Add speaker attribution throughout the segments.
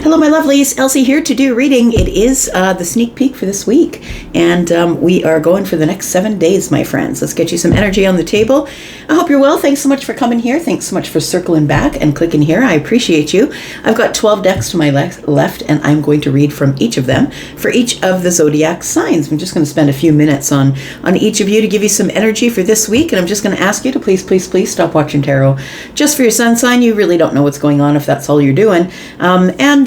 Speaker 1: Hello, my lovelies. Elsie here to do a reading. It is the sneak peek for this week, and we are going for the next 7 days, my friends. Let's get you some energy on the table. I hope you're well. Thanks so much for coming here. Thanks so much for circling back and clicking here. I appreciate you. I've got 12 decks to my left, and I'm going to read from each of them for each of the zodiac signs. I'm just going to spend a few minutes on each of you to give you some energy for this week, and I'm just going to ask you to please stop watching tarot just for your sun sign. You really don't know what's going on if that's all you're doing.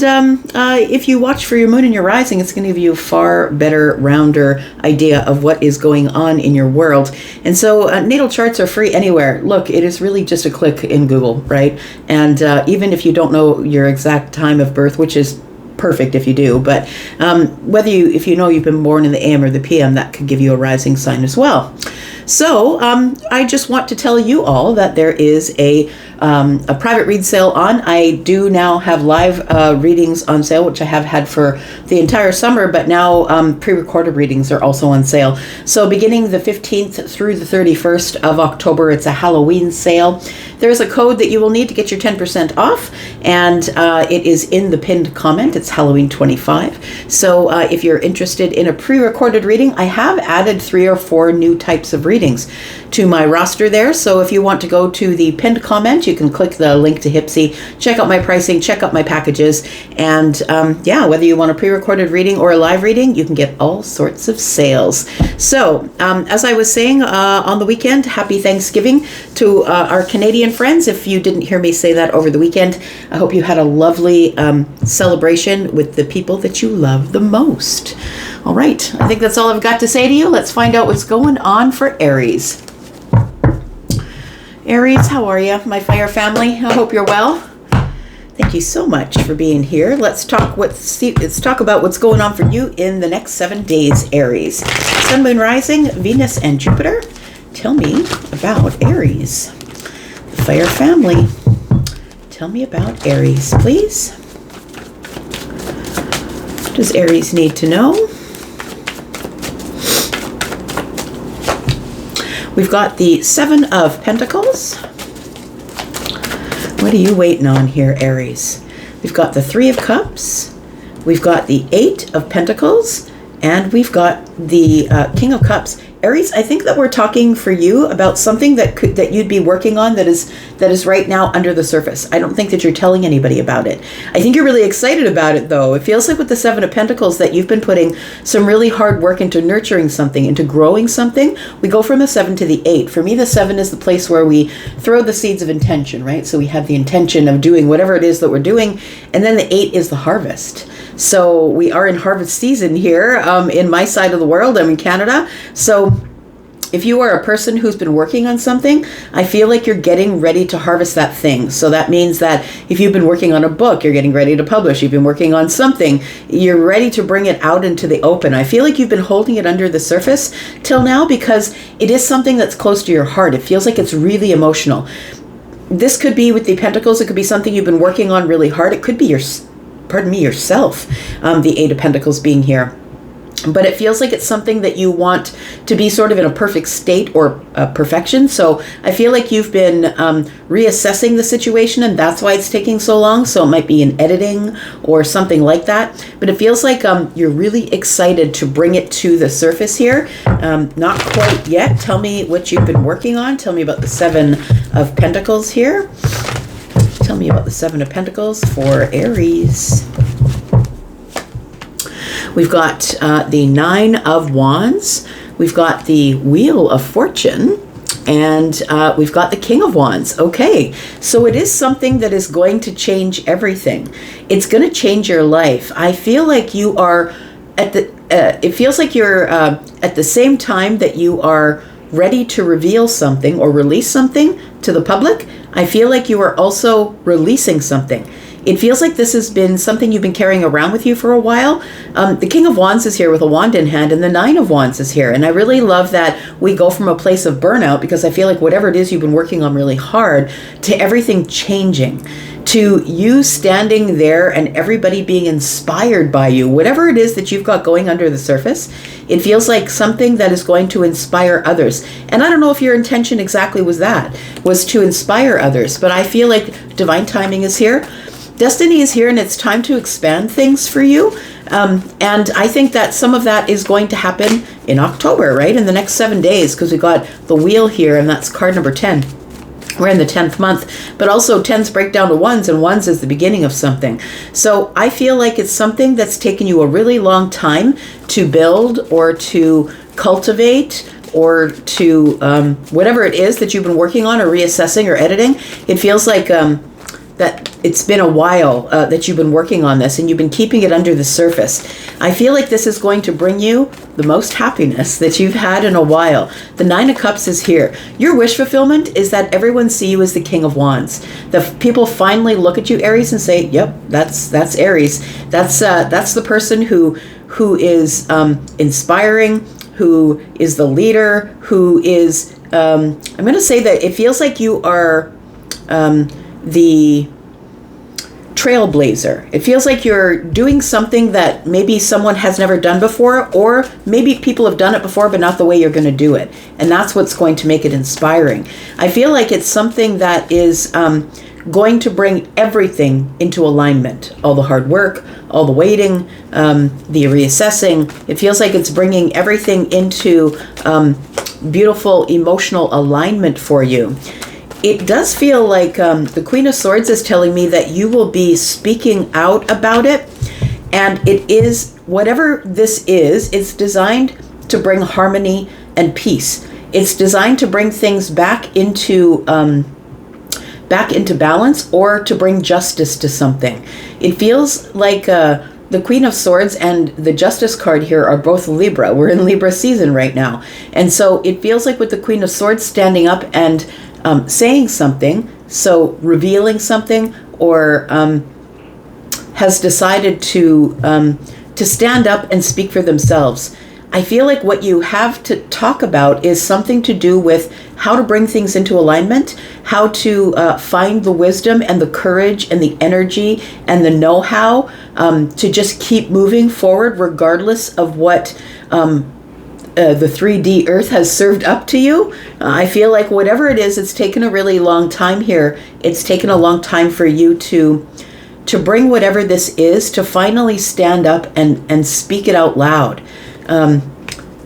Speaker 1: If you watch for your moon and your rising, it's going to give you a far better, rounder idea of what is going on in your world. And so natal charts are free anywhere. Look, it is really just a click in Google, right? And even if you don't know your exact time of birth, which is perfect if you do, but if you know you've been born in the AM or the PM, that could give you a rising sign as well. So I just want to tell you all that there is a private read sale on. I do now have live readings on sale, which I have had for the entire summer, but now pre-recorded readings are also on sale. So beginning the 15th through the 31st of October, it's a Halloween sale. There's a code that you will need to get your 10% off, and it is in the pinned comment. It's Halloween 25. So if you're interested in a pre-recorded reading, I have added 3 or 4 new types of readings to my roster there. So if you want to go to the pinned comment, you can click the link to Hipsy, check out my pricing, check out my packages, and whether you want a pre-recorded reading or a live reading, you can get all sorts of sales. So as I was saying on the weekend, happy Thanksgiving to our Canadian friends. If you didn't hear me say that over the weekend, I hope you had a lovely celebration with the people that you love the most. All right, I think that's all I've got to say to you. Let's find out what's going on for Aries. Aries, how are you, my fire family? I hope you're well. Thank you so much for being here. Let's talk about what's going on for you in the next 7 days, Aries. Sun, Moon, Rising, Venus, and Jupiter. Tell me about Aries. The fire family. Tell me about Aries, please. What does Aries need to know? We've got the 7 of Pentacles. What are you waiting on here, Aries? We've got the 3 of Cups. We've got the 8 of Pentacles. And we've got the King of Cups. Aries, I think that we're talking for you about something that you'd be working on that is right now under the surface. I don't think that you're telling anybody about it. I think you're really excited about it, though. It feels like with the 7 of Pentacles that you've been putting some really hard work into nurturing something, into growing something. We go from the 7 to the 8. For me, the 7 is the place where we throw the seeds of intention, right? So we have the intention of doing whatever it is that we're doing. And then the 8 is the harvest. So we are in harvest season here in my side of the world. I'm in Canada. So if you are a person who's been working on something, I feel like you're getting ready to harvest that thing. So that means that if you've been working on a book, you're getting ready to publish. You've been working on something, you're ready to bring it out into the open. I feel like you've been holding it under the surface till now because it is something that's close to your heart. It feels like it's really emotional. This could be with the Pentacles. It could be something you've been working on really hard. It could be yourself. The 8 of Pentacles being here. But it feels like it's something that you want to be sort of in a perfect state or perfection. So I feel like you've been reassessing the situation, and that's why it's taking so long. So it might be in editing or something like that. But it feels like you're really excited to bring it to the surface here. Not quite yet. Tell me what you've been working on. Tell me about the 7 of Pentacles here. Tell me about the 7 of Pentacles for Aries. We've got the 9 of Wands. We've got the Wheel of Fortune. And we've got the King of Wands. Okay, so it is something that is going to change everything. It's going to change your life. I feel like you are it feels like you're at the same time that you are ready to reveal something or release something to the public. I feel like you are also releasing something. It feels like this has been something you've been carrying around with you for a while. The King of Wands is here with a wand in hand, and the 9 of Wands is here. And I really love that we go from a place of burnout, because I feel like whatever it is you've been working on really hard, to everything changing, to you standing there and everybody being inspired by you. Whatever it is that you've got going under the surface, it feels like something that is going to inspire others. And I don't know if your intention exactly was to inspire others, but I feel like divine timing is here. Destiny is here and it's time to expand things for you. And I think that some of that is going to happen in October, right? In the next 7 days, because we got the wheel here, and that's card number 10. We're in the 10th month, but also 10s break down to 1s, and 1s is the beginning of something. So I feel like it's something that's taken you a really long time to build or to cultivate, or to whatever it is that you've been working on or reassessing or editing. It feels like that it's been a while that you've been working on this, and you've been keeping it under the surface. I feel like this is going to bring you the most happiness that you've had in a while. The 9 of Cups is here. Your wish fulfillment is that everyone see you as the King of Wands. The people finally look at you, Aries, and say, yep, that's Aries. That's the person who is inspiring, who is the leader, who is, I'm going to say that it feels like you are the trailblazer. It feels like you're doing something that maybe someone has never done before, or maybe people have done it before, but not the way you're going to do it. And that's what's going to make it inspiring. I feel like it's something that is going to bring everything into alignment. All the hard work, all the waiting, the reassessing. It feels like it's bringing everything into beautiful emotional alignment for you. It does feel like the Queen of Swords is telling me that you will be speaking out about it. And it is, whatever this is, it's designed to bring harmony and peace. It's designed to bring things back into balance, or to bring justice to something. It feels like the Queen of Swords and the Justice card here are both Libra. We're in Libra season right now. And so it feels like with the Queen of Swords standing up and saying something, so revealing something, or has decided to stand up and speak for themselves. I feel like what you have to talk about is something to do with how to bring things into alignment, how to find the wisdom and the courage and the energy and the know-how to just keep moving forward regardless of what the 3D Earth has served up to you. I feel like whatever it is, it's taken a really long time here. It's taken a long time for you to bring whatever this is, to finally stand up and speak it out loud.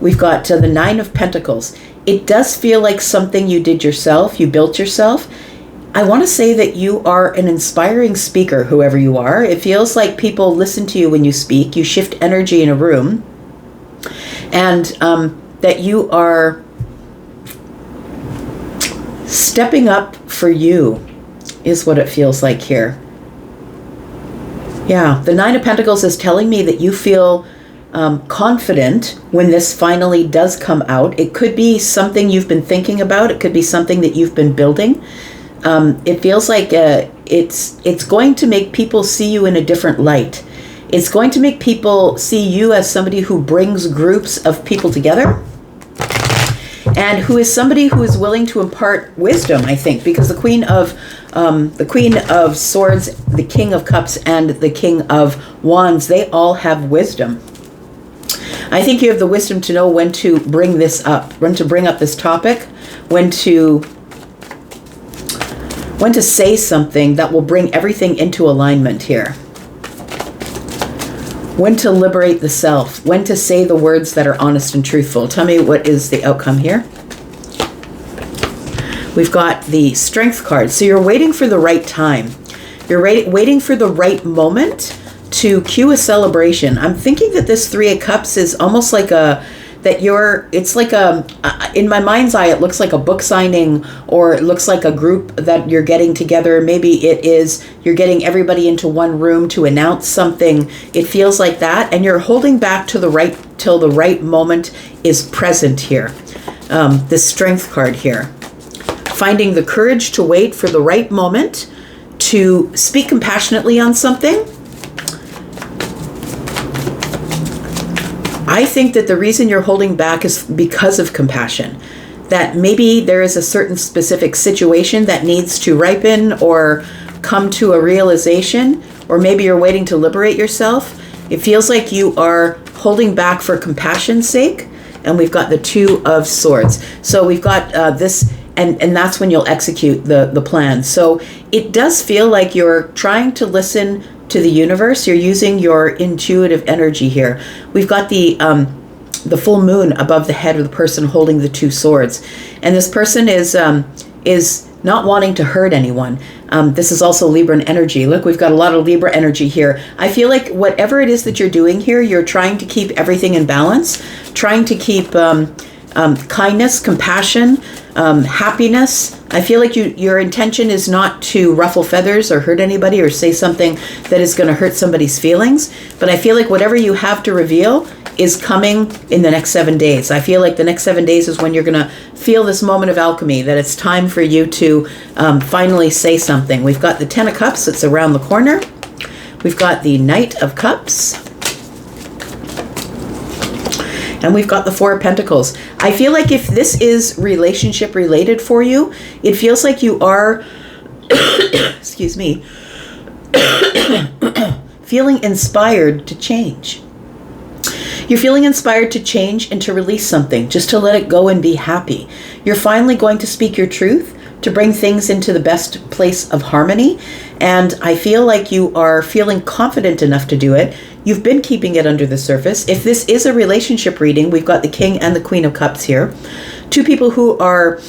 Speaker 1: We've got the 9 of Pentacles. It does feel like something you did yourself, you built yourself. I want to say that you are an inspiring speaker, whoever you are. It feels like people listen to you when you speak. You shift energy in a room. And that you are stepping up for you is what it feels like here. Yeah, the 9 of Pentacles is telling me that you feel confident when this finally does come out. It could be something you've been thinking about. It could be something that you've been building. It feels like it's going to make people see you in a different light. It's going to make people see you as somebody who brings groups of people together, and who is somebody who is willing to impart wisdom, I think, because the Queen of Swords, the King of Cups, and the King of Wands, they all have wisdom. I think you have the wisdom to know when to bring this up, when to bring up this topic, when to say something that will bring everything into alignment here. When to liberate the self, when to say the words that are honest and truthful. Tell me, what is the outcome here? We've got the Strength card. So you're waiting for the right time. You're waiting for the right moment to cue a celebration. I'm thinking that this 3 of Cups is almost like in my mind's eye, it looks like a book signing, or it looks like a group that you're getting together. Maybe it is you're getting everybody into one room to announce something. It feels like that, and you're holding back till the right moment is present here. This Strength card here. Finding the courage to wait for the right moment to speak compassionately on something. I think that the reason you're holding back is because of compassion. That maybe there is a certain specific situation that needs to ripen or come to a realization, or maybe you're waiting to liberate yourself. It feels like you are holding back for compassion's sake. And we've got the 2 of Swords. So we've got this and that's when you'll execute the plan. So it does feel like you're trying to listen to the universe. You're using your intuitive energy here. We've got the full moon above the head of the person holding the two swords, and this person is not wanting to hurt anyone. This is also Libran energy. Look, we've got a lot of Libra energy here. I feel like whatever it is that you're doing here, you're trying to keep everything in balance, trying to keep kindness, compassion, happiness. I feel like your intention is not to ruffle feathers or hurt anybody or say something that is going to hurt somebody's feelings. But I feel like whatever you have to reveal is coming in the next 7 days. I feel like the next 7 days is when you're going to feel this moment of alchemy, that it's time for you to finally say something. We've got the 10 of Cups that's around the corner. We've got the Knight of Cups. And we've got the Four of Pentacles. I feel like if this is relationship related for you, it feels like you are, excuse me, feeling inspired to change. You're feeling inspired to change and to release something, just to let it go and be happy. You're finally going to speak your truth, to bring things into the best place of harmony. And I feel like you are feeling confident enough to do it. You've been keeping it under the surface. If this is a relationship reading, we've got the King and the Queen of Cups here. Two people who are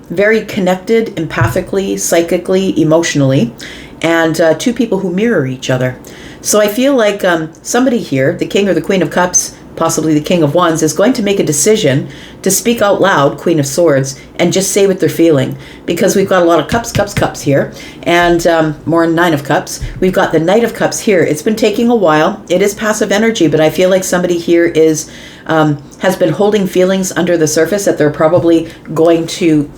Speaker 1: very connected empathically, psychically, emotionally, and two people who mirror each other. So I feel like somebody here, the King or the Queen of Cups, possibly the King of Wands, is going to make a decision to speak out loud, Queen of Swords, and just say what they're feeling. Because we've got a lot of cups here, and more Nine of Cups. We've got the Knight of Cups here. It's been taking a while. It is passive energy, but I feel like somebody here is has been holding feelings under the surface that they're probably going to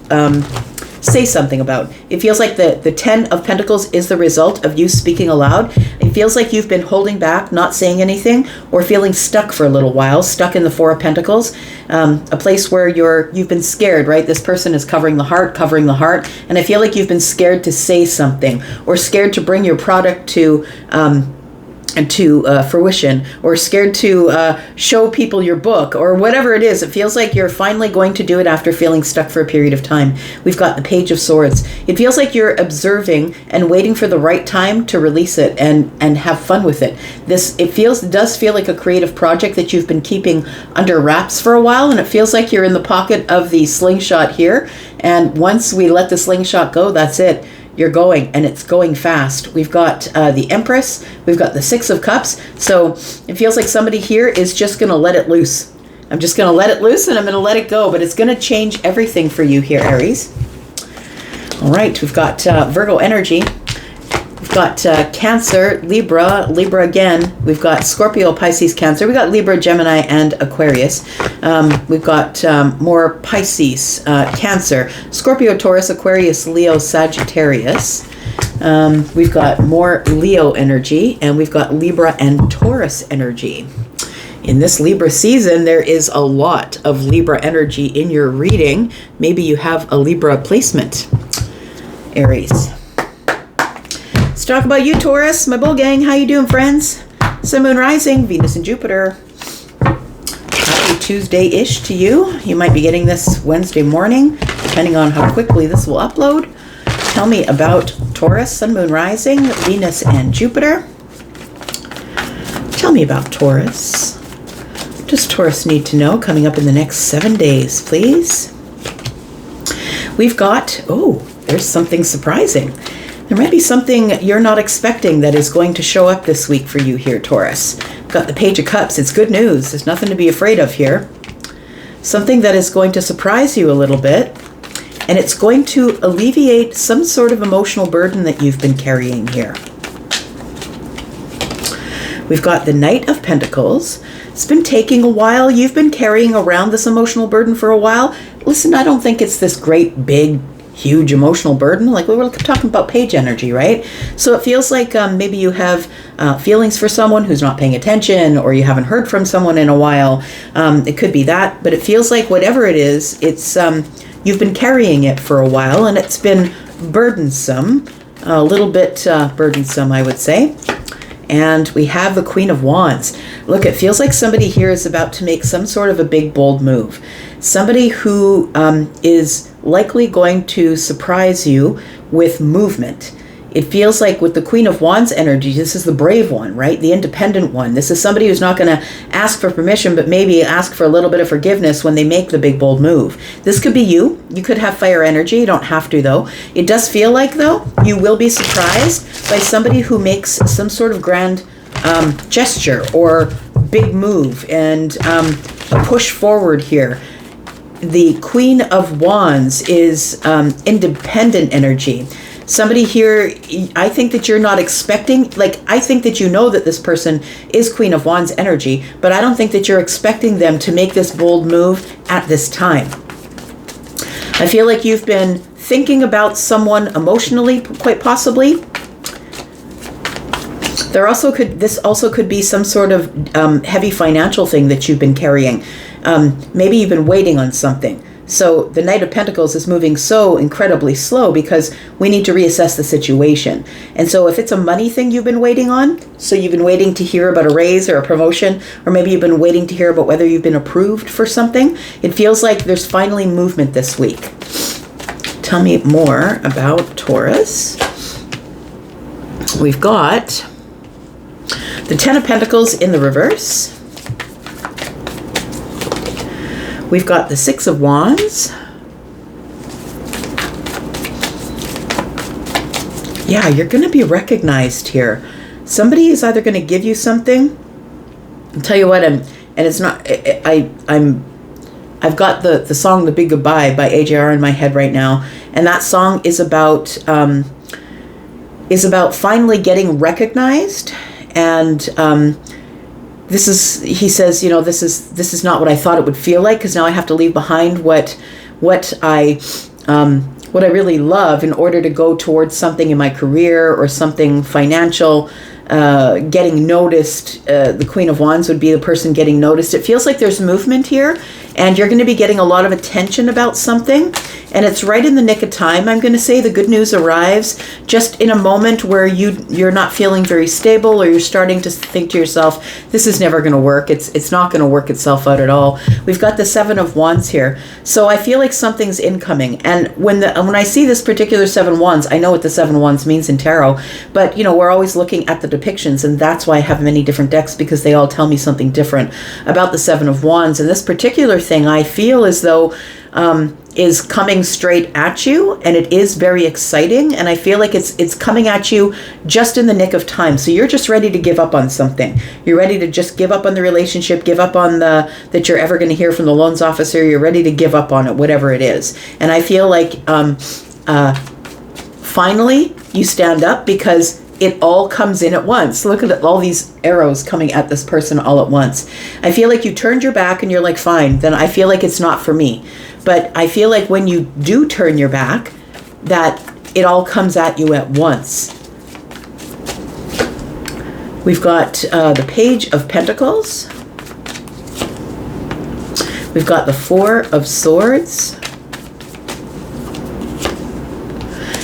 Speaker 1: say something about. It feels like the 10 of Pentacles is the result of you speaking aloud. It feels like you've been holding back, not saying anything, or feeling stuck for a little while, stuck in the Four of Pentacles, a place where you've been scared, right? This person is covering the heart, and I feel like you've been scared to say something, or scared to bring your product to fruition, or scared to show people your book, or whatever it is. It feels like you're finally going to do it after feeling stuck for a period of time. We've got the Page of Swords. It feels like you're observing and waiting for the right time to release it and have fun with it. It does feel like a creative project that you've been keeping under wraps for a while, and it feels like you're in the pocket of the slingshot here, and once we let the slingshot go, that's it. You're going, and it's going fast. We've got the Empress. We've got the Six of Cups. So it feels like somebody here is just going to let it loose. I'm just going to let it loose, and I'm going to let it go. But it's going to change everything for you here, Aries. All right, we've got Virgo energy. We've got Cancer, Libra again. We've got Scorpio, Pisces, Cancer. We've got Libra, Gemini, and Aquarius. We've got more Pisces, Cancer, Scorpio, Taurus, Aquarius, Leo, Sagittarius. We've got more Leo energy, and we've got Libra and Taurus energy. In this Libra season, there is a lot of Libra energy in your reading. Maybe you have a Libra placement, Aries. Let's talk about you, Taurus, my bull gang. How you doing, friends? Sun, Moon, Rising, Venus and Jupiter. Happy Tuesday-ish to you. You might be getting this Wednesday morning, depending on how quickly this will upload. Tell me about Taurus, Sun, Moon, Rising, Venus and Jupiter. Tell me about Taurus. What does Taurus need to know coming up in the next 7 days, please? We've got, there's something surprising. There might be something you're not expecting that is going to show up this week for you here, Taurus. We've got the Page of Cups. It's good news. There's nothing to be afraid of here. Something that is going to surprise you a little bit, and it's going to alleviate some sort of emotional burden that you've been carrying here. We've got the Knight of Pentacles. It's been taking a while. You've been carrying around this emotional burden for a while. Listen, I don't think it's this great, big, huge emotional burden. Like we were talking about page energy, right? So it feels like maybe you have feelings for someone who's not paying attention, or you haven't heard from someone in a while. It could be that, but it feels like whatever it is, it's you've been carrying it for a while, and it's been burdensome, a little bit burdensome, I would say. And we have the Queen of Wands. Look, it feels like somebody here is about to make some sort of a big, bold move. Somebody who is likely going to surprise you with movement. It feels like with the Queen of Wands energy, this is the brave one, right? The independent one. This is somebody who's not going to ask for permission, but maybe ask for a little bit of forgiveness when they make the big, bold move. This could be you. You could have fire energy. You don't have to, though. It does feel like, though, you will be surprised by somebody who makes some sort of grand gesture or big move and a push forward here. The Queen of Wands is independent energy. Somebody here, I think that you're not expecting, like, I think that you know that this person is Queen of Wands energy, but I don't think that you're expecting them to make this bold move at this time. I feel like you've been thinking about someone emotionally, quite possibly. This also could be some sort of heavy financial thing that you've been carrying. Maybe you've been waiting on something. So the Knight of Pentacles is moving so incredibly slow because we need to reassess the situation. And so if it's a money thing you've been waiting on, so you've been waiting to hear about a raise or a promotion, or maybe you've been waiting to hear about whether you've been approved for something, it feels like there's finally movement this week. Tell me more about Taurus. We've got the Ten of Pentacles in the reverse. We've got the Six of Wands. Yeah, you're going to be recognized here. Somebody is either going to give you something. I'll tell you what, I've got the song "The Big Goodbye" by AJR in my head right now, and that song is about finally getting recognized. And he says, you know, this is not what I thought it would feel like, because now I have to leave behind what I really love in order to go towards something in my career or something financial. Getting noticed. The Queen of Wands would be the person getting noticed. It feels like there's movement here, and you're going to be getting a lot of attention about something, and it's right in the nick of time. I'm going to say the good news arrives just in a moment where you're not feeling very stable, or you're starting to think to yourself, this is never going to work. It's not going to work itself out at all. We've got the Seven of Wands here, so I feel like something's incoming. And when I see this particular Seven of Wands, I know what the Seven of Wands means in tarot, but you know, we're always looking at the depictions, and that's why I have many different decks, because they all tell me something different about the Seven of Wands. And this particular thing I feel as though is coming straight at you, and it is very exciting, and I feel like it's coming at you just in the nick of time. So you're just ready to give up on something. You're ready to just give up on the relationship, give up on that you're ever going to hear from the loans officer. You're ready to give up on it, whatever it is. And I feel like finally you stand up, because it all comes in at once. Look at all these arrows coming at this person all at once. I feel like you turned your back and you're like, fine, then I feel like it's not for me. But I feel like when you do turn your back, that it all comes at you at once. We've got the Page of Pentacles. We've got the Four of Swords.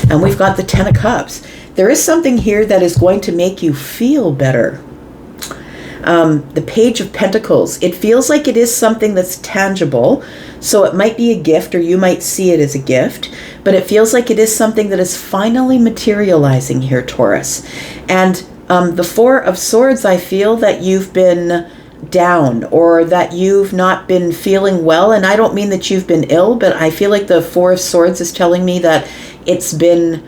Speaker 1: And we've got the Ten of Cups. There is something here that is going to make you feel better. The Page of Pentacles, it feels like it is something that's tangible. So it might be a gift, or you might see it as a gift, but it feels like it is something that is finally materializing here, Taurus. And the Four of Swords, I feel that you've been down, or that you've not been feeling well. And I don't mean that you've been ill, but I feel like the Four of Swords is telling me that it's been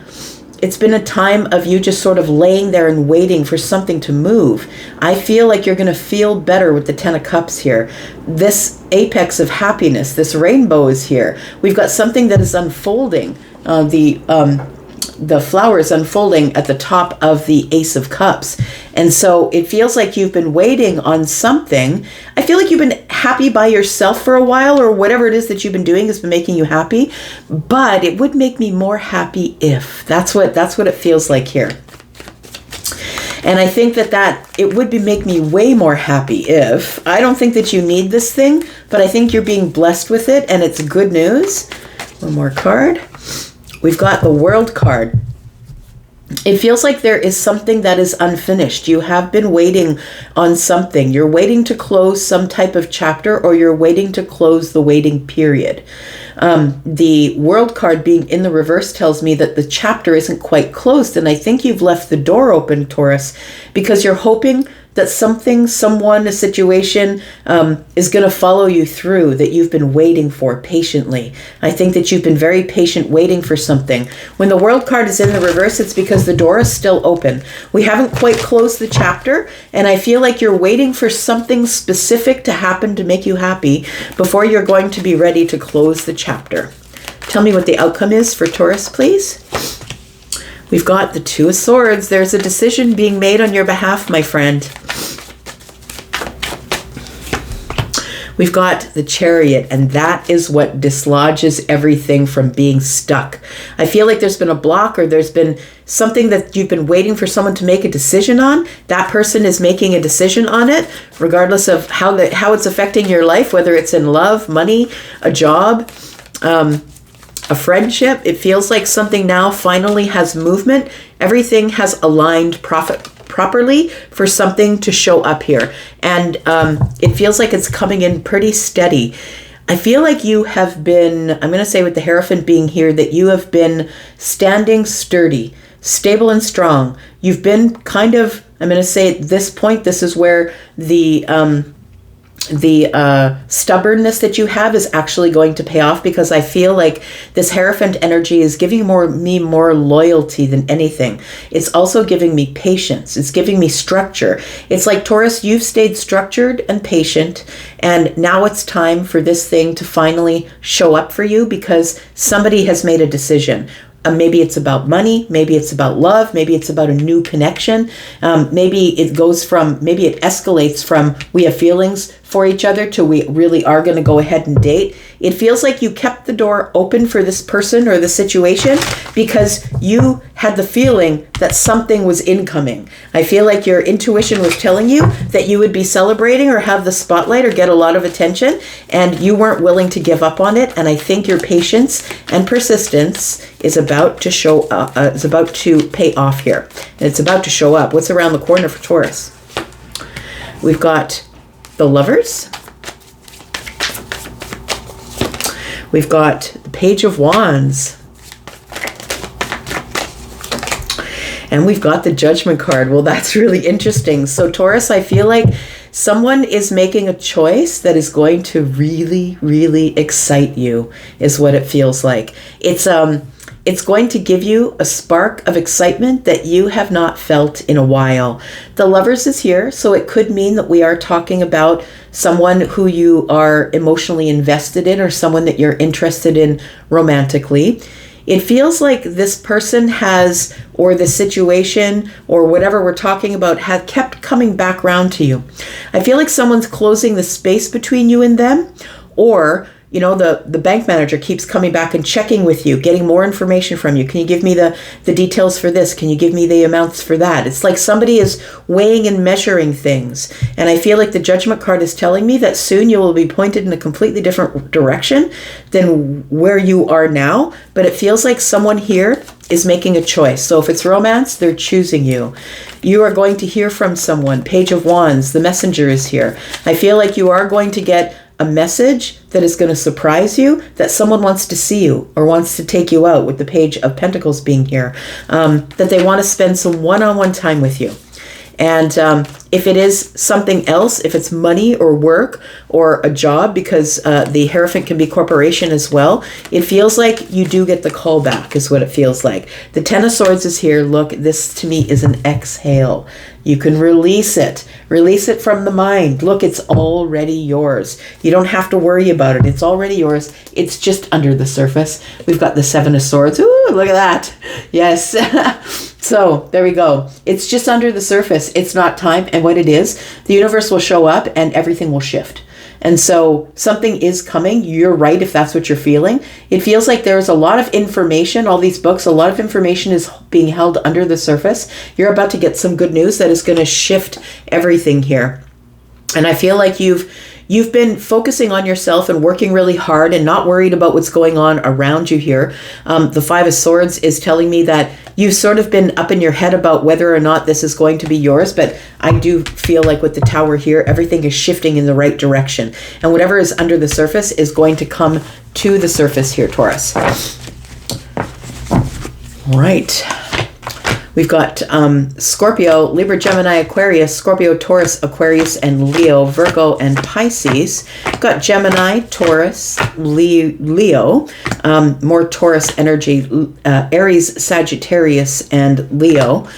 Speaker 1: a time of you just sort of laying there and waiting for something to move. I feel like you're going to feel better with the Ten of Cups here. This apex of happiness, this rainbow is here. We've got something that is unfolding. The flower is unfolding at the top of the Ace of Cups. And so it feels like you've been waiting on something. I feel like you've been happy by yourself for a while, or whatever it is that you've been doing has been making you happy. But it would make me more happy if. That's what it feels like here. And I think that it would make me way more happy if. I don't think that you need this thing, but I think you're being blessed with it, and it's good news. One more card. We've got the World card. It feels like there is something that is unfinished. You have been waiting on something. You're waiting to close some type of chapter, or you're waiting to close the waiting period. The World card being in the reverse tells me that the chapter isn't quite closed, and I think you've left the door open, Taurus, because you're hoping that something, someone, a situation is going to follow you through that you've been waiting for patiently. I think that you've been very patient waiting for something. When the World card is in the reverse, it's because the door is still open. We haven't quite closed the chapter, and I feel like you're waiting for something specific to happen to make you happy before you're going to be ready to close the chapter. Tell me what the outcome is for Taurus, please. We've got the Two of Swords. There's a decision being made on your behalf, my friend. We've got the Chariot, and that is what dislodges everything from being stuck. I feel like there's been a block, or there's been something that you've been waiting for someone to make a decision on. That person is making a decision on it, regardless of how it's affecting your life, whether it's in love, money, a job, a friendship. It feels like something now finally has movement. Everything has aligned properly for something to show up here. And it feels like it's coming in pretty steady. I feel like you have been, I'm going to say with the Hierophant being here, that you have been standing sturdy, stable and strong. You've been kind of, I'm going to say at this point, this is where the stubbornness that you have is actually going to pay off, because I feel like this Hierophant energy is giving me more loyalty than anything. It's also giving me patience. It's giving me structure. It's like, Taurus, you've stayed structured and patient, and now it's time for this thing to finally show up for you, because somebody has made a decision. Maybe it's about money, maybe it's about love, maybe it's about a new connection. Maybe it escalates from we have feelings for each other to we really are going to go ahead and date. It feels like you kept the door open for this person or the situation because you had the feeling that something was incoming. I feel like your intuition was telling you that you would be celebrating or have the spotlight or get a lot of attention, and you weren't willing to give up on it. And I think your patience and persistence is about to is about to pay off here. And it's about to show up. What's around the corner for Taurus? We've got the Lovers. We've got the Page of Wands. And we've got the Judgment card. Well, that's really interesting. So Taurus, I feel like someone is making a choice that is going to really, really excite you, is what it feels like. It's going to give you a spark of excitement that you have not felt in a while. The Lovers is here, so it could mean that we are talking about someone who you are emotionally invested in, or someone that you're interested in romantically. It feels like this person has, or the situation, or whatever we're talking about, has kept coming back around to you. I feel like someone's closing the space between you and them, or the bank manager keeps coming back and checking with you, getting more information from you. Can you give me the details for this? Can you give me the amounts for that? It's like somebody is weighing and measuring things. And I feel like the Judgment card is telling me that soon you will be pointed in a completely different direction than where you are now. But it feels like someone here is making a choice. So if it's romance, they're choosing you. You are going to hear from someone. Page of Wands, the messenger is here. I feel like you are going to get a message that is going to surprise you, that someone wants to see you or wants to take you out, with the Page of Pentacles being here, that they want to spend some one-on-one time with you. And if it is something else, if it's money or work or a job, because the Hierophant can be corporation as well, it feels like you do get the call back, is what it feels like. The Ten of Swords is here. Look, this to me is an exhale. You can release it. Release it from the mind. Look, it's already yours. You don't have to worry about it. It's already yours. It's just under the surface. We've got the Seven of Swords. Ooh, look at that. Yes. So there we go. It's just under the surface. It's not time. And what it is, the universe will show up and everything will shift. And so something is coming. You're right if that's what you're feeling. It feels like there's a lot of information, all these books, a lot of information is being held under the surface. You're about to get some good news that is going to shift everything here. And I feel like you've you've been focusing on yourself and working really hard and not worried about what's going on around you here. The Five of Swords is telling me that you've sort of been up in your head about whether or not this is going to be yours, but I do feel like with the Tower here, everything is shifting in the right direction. And whatever is under the surface is going to come to the surface here, Taurus. All right. We've got Scorpio, Libra, Gemini, Aquarius, Scorpio, Taurus, Aquarius, and Leo, Virgo, and Pisces. We've got Gemini, Taurus, Leo, more Taurus energy, Aries, Sagittarius, and Leo.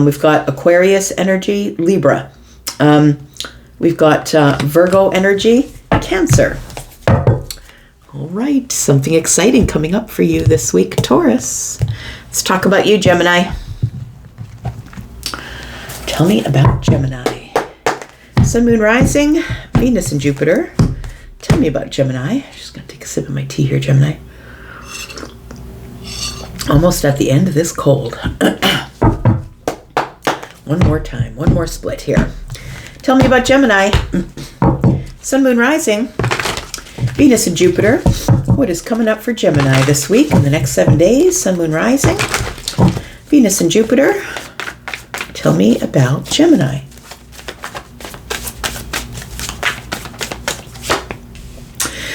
Speaker 1: We've got Aquarius energy, Libra. We've got Virgo energy, Cancer. All right, something exciting coming up for you this week, Taurus. Let's talk about you, Gemini. Tell me about Gemini. Sun, Moon, Rising, Venus, and Jupiter. Tell me about Gemini. Just going to take a sip of my tea here, Gemini. Almost at the end of this cold. One more time. One more split here. Tell me about Gemini. Sun, Moon, Rising, Venus, and Jupiter. What is coming up for Gemini this week in the next 7 days? Sun, Moon, Rising, Venus, and Jupiter. Tell me about Gemini.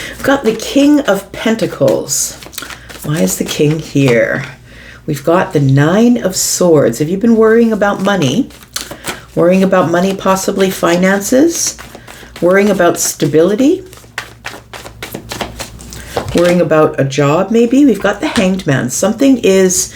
Speaker 1: We've got the King of Pentacles. Why is the King here? We've got the Nine of Swords. Have you been worrying about money? Worrying about money, possibly finances? Worrying about stability? Worrying about a job, maybe? We've got the Hanged Man. Something is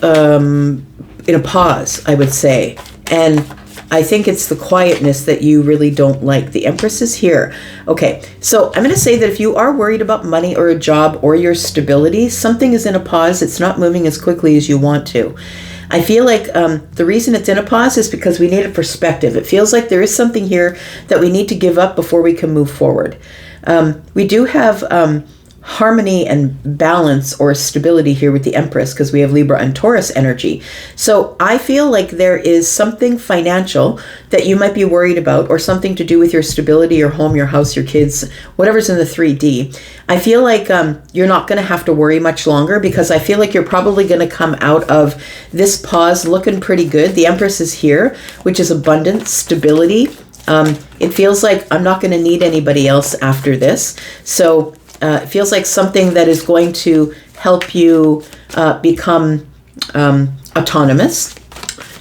Speaker 1: in a pause, I would say. And I think it's the quietness that you really don't like. The Empress is here. Okay, so I'm going to say that if you are worried about money or a job or your stability, something is in a pause. It's not moving as quickly as you want to. I feel like the reason it's in a pause is because we need a perspective. It feels like there is something here that we need to give up before we can move forward. We do have harmony and balance or stability here with the Empress because we have Libra and Taurus energy. So I feel like there is something financial that you might be worried about, or something to do with your stability, your home, your house, your kids, whatever's in the 3D. I feel like you're not going to have to worry much longer, because I feel like you're probably going to come out of this pause looking pretty good. The Empress is here, which is abundance, stability. It feels like I'm not going to need anybody else after this. So it feels like something that is going to help you become autonomous.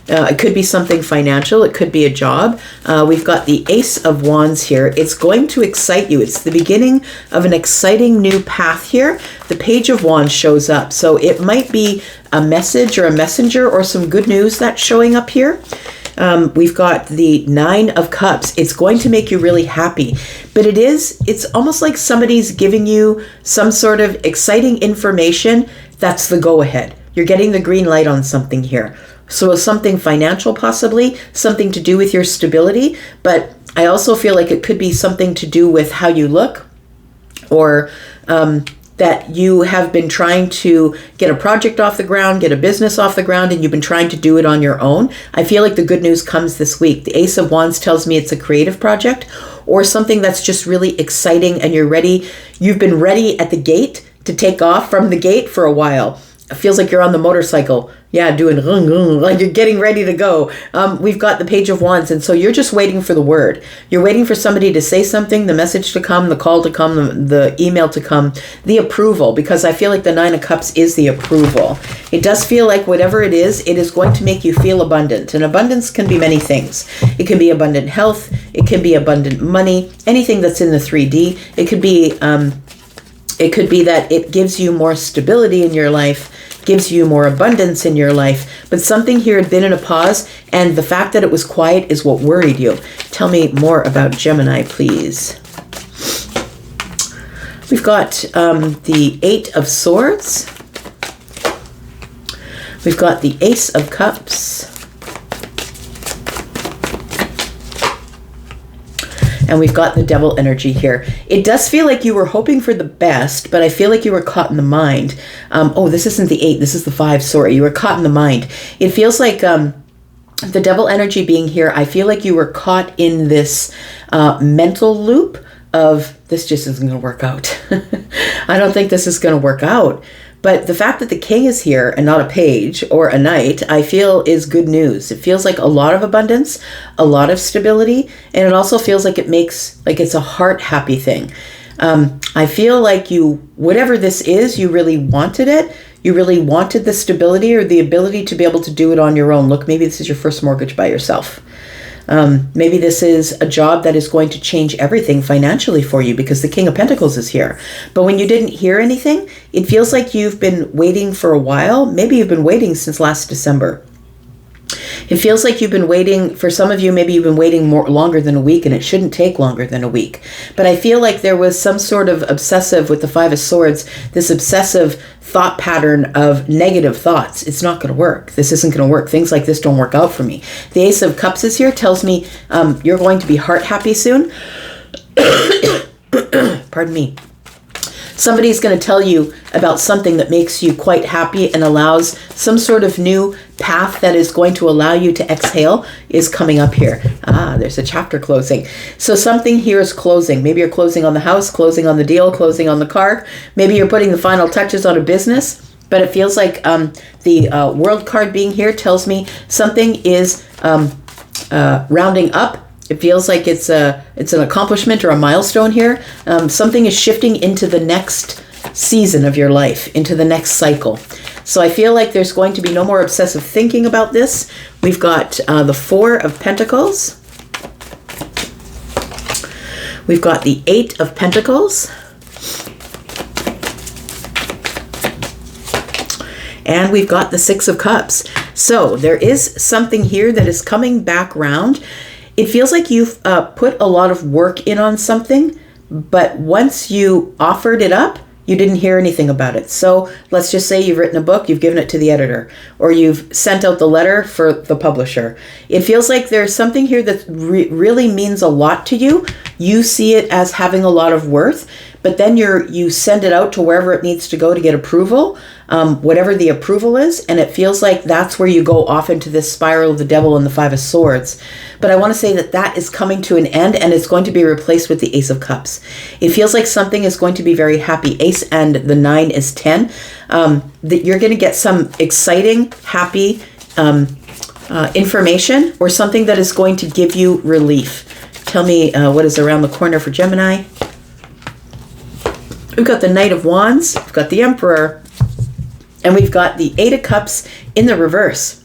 Speaker 1: It could be something financial. It could be a job. We've got the Ace of Wands here. It's going to excite you. It's the beginning of an exciting new path here. The Page of Wands shows up. So it might be a message or a messenger or some good news that's showing up here. We've got the Nine of Cups. It's going to make you really happy, but it's almost like somebody's giving you some sort of exciting information. That's the go-ahead. You're getting the green light on something here. So something financial, possibly something to do with your stability, but I also feel like it could be something to do with how you look, or that you have been trying to get a project off the ground, get a business off the ground, and you've been trying to do it on your own. I feel like the good news comes this week. The Ace of Wands tells me it's a creative project or something that's just really exciting, and you're ready. You've been ready at the gate to take off from the gate for a while. It feels like you're on the motorcycle. Yeah, doing like you're getting ready to go. We've got the Page of Wands, and so you're just waiting for the word. You're waiting for somebody to say something, the message to come, the call to come, the email to come, the approval, because I feel like the Nine of Cups is the approval. It does feel like whatever it is going to make you feel abundant. And abundance can be many things. It can be abundant health. It can be abundant money, anything that's in the 3D. It could be that it gives you more stability in your life, gives you more abundance in your life, but something here had been in a pause, and the fact that it was quiet is what worried you. Tell me more about Gemini, please. We've got the Eight of Swords. We've got the Ace of Cups. And we've got the Devil energy here. It does feel like you were hoping for the best, but I feel like you were caught in the mind. This isn't the 8, this is the 5, sorry. You were caught in the mind. It feels like the devil energy being here, I feel like you were caught in this mental loop of this just isn't going to work out. I don't think this is going to work out. But the fact that the king is here and not a page or a knight, I feel is good news. It feels like a lot of abundance, a lot of stability, and it also feels like it's a heart happy thing. I feel like whatever this is, you really wanted it. You really wanted the stability or the ability to be able to do it on your own. Look, maybe this is your first mortgage by yourself. Maybe this is a job that is going to change everything financially for you because the King of Pentacles is here. But when you didn't hear anything, it feels like you've been waiting for a while. Maybe you've been waiting since last December. It feels like you've been waiting, for some of you, maybe you've been waiting longer than a week, and it shouldn't take longer than a week. But I feel like there was some sort of obsessive, with the Five of Swords, this obsessive thought pattern of negative thoughts. It's not going to work. This isn't going to work. Things like this don't work out for me. The Ace of Cups is here, tells me you're going to be heart happy soon. Pardon me. Somebody's going to tell you about something that makes you quite happy and allows some sort of new path that is going to allow you to exhale is coming up here. There's a chapter closing. So something here is closing. Maybe you're closing on the house, closing on the deal, closing on the car. Maybe you're putting the final touches on a business. But it feels like the World card being here tells me something is rounding up. It feels like it's an accomplishment or a milestone here. Something is shifting into the next season of your life, into the next cycle. So I feel like there's going to be no more obsessive thinking about this. We've got the Four of Pentacles. We've got the Eight of Pentacles. And we've got the Six of Cups. So there is something here that is coming back round. It feels like you've put a lot of work in on something, but once you offered it up, you didn't hear anything about it. So let's just say you've written a book, you've given it to the editor, or you've sent out the letter for the publisher. It feels like there's something here that really means a lot to you. You see it as having a lot of worth, but then you send it out to wherever it needs to go to get approval, whatever the approval is, and it feels like that's where you go off into this spiral of the devil and the Five of Swords. But I want to say that is coming to an end, and it's going to be replaced with the Ace of Cups. It feels like something is going to be very happy. Ace and the 9 is 10. That you're going to get some exciting, happy information or something that is going to give you relief. Tell me what is around the corner for Gemini. We've got the Knight of Wands, we've got the Emperor, and we've got the Eight of Cups in the reverse.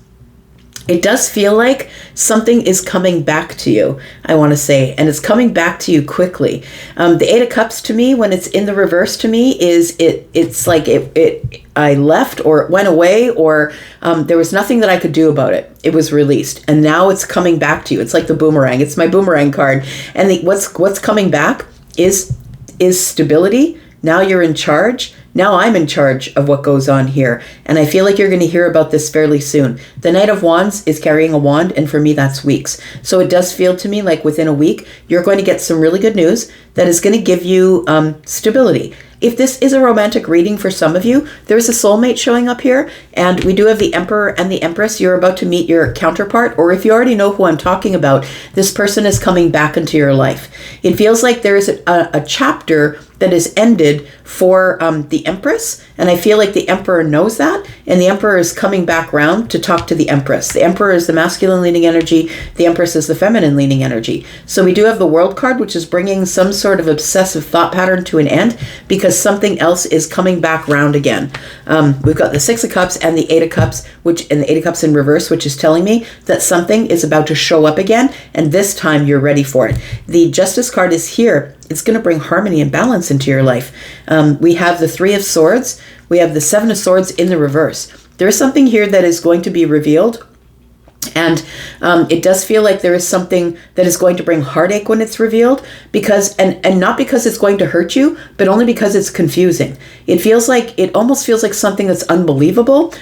Speaker 1: It does feel like something is coming back to you, I want to say, and it's coming back to you quickly. The Eight of Cups to me, when it's in the reverse to me, it's like I left or it went away or there was nothing that I could do about it. It was released, and now it's coming back to you. It's like the boomerang. It's my boomerang card, and what's coming back is stability. Now you're in charge. Now I'm in charge of what goes on here. And I feel like you're going to hear about this fairly soon. The Knight of Wands is carrying a wand, and for me, that's weeks. So it does feel to me like within a week, you're going to get some really good news that is going to give you stability. If this is a romantic reading for some of you, there's a soulmate showing up here, and we do have the Emperor and the Empress. You're about to meet your counterpart, or if you already know who I'm talking about, this person is coming back into your life. It feels like there is a chapter that is ended for the Empress, and I feel like the Emperor knows that, and the Emperor is coming back round to talk to the Empress. The Emperor is the masculine leaning energy, the Empress is the feminine leaning energy. So we do have the World card, which is bringing some sort of obsessive thought pattern to an end because something else is coming back round again. We've got the Six of Cups and the Eight of Cups, and the Eight of Cups in reverse, which is telling me that something is about to show up again, and this time you're ready for it. The Justice card is here. It's going to bring harmony and balance into your life. We have the Three of Swords. We have the Seven of Swords in the reverse. There is something here that is going to be revealed. And it does feel like there is something that is going to bring heartache when it's revealed, because and not because it's going to hurt you, but only because it's confusing. It almost feels like something that's unbelievable.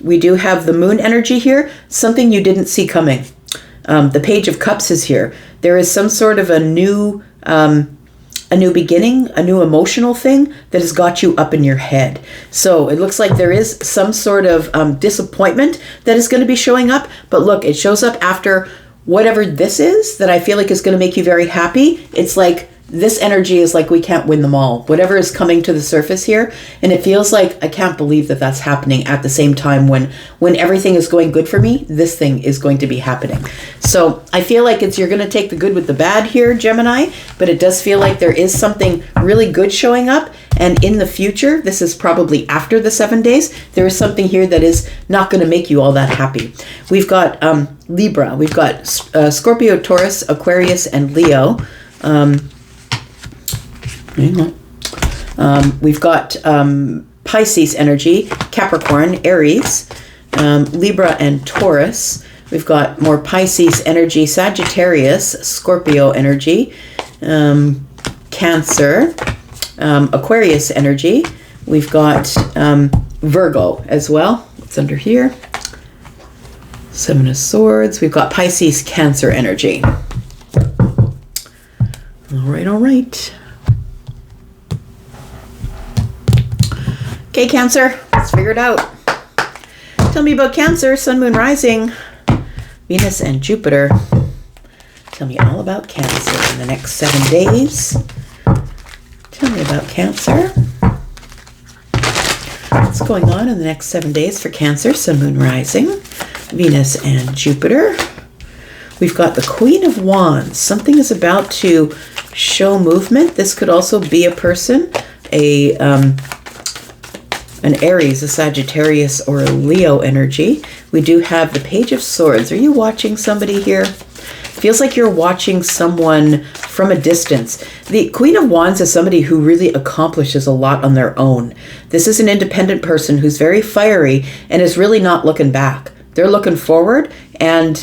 Speaker 1: We do have the Moon energy here, something you didn't see coming. The Page of Cups is here. There is some sort of a new a new beginning, a new emotional thing that has got you up in your head. So it looks like there is some sort of disappointment that is going to be showing up. But look, it shows up after whatever this is that I feel like is going to make you very happy. It's like this energy is like we can't win them all. Whatever is coming to the surface here. And it feels like I can't believe that that's happening at the same time when everything is going good for me, this thing is going to be happening. So I feel like you're going to take the good with the bad here, Gemini, but it does feel like there is something really good showing up. And in the future, this is probably after the 7 days, there is something here that is not going to make you all that happy. We've got Libra, we've got Scorpio, Taurus, Aquarius, and Leo. We've got Pisces energy, Capricorn, Aries, Libra, and Taurus. We've got more Pisces energy, Sagittarius, Scorpio energy, Cancer, Aquarius energy. We've got Virgo as well. What's under here? Seven of Swords. We've got Pisces, Cancer energy. All right. Okay, Cancer, let's figure it out. Tell me about Cancer, Sun, Moon, Rising, Venus, and Jupiter. Tell me all about Cancer in the next 7 days. Tell me about Cancer. What's going on in the next 7 days for Cancer, Sun, Moon, Rising, Venus, and Jupiter? We've got the Queen of Wands. Something is about to show movement. This could also be a person, an Aries, a Sagittarius, or a Leo energy. We do have the Page of Swords. Are you watching somebody here? Feels like you're watching someone from a distance. The Queen of Wands is somebody who really accomplishes a lot on their own. This is an independent person who's very fiery and is really not looking back. They're looking forward, and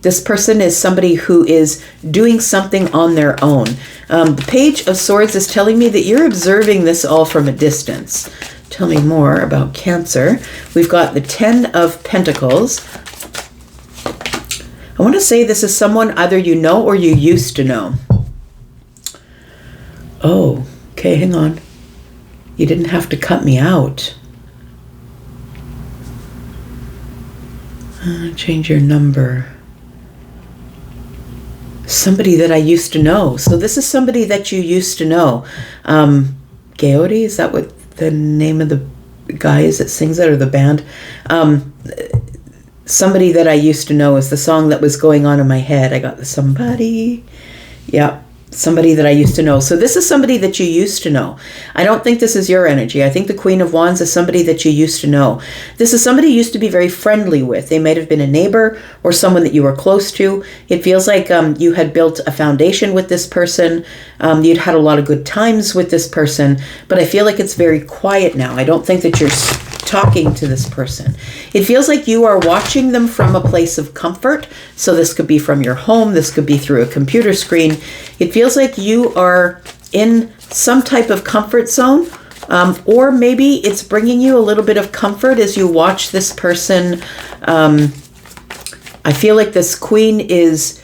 Speaker 1: this person is somebody who is doing something on their own. The Page of Swords is telling me that you're observing this all from a distance. Tell me more about Cancer. We've got the 10 of Pentacles. I want to say this is someone either you know or you used to know. Oh, okay, hang on. You didn't have to cut me out. Change your number. Somebody that I used to know. So this is somebody that you used to know. Gaudi, is that what the name of the guy is that sings it, or the band? Somebody that I used to know is the song that was going on in my head. I got the somebody. Yeah, somebody that I used to know. So this is somebody that you used to know. I don't think this is your energy. I think the Queen of Wands is somebody that you used to know. This is somebody you used to be very friendly with. They might have been a neighbor or someone that you were close to. It feels like you had built a foundation with this person. You'd had a lot of good times with this person, but I feel like it's very quiet now. I don't think that you're talking to this person. It feels like you are watching them from a place of comfort. So this could be from your home. This could be through a computer screen. It feels like you are in some type of comfort zone, or maybe it's bringing you a little bit of comfort as you watch this person. I feel like this queen is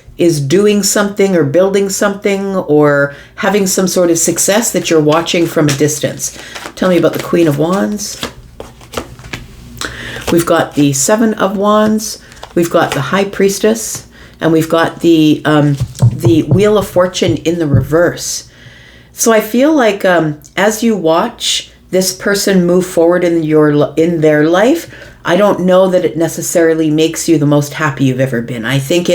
Speaker 1: doing something or building something or having some sort of success that you're watching from a distance. Tell me about the Queen of Wands. We've got the Seven of Wands, we've got the High Priestess, and we've got the Wheel of Fortune in the reverse. So I feel like as you watch this person move forward in their life, I don't know that it necessarily makes you the most happy you've ever been. I think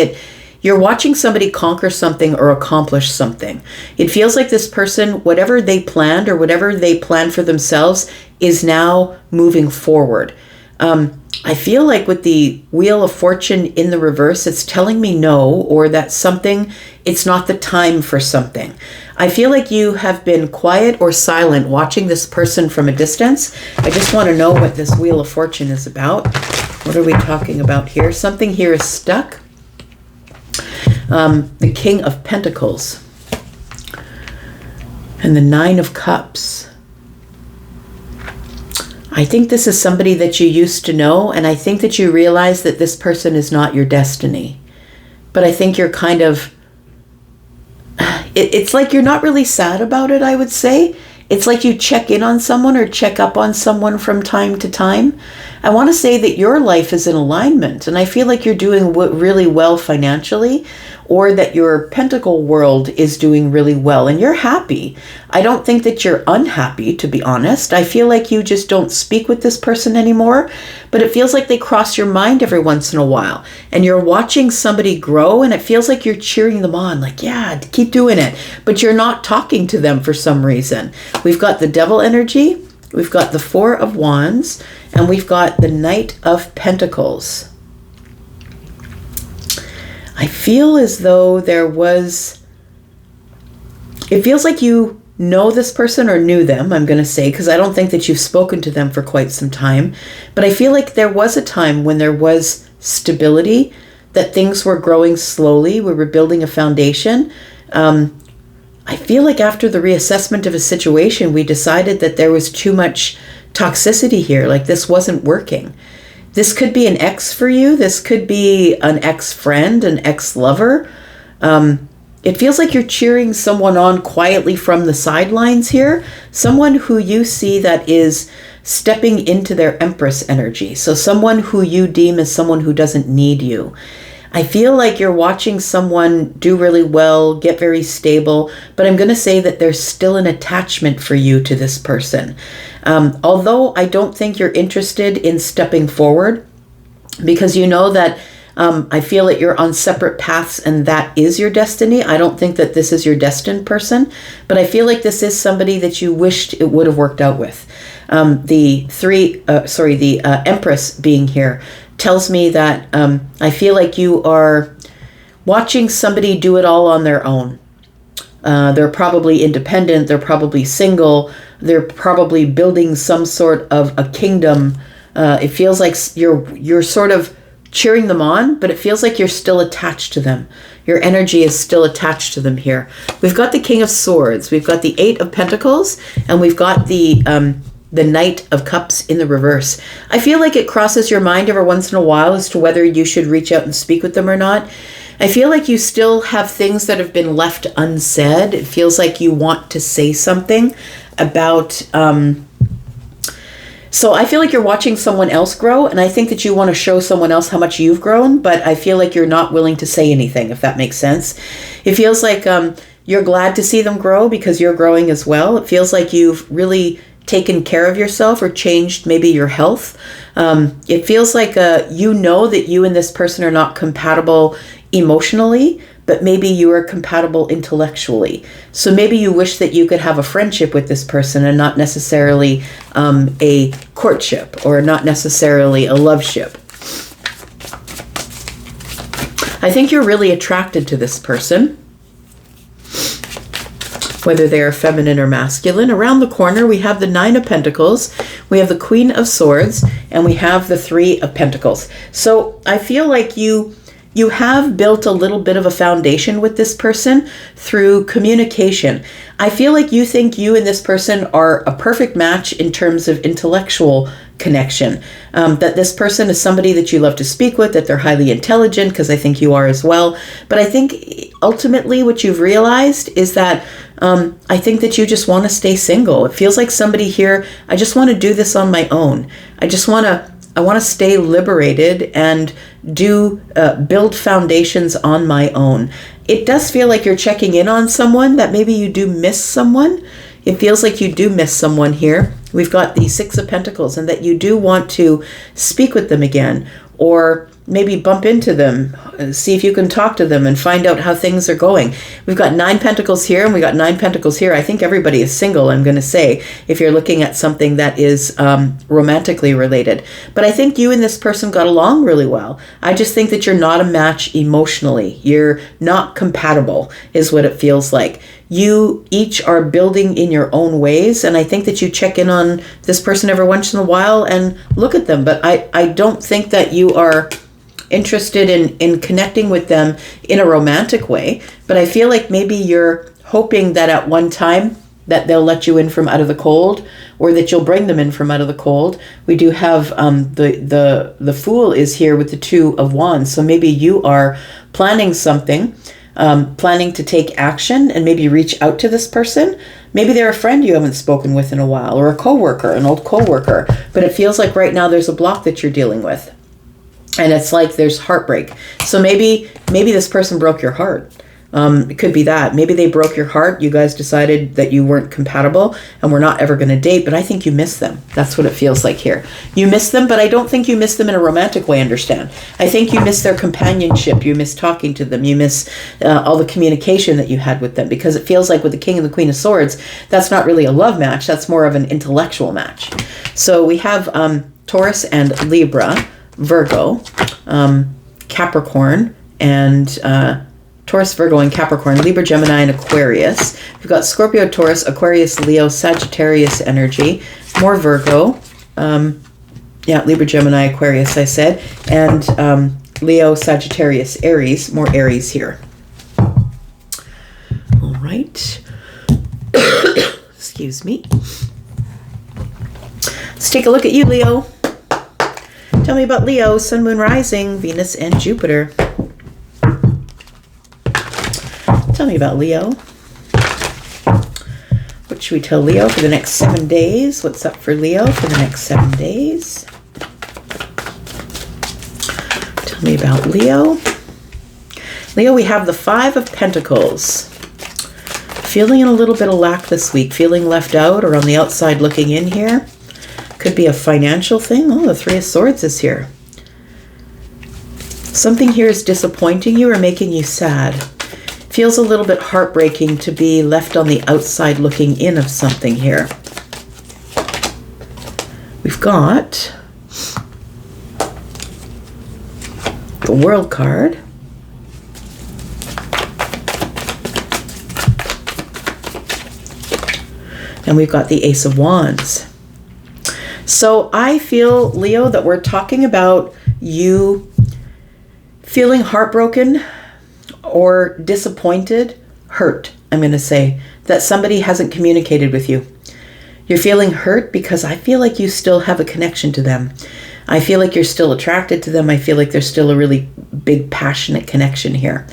Speaker 1: you're watching somebody conquer something or accomplish something. It feels like this person, whatever they planned or whatever they planned for themselves, is now moving forward. I feel like with the Wheel of Fortune in the reverse, it's telling me no, or that something, it's not the time for something. I feel like you have been quiet or silent watching this person from a distance. I just want to know what this Wheel of Fortune is about. What are we talking about here? Something here is stuck. The King of Pentacles and the Nine of Cups. I think this is somebody that you used to know, and I think that you realize that this person is not your destiny. But I think you're kind of, it's like you're not really sad about it, I would say. It's like you check in on someone or check up on someone from time to time. I want to say that your life is in alignment, and I feel like you're doing really well financially, or that your pentacle world is doing really well and you're happy. I don't think that you're unhappy, to be honest. I feel like you just don't speak with this person anymore, but it feels like they cross your mind every once in a while, and you're watching somebody grow, and it feels like you're cheering them on, like, yeah, keep doing it, but you're not talking to them for some reason. We've got the Devil energy, we've got the Four of Wands, and we've got the Knight of Pentacles. I feel as though it feels like you know this person or knew them, I'm going to say, because I don't think that you've spoken to them for quite some time. But I feel like there was a time when there was stability, that things were growing slowly, we were building a foundation. I feel like after the reassessment of a situation, we decided that there was too much toxicity here, like this wasn't working. This could be an ex for you. This could be an ex-friend, an ex-lover. It feels like you're cheering someone on quietly from the sidelines here. Someone who you see that is stepping into their Empress energy. So someone who you deem as someone who doesn't need you. I feel like you're watching someone do really well, get very stable, but I'm going to say that there's still an attachment for you to this person. Although I don't think you're interested in stepping forward, because you know that I feel that you're on separate paths and that is your destiny. I don't think that this is your destined person, but I feel like this is somebody that you wished it would have worked out with. The Empress being here tells me that I feel like you are watching somebody do it all on their own. They're probably independent, they're probably single, they're probably building some sort of a kingdom. It feels like you're sort of cheering them on, but it feels like you're still attached to them. Your energy is still attached to them here. We've got the King of Swords, we've got the Eight of Pentacles, and we've got the Knight of Cups in the reverse. I feel like it crosses your mind every once in a while as to whether you should reach out and speak with them or not. I feel like you still have things that have been left unsaid. It feels like you want to say something about... So I feel like you're watching someone else grow, and I think that you want to show someone else how much you've grown, but I feel like you're not willing to say anything, if that makes sense. It feels like you're glad to see them grow because you're growing as well. It feels like you've really taken care of yourself or changed maybe your health. It feels like you know that you and this person are not compatible emotionally, but maybe you are compatible intellectually. So maybe you wish that you could have a friendship with this person and not necessarily a courtship or not necessarily a loveship. I think you're really attracted to this person, whether they are feminine or masculine. Around the corner, we have the Nine of Pentacles, we have the Queen of Swords, and we have the Three of Pentacles. So I feel like you have built a little bit of a foundation with this person through communication. I feel like you think you and this person are a perfect match in terms of intellectual connection. That this person is somebody that you love to speak with, that they're highly intelligent, because I think you are as well. But I think ultimately what you've realized is that I think that you just want to stay single. It feels like somebody here, I just want to do this on my own. I want to stay liberated and build foundations on my own. It does feel like you're checking in on someone, that maybe you do miss someone. It feels like you do miss someone here. We've got the Six of Pentacles, and that you do want to speak with them again, or maybe bump into them, see if you can talk to them and find out how things are going. We've got Nine Pentacles here and we got Nine Pentacles here. I think everybody is single, I'm going to say, if you're looking at something that is romantically related. But I think you and this person got along really well. I just think that you're not a match emotionally. You're not compatible, is what it feels like. You each are building in your own ways, and I think that you check in on this person every once in a while and look at them. But I don't think that you are interested in connecting with them in a romantic way, but I feel like maybe you're hoping that at one time that they'll let you in from out of the cold, or that you'll bring them in from out of the cold. We do have the Fool is here with the Two of Wands, so maybe you are planning something planning to take action and maybe reach out to this person. Maybe they're a friend you haven't spoken with in a while, or a coworker, an old coworker. But it feels like right now there's a block that you're dealing with. And it's like there's heartbreak. So maybe this person broke your heart. It could be that. Maybe they broke your heart. You guys decided that you weren't compatible and were not ever going to date, but I think you miss them. That's what it feels like here. You miss them, but I don't think you miss them in a romantic way, understand? I think you miss their companionship. You miss talking to them. You miss all the communication that you had with them, because it feels like with the King and the Queen of Swords, that's not really a love match. That's more of an intellectual match. So we have Taurus and Libra, Virgo, Capricorn, and Taurus, Virgo, and Capricorn, Libra, Gemini, and Aquarius. We've got Scorpio, Taurus, Aquarius, Leo, Sagittarius energy, more Virgo, Libra, Gemini, Aquarius, I said, and Leo, Sagittarius, Aries, more Aries here. All right. Excuse me. Let's take a look at you, Leo. Tell me about Leo, Sun, Moon, Rising, Venus, and Jupiter. Tell me about Leo. What should we tell Leo for the next 7 days? What's up for Leo for the next 7 days? Tell me about Leo. Leo, we have the Five of Pentacles. Feeling a little bit of lack this week. Feeling left out or on the outside looking in here. Could be a financial thing. Oh, the Three of Swords is here. Something here is disappointing you or making you sad. Feels a little bit heartbreaking to be left on the outside looking in of something here. We've got the World card. And we've got the Ace of Wands. So I feel, Leo, that we're talking about you feeling heartbroken or disappointed, hurt, I'm going to say, that somebody hasn't communicated with you. You're feeling hurt because I feel like you still have a connection to them. I feel like you're still attracted to them. I feel like there's still a really big, passionate connection here.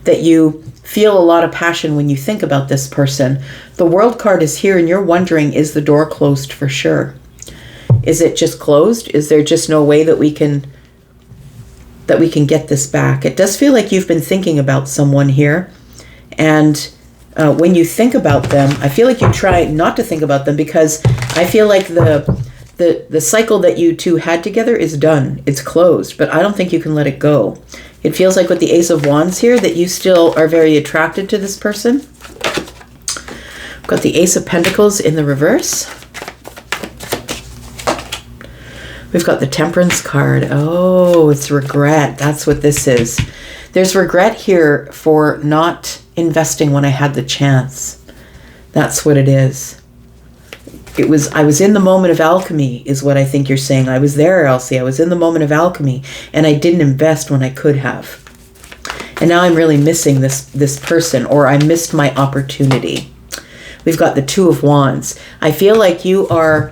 Speaker 1: That you feel a lot of passion when you think about this person. The World card is here and you're wondering, is the door closed for sure? Is it just closed? Is there just no way that we can get this back? It does feel like you've been thinking about someone here, and when you think about them, I feel like you try not to think about them, because I feel like the cycle that you two had together is done. It's closed, but I don't think you can let it go. It feels like with the Ace of Wands here that you still are very attracted to this person. We've got the Ace of Pentacles in the reverse. We've got the Temperance card. Oh, it's regret. That's what this is. There's regret here for not investing when I had the chance. That's what it is. I was in the moment of alchemy, is what I think you're saying. I was there, Elsie. I was in the moment of alchemy, and I didn't invest when I could have. And now I'm really missing this person, or I missed my opportunity. We've got the Two of Wands. I feel like you are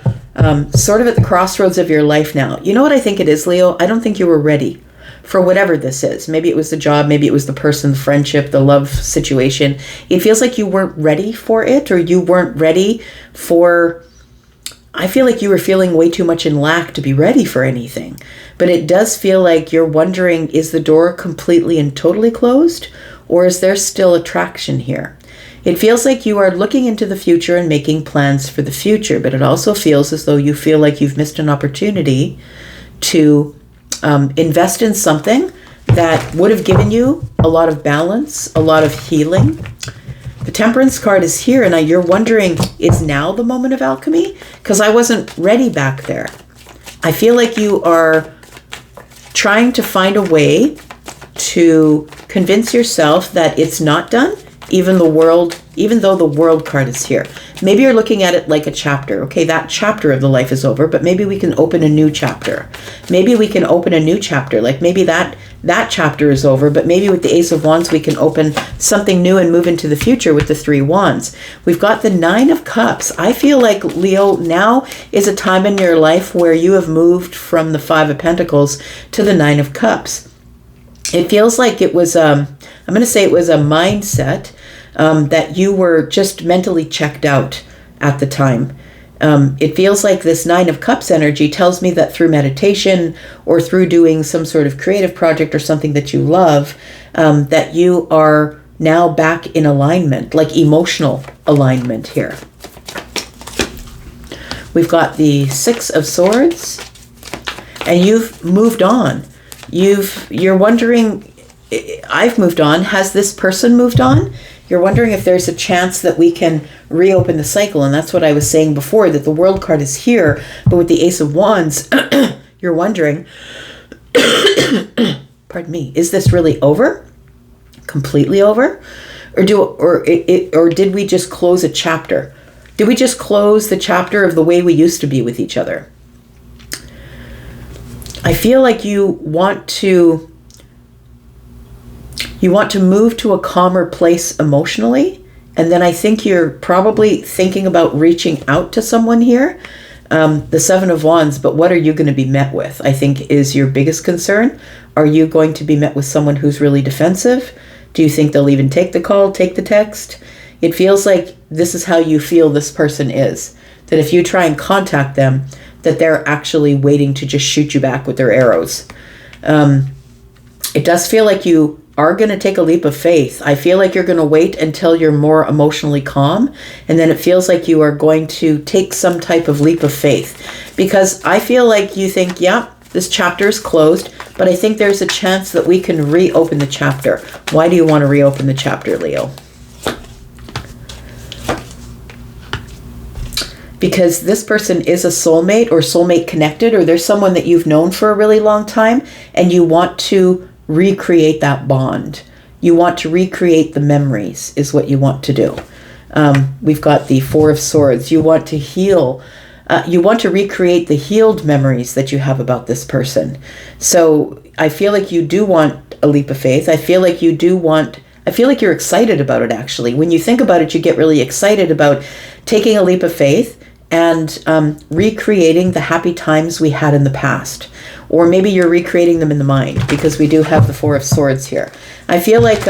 Speaker 1: sort of at the crossroads of your life now. You know what I think it is, Leo? I don't think you were ready for whatever this is. Maybe it was the job, maybe it was the person, the friendship, the love situation. It feels like you weren't ready for it, or you weren't ready for... I feel like you were feeling way too much in lack to be ready for anything. But it does feel like you're wondering, is the door completely and totally closed? Or is there still attraction here? It feels like you are looking into the future and making plans for the future, but it also feels as though you feel like you've missed an opportunity to invest in something that would have given you a lot of balance, a lot of healing. The Temperance card is here, and you're wondering, is now the moment of alchemy? Because I wasn't ready back there. I feel like you are trying to find a way to convince yourself that it's not done, even though the World card is here. Maybe you're looking at it like a chapter. Okay, that chapter of the life is over, but maybe we can open a new chapter. Maybe we can open a new chapter. Like maybe that chapter is over, but maybe with the Ace of Wands, we can open something new and move into the future with the Three Wands. We've got the Nine of Cups. I feel like, Leo, now is a time in your life where you have moved from the Five of Pentacles to the Nine of Cups. It feels like it was, I'm going to say it was a mindset that you were just mentally checked out at the time. It feels like this Nine of Cups energy tells me that through meditation or through doing some sort of creative project or something that you love, that you are now back in alignment, like emotional alignment here. We've got the Six of Swords, and you've moved on. You're wondering, I've moved on. Has this person moved on? You're wondering if there's a chance that we can reopen the cycle. And that's what I was saying before, that the World card is here, but with the Ace of Wands, you're wondering, pardon me, is this really over? Completely over? Or did we just close a chapter? Did we just close the chapter of the way we used to be with each other? I feel like you want to move to a calmer place emotionally. And then I think you're probably thinking about reaching out to someone here. The Seven of Wands, but what are you going to be met with? I think is your biggest concern. Are you going to be met with someone who's really defensive? Do you think they'll even take the call, take the text? It feels like this is how you feel this person is. That if you try and contact them, that they're actually waiting to just shoot you back with their arrows. It does feel like you are going to take a leap of faith. I feel like you're going to wait until you're more emotionally calm, and then it feels like you are going to take some type of leap of faith. Because I feel like you think, yeah, this chapter is closed, but I think there's a chance that we can reopen the chapter. Why do you want to reopen the chapter, Leo? Because this person is a soulmate or soulmate connected, or there's someone that you've known for a really long time, and you want to recreate that bond. You want to recreate the memories is what you want to do. We've got the Four of Swords. You want to heal. You want to recreate the healed memories that you have about this person. So I feel like you do want a leap of faith. I feel like you're excited about it, actually. When you think about it, you get really excited about taking a leap of faith and recreating the happy times we had in the past. Or maybe you're recreating them in the mind, because we do have the Four of Swords here. I feel like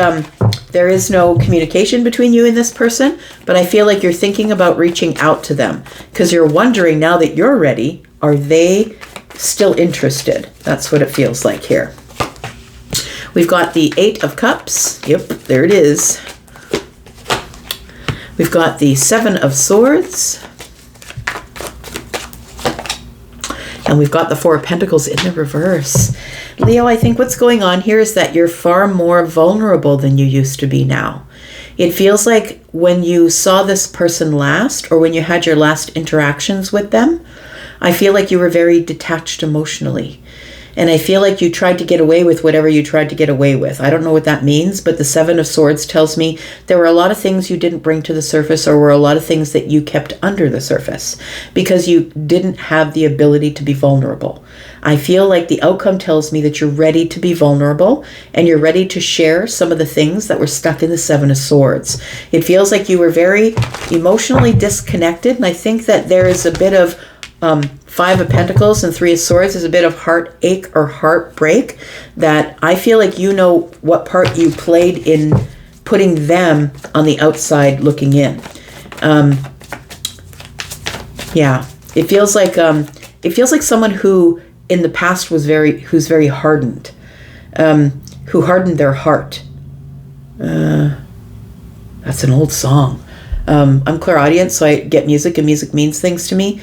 Speaker 1: there is no communication between you and this person, but I feel like you're thinking about reaching out to them, because you're wondering, now that you're ready, are they still interested? That's what it feels like here. We've got the Eight of Cups. Yep, there it is. We've got the Seven of Swords. And we've got the Four of Pentacles in the reverse. Leo, I think what's going on here is that you're far more vulnerable than you used to be now. It feels like when you saw this person last, or when you had your last interactions with them, I feel like you were very detached emotionally. And I feel like you tried to get away with whatever you tried to get away with. I don't know what that means, but the Seven of Swords tells me there were a lot of things you didn't bring to the surface, or were a lot of things that you kept under the surface because you didn't have the ability to be vulnerable. I feel like the outcome tells me that you're ready to be vulnerable, and you're ready to share some of the things that were stuck in the Seven of Swords. It feels like you were very emotionally disconnected, and I think that there is a bit of Five of Pentacles and Three of Swords is a bit of heartache or heartbreak, that I feel like you know what part you played in putting them on the outside looking in. Yeah, it feels like someone who in the past who's very hardened, who hardened their heart. That's an old song. I'm clairaudient, so I get music, and music means things to me.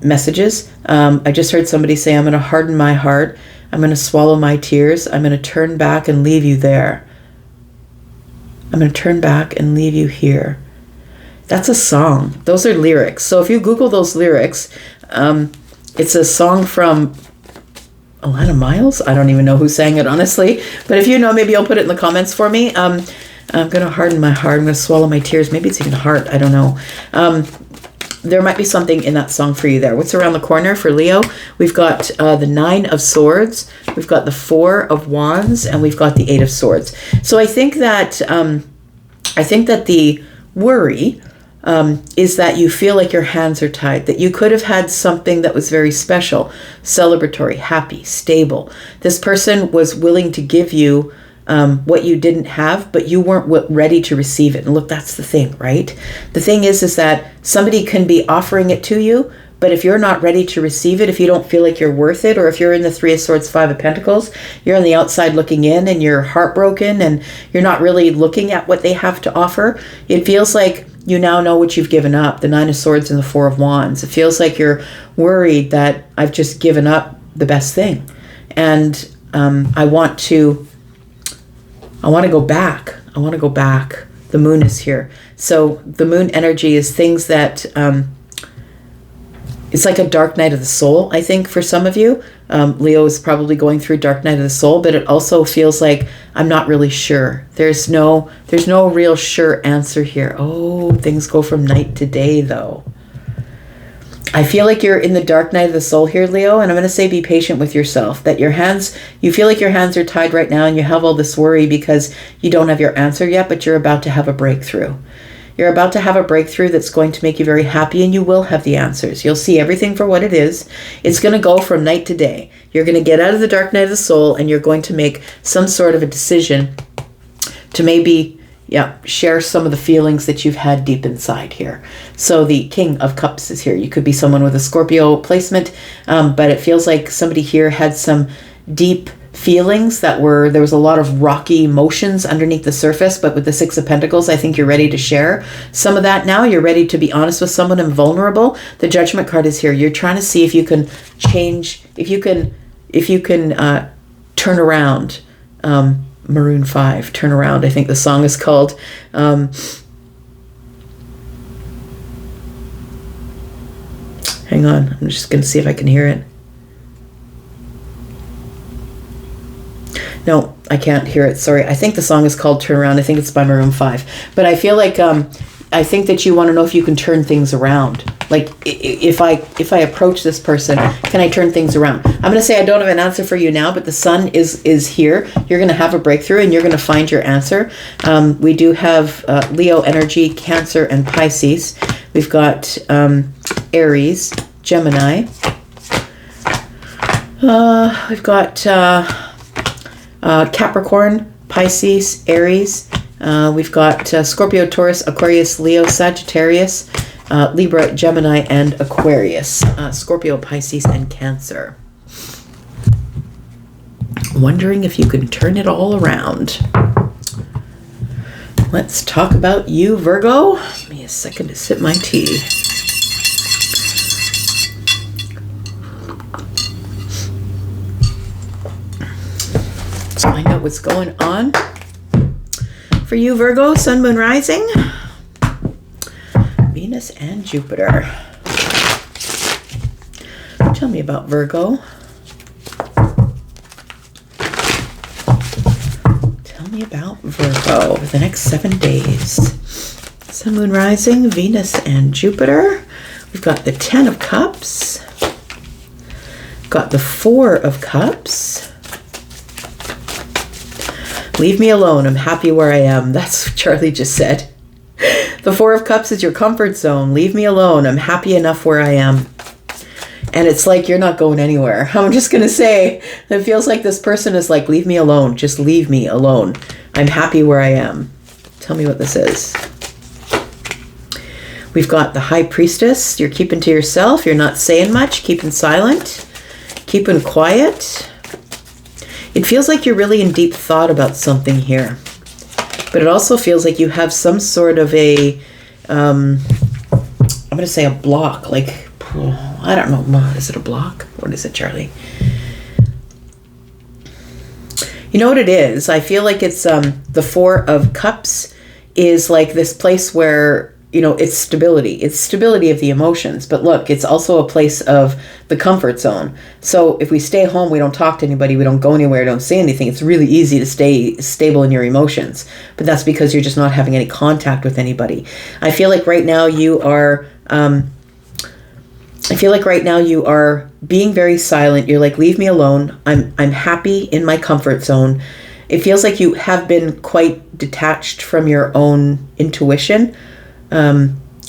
Speaker 1: Messages. I just heard somebody say, I'm going to harden my heart. I'm going to swallow my tears. I'm going to turn back and leave you there. I'm going to turn back and leave you here. That's a song. Those are lyrics. So if you Google those lyrics, it's a song from Alana Miles. I don't even know who sang it, honestly. But if you know, maybe you'll put it in the comments for me. I'm going to harden my heart. I'm going to swallow my tears. Maybe it's even heart. I don't know. There might be something in that song for you there. What's around the corner for Leo? We've got the Nine of Swords. We've got the Four of Wands, and we've got the Eight of Swords. So I think that the worry is that you feel like your hands are tied, that you could have had something that was very special, celebratory, happy, stable. This person was willing to give you what you didn't have, but you weren't ready to receive it. And look, that's the thing, right? The thing is that somebody can be offering it to you, but if you're not ready to receive it, if you don't feel like you're worth it, or if you're in the Three of Swords, Five of Pentacles, you're on the outside looking in and you're heartbroken and you're not really looking at what they have to offer, it feels like you now know what you've given up, the Nine of Swords and the Four of Wands. It feels like you're worried that I've just given up the best thing. And I want to go back. I want to go back. The moon is here. So the moon energy is things that... it's like a dark night of the soul, I think, for some of you. Leo is probably going through dark night of the soul, but it also feels like I'm not really sure. There's no real sure answer here. Oh, things go from night to day, though. I feel like you're in the dark night of the soul here, Leo, and I'm going to say be patient with yourself. That you feel like your hands are tied right now and you have all this worry because you don't have your answer yet, but you're about to have a breakthrough. You're about to have a breakthrough that's going to make you very happy, and you will have the answers. You'll see everything for what it is. It's going to go from night to day. You're going to get out of the dark night of the soul, and you're going to make some sort of a decision to maybe, share some of the feelings that you've had deep inside here. So the King of Cups is here. You could be someone with a Scorpio placement, but it feels like somebody here had some deep feelings there was a lot of rocky emotions underneath the surface, but with the Six of Pentacles, I think you're ready to share some of that now. You're ready to be honest with someone and vulnerable. The Judgment card is here. You're trying to see if you can change, if you can turn around. Maroon 5, Turn Around, I think the song is called. Hang on, I'm just going to see if I can hear it. No, I can't hear it. Sorry. I think the song is called Turn Around. I think it's by Maroon 5. But I feel like I think that you want to know if you can turn things around. Like if I approach this person, can I turn things around? I'm going to say I don't have an answer for you now, but the sun is here. You're going to have a breakthrough and you're going to find your answer. We do have Leo energy, Cancer, and Pisces. We've got Aries, Gemini. We've got... Capricorn, Pisces, Aries. We've got Scorpio, Taurus, Aquarius, Leo, Sagittarius, Libra, Gemini, and Aquarius. Scorpio, Pisces, and Cancer. Wondering if you can turn it all around. Let's talk about you, Virgo. Give me a second to sip my tea. Let's find out what's going on for you, Virgo, Sun, Moon, Rising, Venus, and Jupiter. Tell me about Virgo. Tell me about Virgo over the next 7 days. Sun, Moon, Rising, Venus, and Jupiter. We've got the 10 of Cups. Got the 4 of Cups. Leave me alone. I'm happy where I am. That's what Charlie just said. The 4 of Cups is your comfort zone. Leave me alone. I'm happy enough where I am. And it's like you're not going anywhere. I'm just going to say, it feels like this person is like, leave me alone. Just leave me alone. I'm happy where I am. Tell me what this is. We've got the High Priestess. You're keeping to yourself. You're not saying much. Keeping silent. Keeping quiet. It feels like you're really in deep thought about something here. But it also feels like you have some sort of a, I'm going to say a block. Like, I don't know. Is it a block? What is it, Charlie? You know what it is? I feel like it's the 4 of Cups is like this place where, you know, it's stability. It's stability of the emotions. But look, it's also a place of the comfort zone. So if we stay home, we don't talk to anybody, we don't go anywhere, don't say anything, it's really easy to stay stable in your emotions. But that's because you're just not having any contact with anybody. I feel like right now you are... being very silent. You're like, leave me alone. I'm happy in my comfort zone. It feels like you have been quite detached from your own intuition.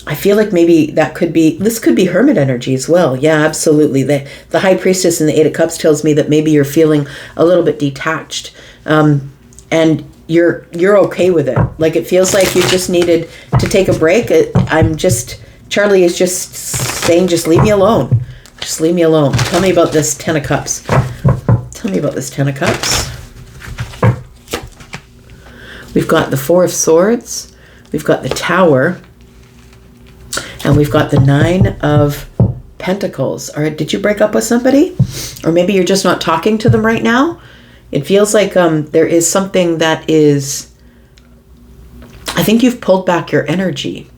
Speaker 1: I feel like maybe this could be Hermit energy as well. Yeah, absolutely. The High Priestess and the Eight of Cups tells me that maybe you're feeling a little bit detached. And you're okay with it. Like, it feels like you just needed to take a break. Charlie is just saying, just leave me alone. Just leave me alone. Tell me about this Ten of Cups. Tell me about this Ten of Cups. We've got the Four of Swords. We've got the Tower. And we've got the Nine of Pentacles. All right, did you break up with somebody? Or maybe you're just not talking to them right now? It feels like there is something that is... I think you've pulled back your energy.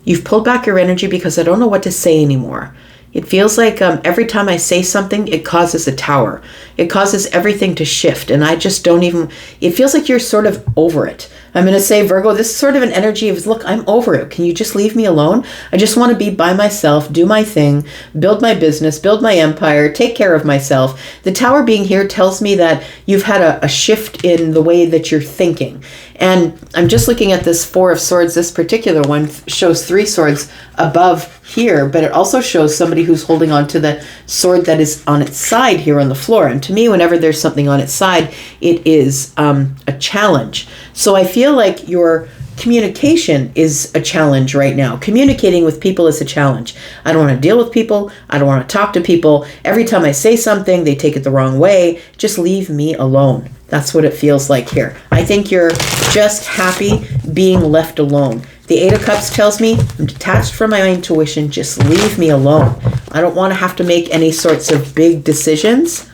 Speaker 1: You've pulled back your energy because I don't know what to say anymore. It feels like every time I say something, it causes a tower. It causes everything to shift. And I just don't even... It feels like you're sort of over it. I'm going to say, Virgo, this is sort of an energy of, look, I'm over it. Can you just leave me alone? I just want to be by myself, do my thing, build my business, build my empire, take care of myself. The Tower being here tells me that you've had a shift in the way that you're thinking. And I'm just looking at this Four of Swords. This particular one shows 3 swords above here, but it also shows somebody who's holding on to the sword that is on its side here on the floor. And to me, whenever there's something on its side, it is a challenge. So I feel like your communication is a challenge right now. Communicating with people is a challenge. I don't want to deal with people. I don't want to talk to people. Every time I say something, they take it the wrong way. Just leave me alone. That's what it feels like here. I think you're just happy being left alone. The Eight of Cups tells me I'm detached from my intuition. Just leave me alone. I don't want to have to make any sorts of big decisions.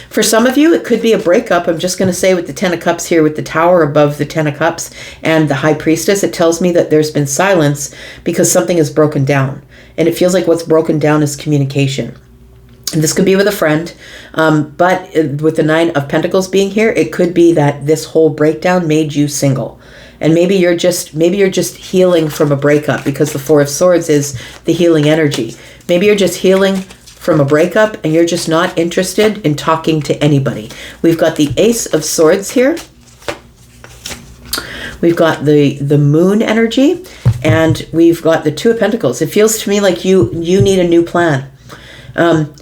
Speaker 1: For some of you, it could be a breakup. I'm just going to say with the Ten of Cups here, with the Tower above the Ten of Cups and the High Priestess, it tells me that there's been silence because something is broken down. And it feels like what's broken down is communication. And this could be with a friend, but with the Nine of Pentacles being here, it could be that this whole breakdown made you single. And maybe you're just healing from a breakup, because the Four of Swords is the healing energy. Maybe you're just healing from a breakup and you're just not interested in talking to anybody. We've got the Ace of Swords here. We've got the Moon energy, and we've got the Two of Pentacles. It feels to me like you need a new plan.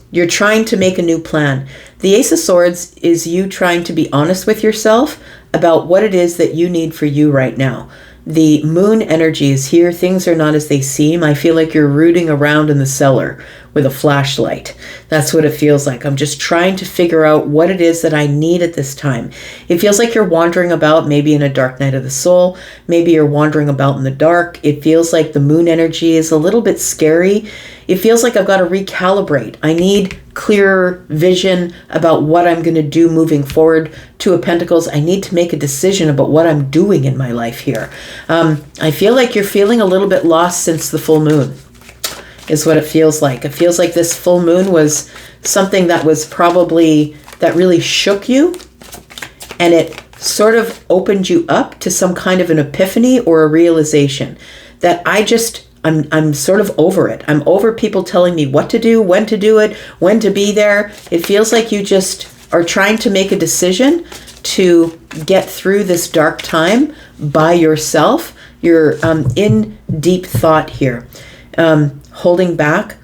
Speaker 1: You're trying to make a new plan. The Ace of Swords is you trying to be honest with yourself about what it is that you need for you right now. The Moon energy is here. Things are not as they seem. I feel like you're rooting around in the cellar with a flashlight. That's what it feels like. I'm just trying to figure out what it is that I need at this time. It feels like you're wandering about, maybe in a dark night of the soul. Maybe you're wandering about in the dark. It feels like the Moon energy is a little bit scary. It feels like I've got to recalibrate. I need clearer vision about what I'm going to do moving forward. Two of Pentacles, I need to make a decision about what I'm doing in my life here. I feel like you're feeling a little bit lost since the full moon, is what it feels like. It feels like this full moon was something that was that really shook you, and it sort of opened you up to some kind of an epiphany or a realization that I'm sort of over it. I'm over people telling me what to do, when to do it, when to be there. It feels like you just are trying to make a decision to get through this dark time by yourself. You're in deep thought here, holding back,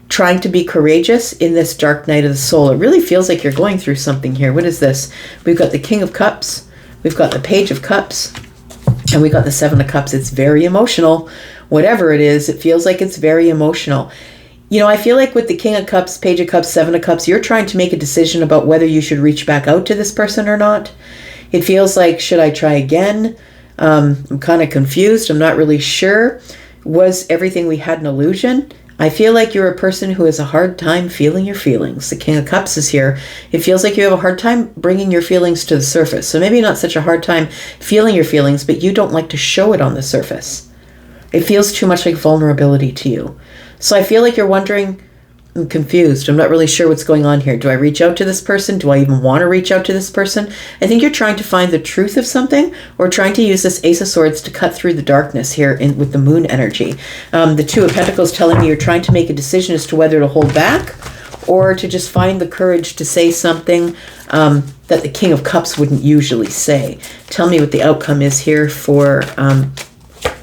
Speaker 1: trying to be courageous in this dark night of the soul. It really feels like you're going through something here. What is this? We've got the King of Cups, we've got the Page of Cups, and we've got the Seven of Cups. It's very emotional. Whatever it is, it feels like it's very emotional. You know, I feel like with the King of Cups, Page of Cups, Seven of Cups, you're trying to make a decision about whether you should reach back out to this person or not. It feels like, should I try again? I'm kind of confused. I'm not really sure. Was everything we had an illusion? I feel like you're a person who has a hard time feeling your feelings. The King of Cups is here. It feels like you have a hard time bringing your feelings to the surface. So maybe not such a hard time feeling your feelings, but you don't like to show it on the surface. It feels too much like vulnerability to you. So I feel like you're wondering, I'm confused. I'm not really sure what's going on here. Do I reach out to this person? Do I even want to reach out to this person? I think you're trying to find the truth of something, or trying to use this Ace of Swords to cut through the darkness here with the Moon energy. The Two of Pentacles telling me you're trying to make a decision as to whether to hold back or to just find the courage to say something that the King of Cups wouldn't usually say. Tell me what the outcome is here for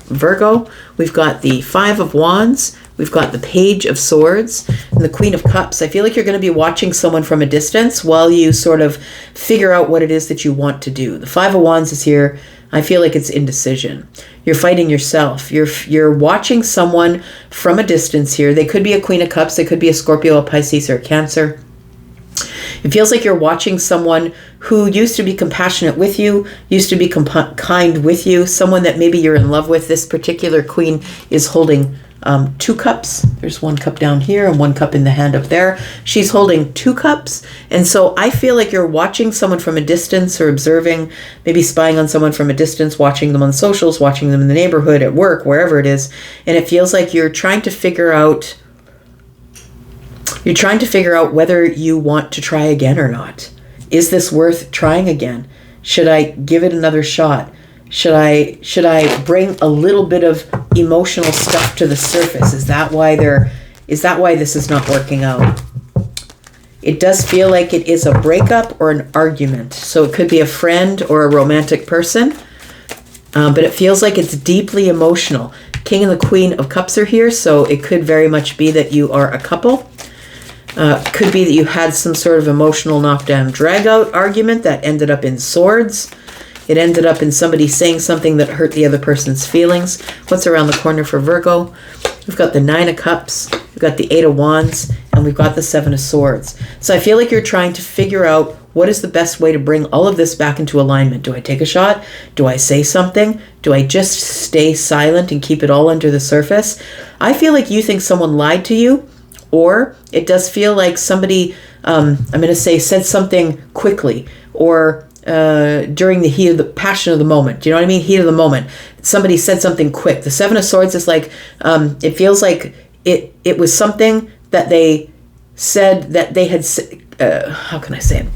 Speaker 1: Virgo. we've got the Five of Wands, we've got the Page of Swords, and the Queen of Cups. I feel like you're going to be watching someone from a distance while you sort of figure out what it is that you want to do. The Five of Wands is here. I feel like it's indecision. You're fighting yourself. You're watching someone from a distance here. They could be a Queen of Cups. They could be a Scorpio, a Pisces, or a Cancer. It feels like you're watching someone who used to be compassionate with you, used to be kind with you, someone that maybe you're in love with. This particular queen is holding 2 cups. There's 1 cup down here and 1 cup in the hand up there. She's holding 2 cups. And so I feel like you're watching someone from a distance or observing, maybe spying on someone from a distance, watching them on socials, watching them in the neighborhood, at work, wherever it is. And it feels like you're trying to figure out whether you want to try again or not. Is this worth trying again? Should I give it another shot? Should I bring a little bit of emotional stuff to the surface? Is that why this is not working out? It does feel like it is a breakup or an argument. So it could be a friend or a romantic person, but it feels like it's deeply emotional. King and the Queen of Cups are here, so it could very much be that you are a couple. Could be that you had some sort of emotional knockdown, drag-out argument that ended up in swords. It ended up in somebody saying something that hurt the other person's feelings. What's around the corner for Virgo? We've got the 9 of Cups, we've got the 8 of Wands, and we've got the 7 of Swords. So I feel like you're trying to figure out what is the best way to bring all of this back into alignment. Do I take a shot? Do I say something? Do I just stay silent and keep it all under the surface? I feel like you think someone lied to you, or it does feel like somebody, I'm going to say, said something quickly, or during the heat of the passion of the moment. Do you know what I mean? Heat of the moment. Somebody said something quick. The 7 of Swords is like, it feels like it was something that they said that they had, how can I say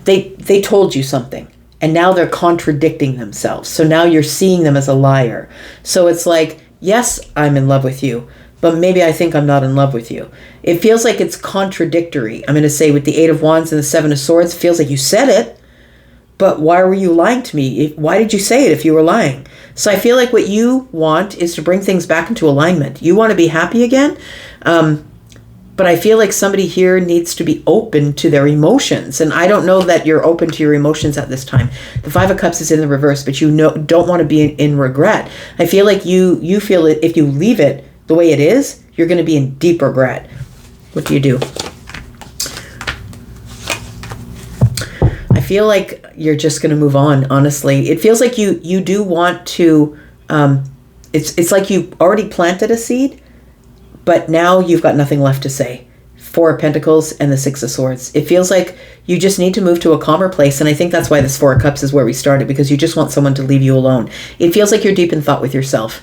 Speaker 1: it? They told you something and now they're contradicting themselves. So now you're seeing them as a liar. So it's like, yes, I'm in love with you, but maybe I think I'm not in love with you. It feels like it's contradictory. I'm going to say with the 8 of Wands and the 7 of Swords, it feels like you said it, but why were you lying to me? Why did you say it if you were lying? So I feel like what you want is to bring things back into alignment. You want to be happy again, but I feel like somebody here needs to be open to their emotions. And I don't know that you're open to your emotions at this time. The 5 of Cups is in the reverse, but you don't want to be in regret. I feel like you feel that if you leave it the way it is, you're going to be in deep regret. What do you do? I feel like you're just going to move on, honestly. It feels like you do want to, it's like you already planted a seed, but now you've got nothing left to say. 4 of Pentacles and the 6 of Swords. It feels like you just need to move to a calmer place, and I think that's why this 4 of Cups is where we started, because you just want someone to leave you alone. It feels like you're deep in thought with yourself.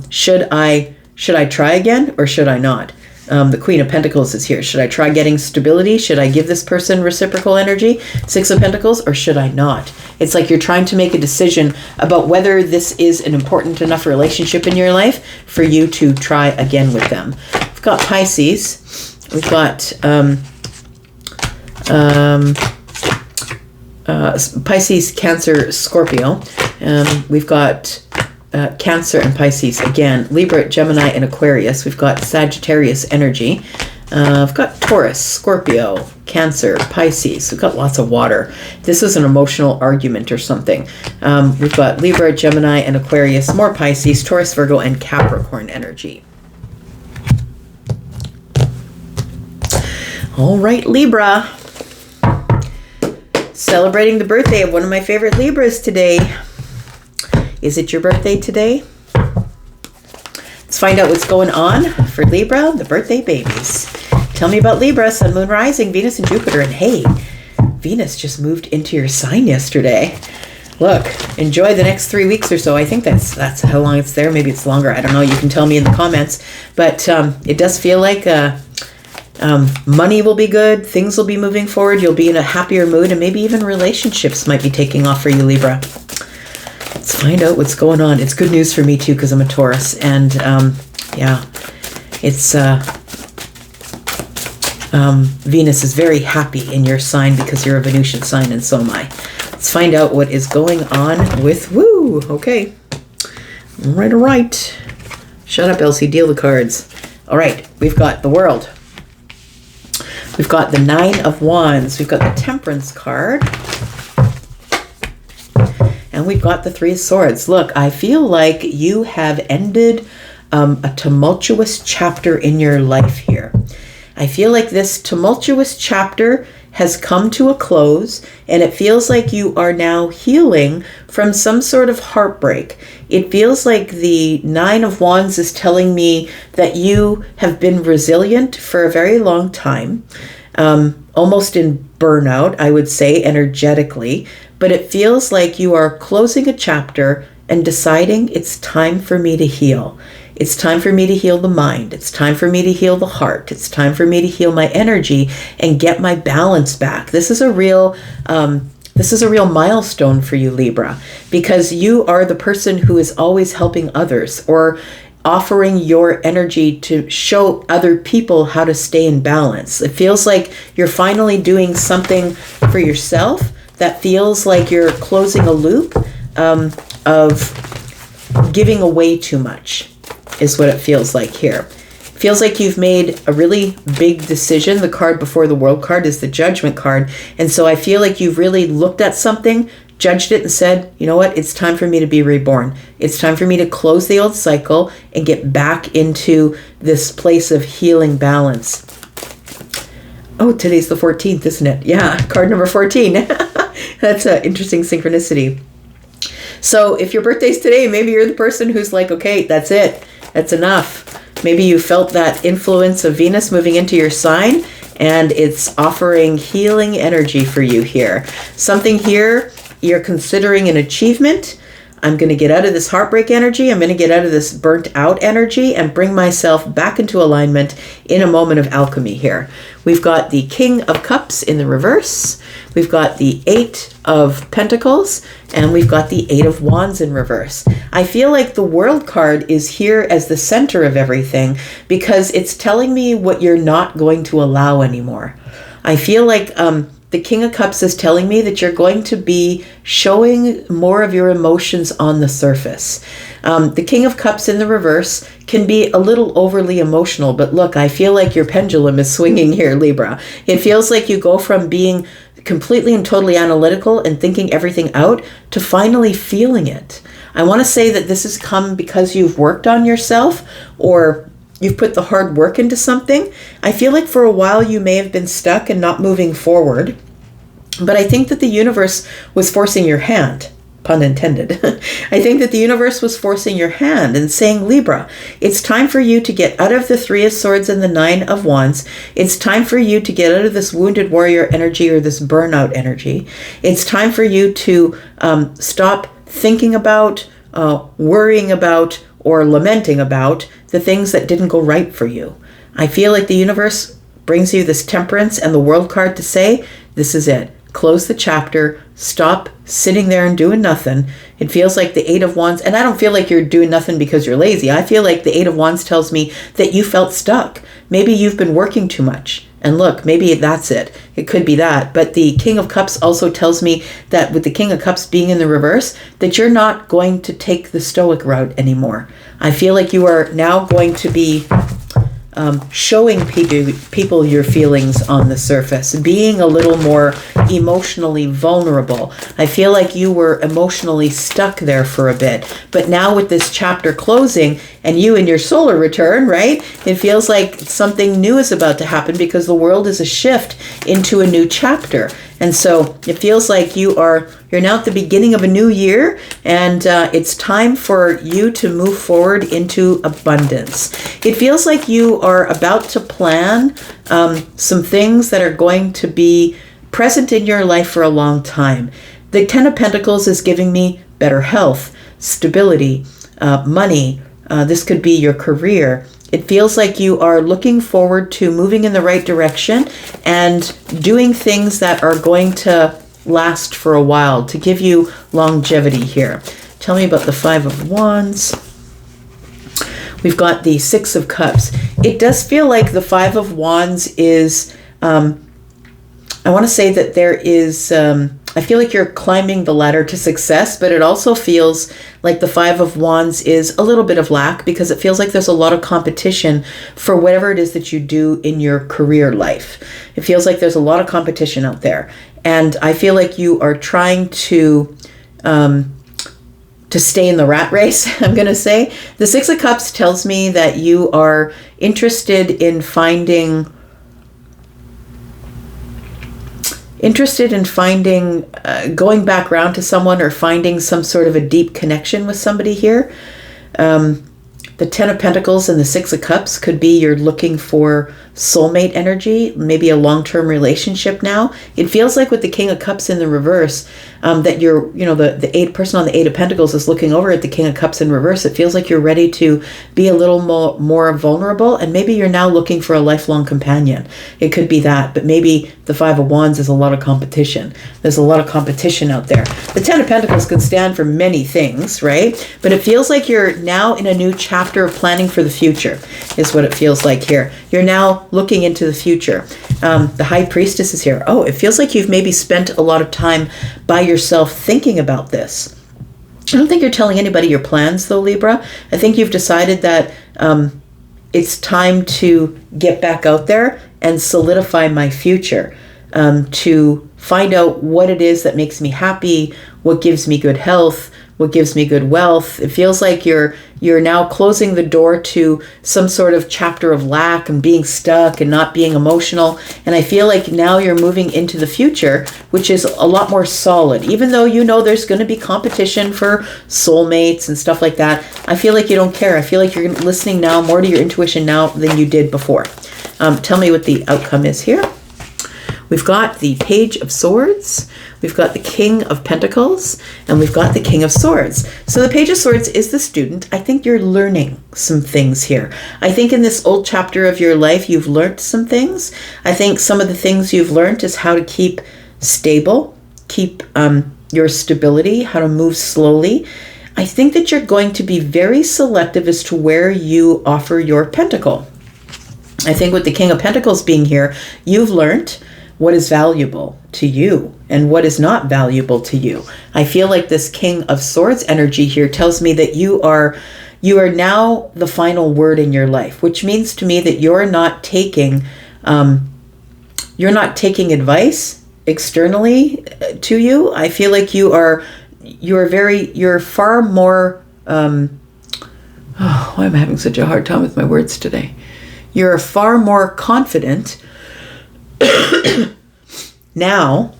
Speaker 1: Should I try again or should I not? The Queen of Pentacles is here. Should I try getting stability? Should I give this person reciprocal energy? 6 of Pentacles, or should I not? It's like you're trying to make a decision about whether this is an important enough relationship in your life for you to try again with them. We've got Pisces. We've got Pisces, Cancer, Scorpio. We've got Cancer and Pisces again, Libra, Gemini, and Aquarius. We've got Sagittarius energy. We've got Taurus, Scorpio, Cancer, Pisces. We've got lots of water. This is an emotional argument or something. We've got Libra, Gemini, and Aquarius, more Pisces, Taurus, Virgo, and Capricorn energy. All right, Libra. Celebrating the birthday of one of my favorite Libras today. Is it your birthday today? Let's find out what's going on for Libra, the birthday babies. Tell me about Libra, Sun, Moon, Rising, Venus, and Jupiter. And hey, Venus just moved into your sign yesterday. Look, enjoy the next 3 weeks or so. I think that's how long it's there. Maybe it's longer. I don't know. You can tell me in the comments. But it does feel like money will be good. Things will be moving forward. You'll be in a happier mood. And maybe even relationships might be taking off for you, Libra. Let's find out what's going on. It's good news for me too, because I'm a Taurus, and yeah, it's Venus is very happy in your sign because you're a Venusian sign, and so am I. Let's find out what is going on with okay. All right. Shut up, Elsie. Deal the cards. All right. We've got the World. We've got the Nine of Wands. We've got the Temperance card. And we've got the Three of Swords. Look, I feel like you have ended a tumultuous chapter in your life here. I feel like this tumultuous chapter has come to a close, and it feels like you are now healing from some sort of heartbreak. It feels like the Nine of Wands is telling me that you have been resilient for a very long time, almost in burnout, I would say, energetically, but it feels like you are closing a chapter and deciding it's time for me to heal. It's time for me to heal the mind. It's time for me to heal the heart. It's time for me to heal my energy and get my balance back. This is a real milestone for you, Libra, because you are the person who is always helping others or offering your energy to show other people how to stay in balance. It feels like you're finally doing something for yourself that feels like you're closing a loop of giving away too much. Is what it feels like here. Feels like you've made a really big decision. The card before the World card is the Judgment card. And so I feel like you've really looked at something, judged it, and said, you know what, it's time for me to be reborn. It's time for me to close the old cycle and get back into this place of healing balance. Oh, today's the 14th, isn't it? Yeah, card number 14. That's an interesting synchronicity. So if your birthday's today, maybe you're the person who's like, okay, that's it. That's enough. Maybe you felt that influence of Venus moving into your sign, and it's offering healing energy for you here. Something here you're considering an achievement. I'm going to get out of this heartbreak energy. I'm going to get out of this burnt out energy and bring myself back into alignment in a moment of alchemy here. We've got the King of Cups in the reverse. We've got the Eight of Pentacles, and we've got the Eight of Wands in reverse. I feel like the World card is here as the center of everything because it's telling me what you're not going to allow anymore. I feel like the King of Cups is telling me that you're going to be showing more of your emotions on the surface. The King of Cups in the reverse can be a little overly emotional, but look, I feel like your pendulum is swinging here, Libra. It feels like you go from being completely and totally analytical and thinking everything out to finally feeling it. I want to say that this has come because you've worked on yourself or you've put the hard work into something. I feel like for a while you may have been stuck and not moving forward, but I think that the universe was forcing your hand, pun intended. I think that the universe was forcing your hand and saying, Libra, it's time for you to get out of the Three of Swords and the Nine of Wands. It's time for you to get out of this wounded warrior energy or this burnout energy. It's time for you to stop thinking about, worrying about, or lamenting about the things that didn't go right for you. I feel like the universe brings you this Temperance and the World card to say, this is it. Close the chapter. Stop sitting there and doing nothing. It feels like the Eight of Wands, and I don't feel like you're doing nothing because you're lazy. I feel like the Eight of Wands tells me that you felt stuck. Maybe you've been working too much. And look, maybe that's it. It could be that. But the King of Cups also tells me that with the King of Cups being in the reverse, that you're not going to take the stoic route anymore. I feel like you are now going to be showing people your feelings on the surface, being a little more emotionally vulnerable. I feel like you were emotionally stuck there for a bit, but now with this chapter closing and you in your solar return, right? It feels like something new is about to happen because the world is a shift into a new chapter. And so it feels like you're now at the beginning of a new year, and it's time for you to move forward into abundance. It feels like you are about to plan some things that are going to be present in your life for a long time. The Ten of Pentacles is giving me better health, stability, money. This could be your career. It feels like you are looking forward to moving in the right direction and doing things that are going to last for a while, to give you longevity here. Tell me about the Five of Wands. We've got the Six of Cups. It does feel like the Five of Wands is, I want to say that there is I feel like you're climbing the ladder to success, but it also feels like the Five of Wands is a little bit of lack, because it feels like there's a lot of competition for whatever it is that you do in your career life. It feels like there's a lot of competition out there. And I feel like you are trying to stay in the rat race, I'm going to say. The Six of Cups tells me that you are interested in finding going back around to someone, or finding some sort of a deep connection with somebody here. The Ten of Pentacles and the Six of Cups could be you're looking for soulmate energy, maybe a long-term relationship now. It feels like with the King of Cups in the reverse, that you're, the person on the Eight of Pentacles is looking over at the King of Cups in reverse. It feels like you're ready to be a little more vulnerable, and maybe you're now looking for a lifelong companion. It could be that, but maybe the Five of Wands is a lot of competition. There's a lot of competition out there. The Ten of Pentacles could stand for many things, right? But it feels like you're now in a new chapter of planning for the future, is what it feels like here. You're now looking into the future. The High Priestess is here. Oh, it feels like you've maybe spent a lot of time by yourself thinking about this. I don't think you're telling anybody your plans, though, Libra. I think you've decided that it's time to get back out there and solidify my future, to find out what it is that makes me happy, what gives me good health, what gives me good wealth. It feels like you're now closing the door to some sort of chapter of lack and being stuck and not being emotional. And I feel like now you're moving into the future, which is a lot more solid. Even though there's going to be competition for soulmates and stuff like that, I feel like you don't care. I feel like you're listening now more to your intuition now than you did before. Tell me what the outcome is here. We've got the Page of Swords, we've got the King of Pentacles, and we've got the King of Swords. So the Page of Swords is the student. I think you're learning some things here. I think in this old chapter of your life, you've learned some things. I think some of the things you've learned is how to keep stable, keep your stability, how to move slowly. I think that you're going to be very selective as to where you offer your pentacle. I think with the King of Pentacles being here, you've learned what is valuable to you and what is not valuable to you. I feel like this King of Swords energy here tells me that you are now the final word in your life, which means to me that you're not taking advice externally to you. I feel like you're far more why am I having such a hard time with my words today? You're far more confident now,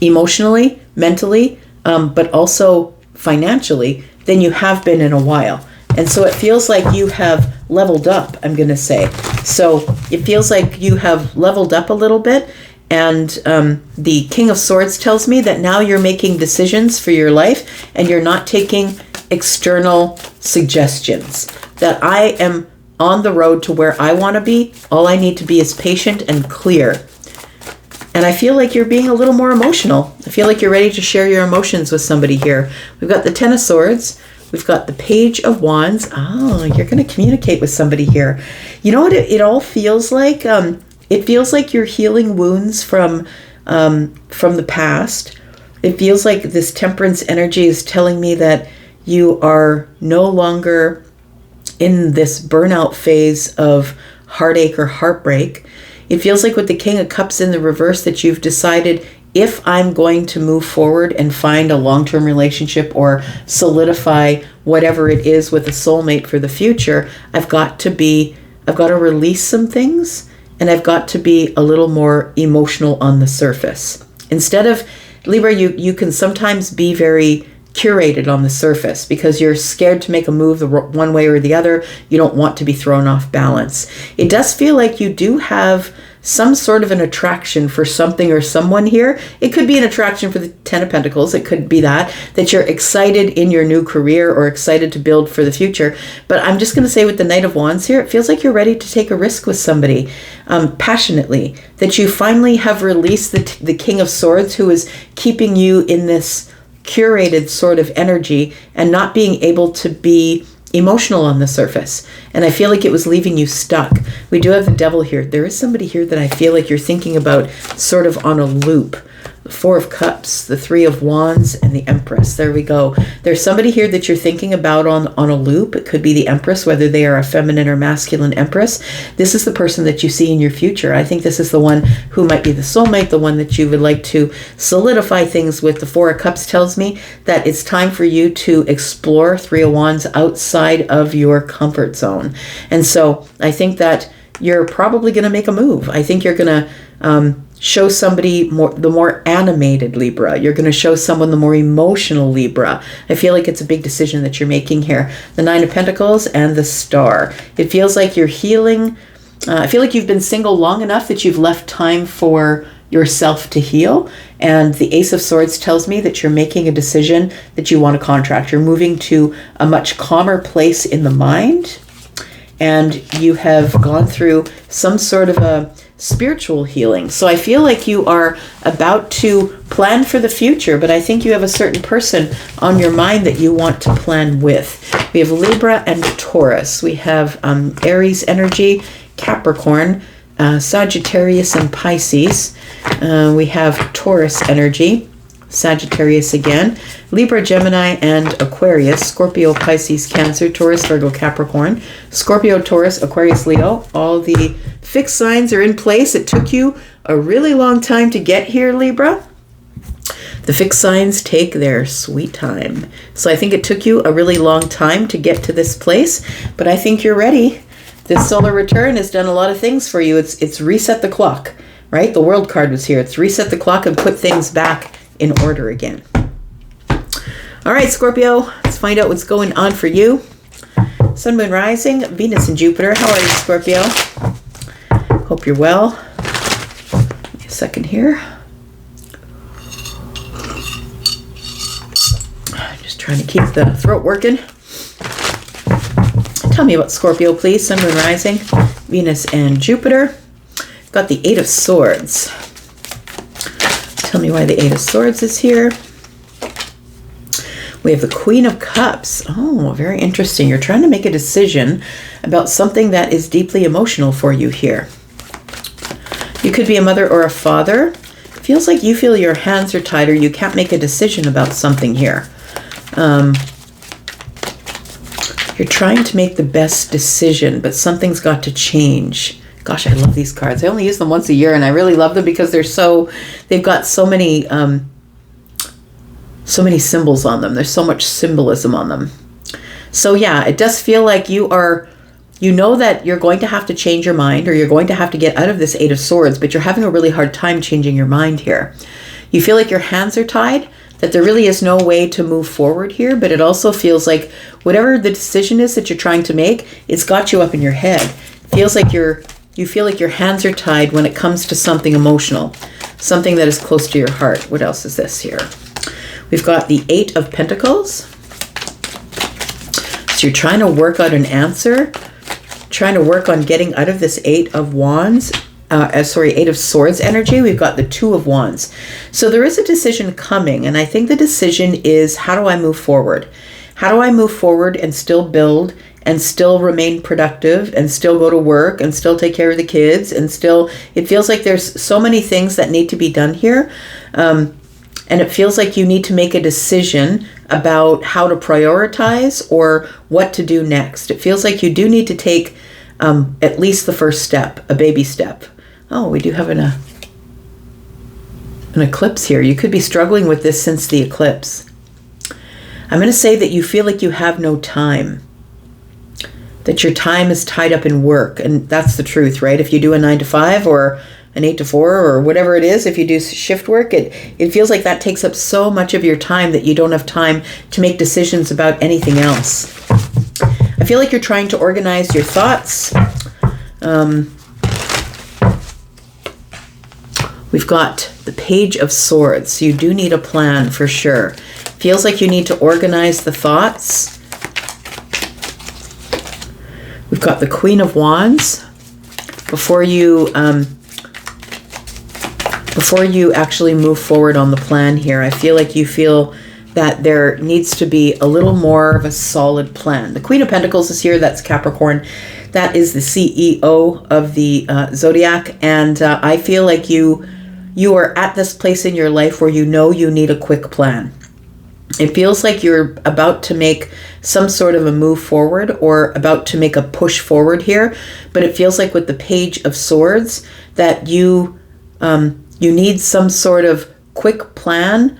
Speaker 1: emotionally, mentally, but also financially, than you have been in a while. And so it feels like you have leveled up, I'm going to say. So it feels like you have leveled up a little bit. And the King of Swords tells me that now you're making decisions for your life and you're not taking external suggestions. That I am on the road to where I want to be. All I need to be is patient and clear. And I feel like you're being a little more emotional. I feel like you're ready to share your emotions with somebody here. We've got the Ten of Swords. We've got the Page of Wands. Oh, you're going to communicate with somebody here. You know what it all feels like? It feels like you're healing wounds from the past. It feels like this Temperance energy is telling me that you are no longer in this burnout phase of heartache or heartbreak. It feels like with the King of Cups in the reverse that you've decided, if I'm going to move forward and find a long-term relationship or solidify whatever it is with a soulmate for the future, I've got to release some things, and I've got to be a little more emotional on the surface. Instead of, Libra, you can sometimes be very curated on the surface because you're scared to make a move one way or the other. You don't want to be thrown off balance. It does feel like you do have some sort of an attraction for something or someone here. It could be an attraction for the Ten of Pentacles. It could be that you're excited in your new career or excited to build for the future. But I'm just going to say with the Knight of Wands here, it feels like you're ready to take a risk with somebody passionately, that you finally have released the King of Swords who is keeping you in this curated sort of energy and not being able to be emotional on the surface. And I feel like it was leaving you stuck. We do have the Devil here. There is somebody here that I feel like you're thinking about sort of on a loop. Four of Cups, the Three of Wands, and the Empress. There we go. There's somebody here that you're thinking about on a loop. It could be the Empress, whether they are a feminine or masculine Empress. This is the person that you see in your future. I think this is the one who might be the soulmate, the one that you would like to solidify things with. The Four of Cups tells me that it's time for you to explore Three of Wands outside of your comfort zone. And so I think that you're probably going to make a move. I think you're going to show somebody the more animated Libra. You're going to show someone the more emotional Libra. I feel like it's a big decision that you're making here. The Nine of Pentacles and the Star. It feels like you're healing. I feel like you've been single long enough that you've left time for yourself to heal. And the Ace of Swords tells me that you're making a decision that you want a contract. You're moving to a much calmer place in the mind. And you have gone through some sort of a spiritual healing. So I feel like you are about to plan for the future, but I think you have a certain person on your mind that you want to plan with. We have Libra and Taurus. We have Aries energy, Capricorn, Sagittarius and Pisces. We have Taurus energy, Sagittarius again, Libra, Gemini, and Aquarius, Scorpio, Pisces, Cancer, Taurus, Virgo, Capricorn, Scorpio, Taurus, Aquarius, Leo. All the fixed signs are in place. It took you a really long time to get here, Libra. The fixed signs take their sweet time. So I think it took you a really long time to get to this place, but I think you're ready. This solar return has done a lot of things for you. It's reset the clock, right? The World card was here. It's reset the clock and put things back in order again. All right, Scorpio, let's find out what's going on for you. Sun, Moon, Rising, Venus, and Jupiter. How are you, Scorpio? Hope you're well. Give me a second here. Just trying to keep the throat working. Tell me about Scorpio, please. Sun, Moon, Rising, Venus, and Jupiter. Got the Eight of Swords. Tell me why the Eight of Swords is here. We have the Queen of Cups. Oh, very interesting. You're trying to make a decision about something that is deeply emotional for you here. You could be a mother or a father. It feels like you feel your hands are tied or you can't make a decision about something here. You're trying to make the best decision, but something's got to change. Gosh, I love these cards. I only use them once a year, and I really love them because they've got so many symbols on them. There's so much symbolism on them. So yeah, it does feel like you know that you're going to have to change your mind, or you're going to have to get out of this Eight of Swords, but you're having a really hard time changing your mind here. You feel like your hands are tied, that there really is no way to move forward here, but it also feels like whatever the decision is that you're trying to make, it's got you up in your head. It feels like you feel like your hands are tied when it comes to something emotional, something that is close to your heart. What else is this here? We've got the Eight of Pentacles. So you're trying to work out an answer, trying to work on getting out of this Eight of Wands, Eight of Swords energy. We've got the Two of Wands. So there is a decision coming, and I think the decision is, how do I move forward? How do I move forward and still build and still remain productive and still go to work and still take care of the kids and still, it feels like there's so many things that need to be done here. And it feels like you need to make a decision about how to prioritize or what to do next. It feels like you do need to take at least the first step, a baby step. Oh, we do have an eclipse here. You could be struggling with this since the eclipse. I'm going to say that you feel like you have no time, that your time is tied up in work. And that's the truth, right? If you do a 9 to 5 or an 8 to 4 or whatever it is, if you do shift work, it feels like that takes up so much of your time that you don't have time to make decisions about anything else. I feel like you're trying to organize your thoughts. We've got the Page of Swords. So you do need a plan for sure. Feels like you need to organize the thoughts. We've got the Queen of Wands. Before you actually move forward on the plan here, I feel like you feel that there needs to be a little more of a solid plan. The Queen of Pentacles is here. That's Capricorn. That is the CEO of the Zodiac. And I feel like you you are at this place in your life where you know you need a quick plan. It feels like you're about to make some sort of a move forward or about to make a push forward here. But it feels like with the Page of Swords that you need some sort of quick plan,